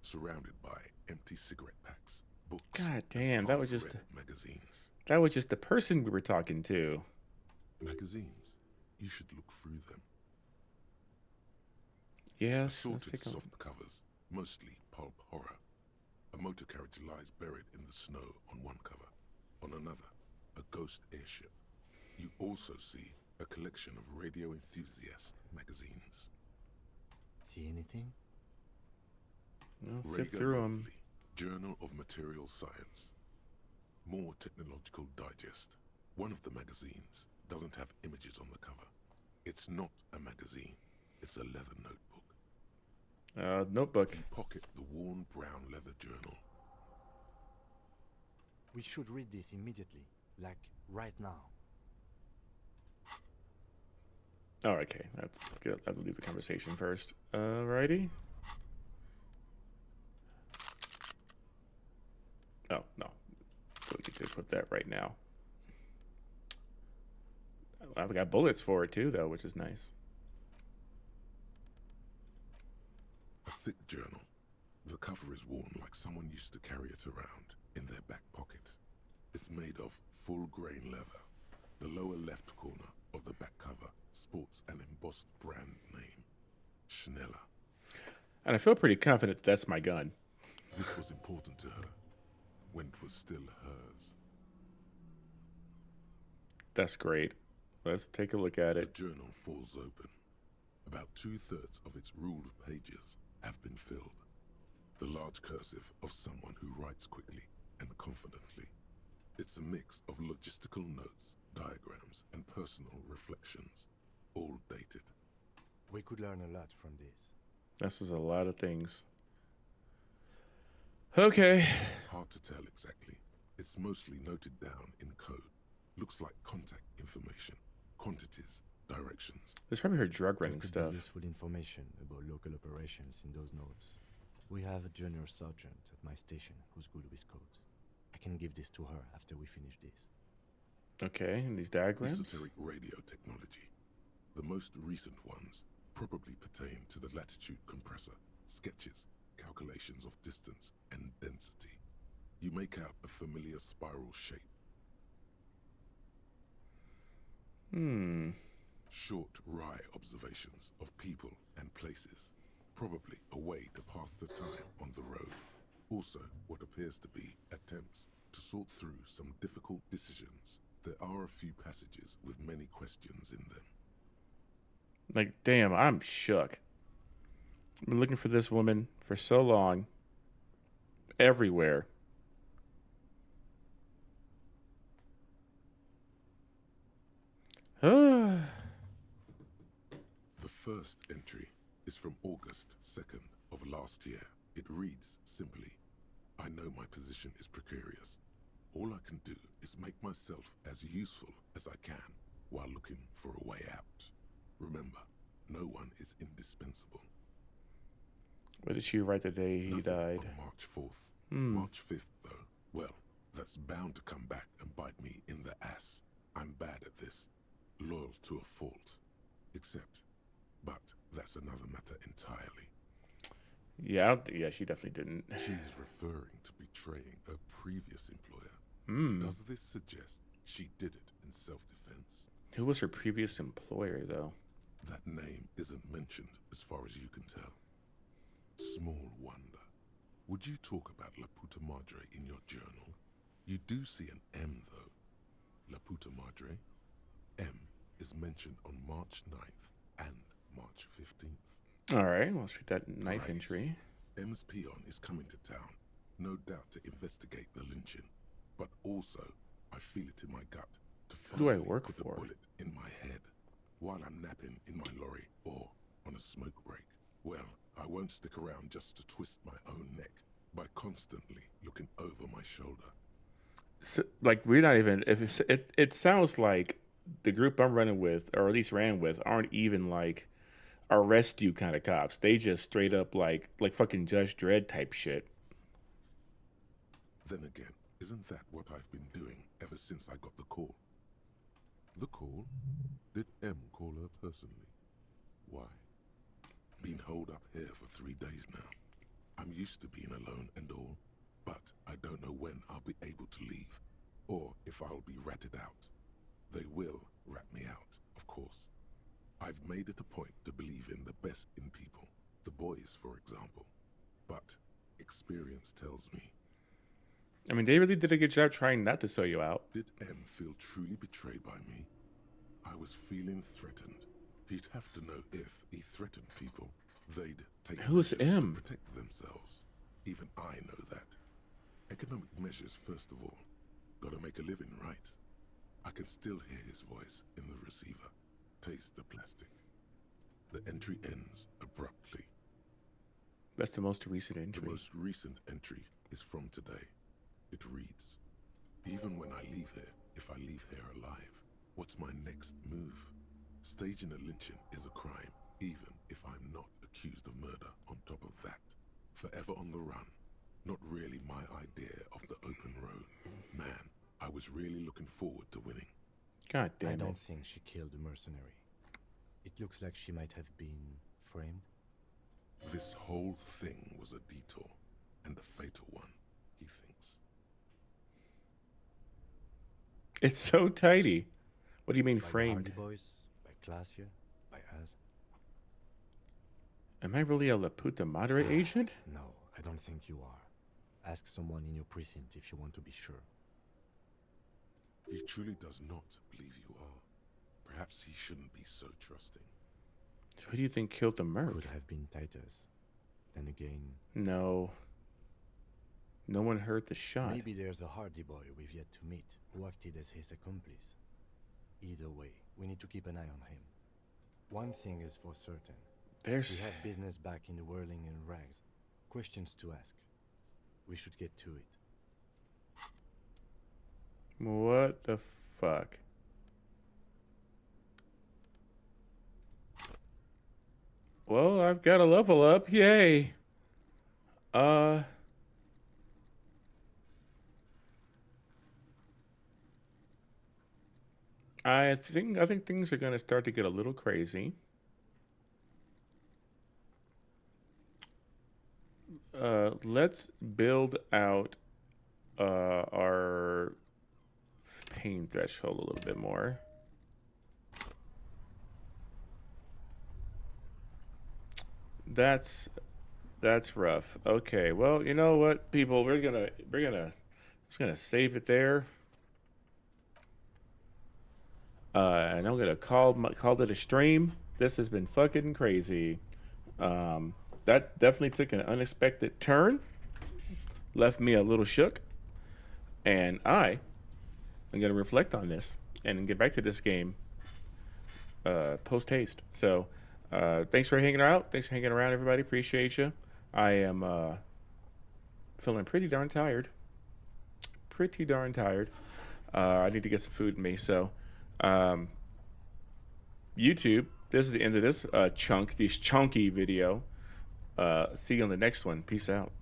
surrounded by empty cigarette packs, books, God damn, that was just... half-read magazines. That was just the person we were talking to. Magazines. You should look through them. Yes, let's Assorted take a... soft covers, mostly pulp horror. A motor carriage lies buried in the snow on one cover. On another, a ghost airship. You also see a collection of radio enthusiast magazines. See anything? I'll sift Rega through them. Monthly, Journal of Material Science. More Technological Digest. One of the magazines doesn't have images on the cover. It's not a magazine. It's a leather notebook. Notebook. You pocket the worn brown leather journal. We should read this immediately, like right now. Oh, okay. That's good. I'll leave the conversation first. Alrighty. Oh, no. We need to equip that right now. I've got bullets for it too, though, which is nice. A thick journal. The cover is worn like someone used to carry it around in their back pocket. It's made of full-grain leather. The lower left corner of the back cover sports an embossed brand name, schneller. And I feel pretty confident that's my gun. This was important to her when it was still hers. That's great. Let's take a look at it. The journal falls open. About 2/3 of its ruled pages have been filled. The large cursive of someone who writes quickly and confidently. It's a mix of logistical notes, diagrams, and personal reflections, all dated. We could learn a lot from this. This is a lot of things. Okay. Hard to tell exactly. It's mostly noted down in code. Looks like contact information, quantities, directions. There's probably her drug running There could stuff. be useful information about local operations in those notes. We have a junior sergeant at my station who's good with codes. I can give this to her after we finish this. Okay, and these diagrams? Esoteric radio technology. The most recent ones probably pertain to the latitude compressor, sketches, calculations of distance and density. You make out a familiar spiral shape. Short, wry observations of people and places. Probably a way to pass the time on the road. Also, what appears to be attempts to sort through some difficult decisions. There are a few passages with many questions in them. Like, damn, I'm shook. I've been looking for this woman for so long. Everywhere. The first entry is from August 2nd of last year. It reads simply, I know my position is precarious. All I can do is make myself as useful as I can while looking for a way out. Remember, no one is indispensable. What did she write the day he died? On March 4th. March 5th, though. Well, that's bound to come back and bite me in the ass. I'm bad at this. Loyal to a fault. But that's another matter entirely. Yeah, yeah, she definitely didn't. She's referring to betraying a previous employer. Does this suggest she did it in self-defense? Who was her previous employer, though? That name isn't mentioned as far as you can tell. Small wonder. Would you talk about La Puta Madre in your journal? You do see an M, though. La Puta Madre. M is mentioned on March 9th and March 15th. All right, let's read that knife entry. M's peon is coming to town, no doubt to investigate the lynching, but also I feel it in my gut to Who do I finally work put for? a bullet in my head while I'm napping in my lorry or on a smoke break. Well, I won't stick around just to twist my own neck by constantly looking over my shoulder. So, like, we're not even. If it sounds like the group I'm running with, or at least ran with, aren't even like arrest you kind of cops. They just straight up like fucking Judge Dredd type shit. Then again, isn't that what I've been doing ever since I got the call? The call? Did M call her personally? Why? Been holed up here for 3 days now. I'm used to being alone and all, but I don't know when I'll be able to leave, or if I'll be ratted out. They will rat me out, of course. I've made it a point to believe in the best in people, the boys, for example. But experience tells me. I mean, they really did a good job trying not to sell you out. Did M feel truly betrayed by me? I was feeling threatened. He'd have to know if he threatened people, they'd take Who's measures M? to protect themselves. Even I know that. Economic measures, first of all. Gotta make a living, right? I can still hear his voice in the receiver. Taste the plastic. The entry ends abruptly. That's the most recent entry. The most recent entry is from today. It reads, even when I leave here, if I leave here alive, what's my next move? Staging a lynching is a crime, even if I'm not accused of murder on top of that. Forever on the run. Not really my idea of the open road. Man, I was really looking forward to winning. God damn it. I don't think she killed the mercenary. It looks like she might have been framed. This whole thing was a detour, and a fatal one, he thinks. It's so tidy. What do you mean By the framed? Hardy Boys, by Classier, by us. Am I really a Laputa moderate agent? No, I don't think you are. Ask someone in your precinct if you want to be sure. He truly does not believe you are. Perhaps he shouldn't be so trusting. So who do you think killed the merc? Could have been Titus. Then again... No. No one heard the shot. Maybe there's a Hardy boy we've yet to meet, who acted as his accomplice. Either way, we need to keep an eye on him. One thing is for certain. We have business back in the whirling and rags. Questions to ask. We should get to it. What the fuck? Well, I've got a level up. Yay. I think things are going to start to get a little crazy. Let's build out our pain threshold a little bit more. That's rough. Okay, well, you know what, people, we're just gonna save it there. And I'm gonna call it a stream. This has been fucking crazy. That definitely took an unexpected turn. Left me a little shook. And I'm gonna reflect on this and get back to this game post haste. So thanks for hanging out. Thanks for hanging around, everybody. Appreciate you. I am feeling pretty darn tired. I need to get some food in me. So YouTube, this is the end of this chunky video. See you on the next one. Peace out.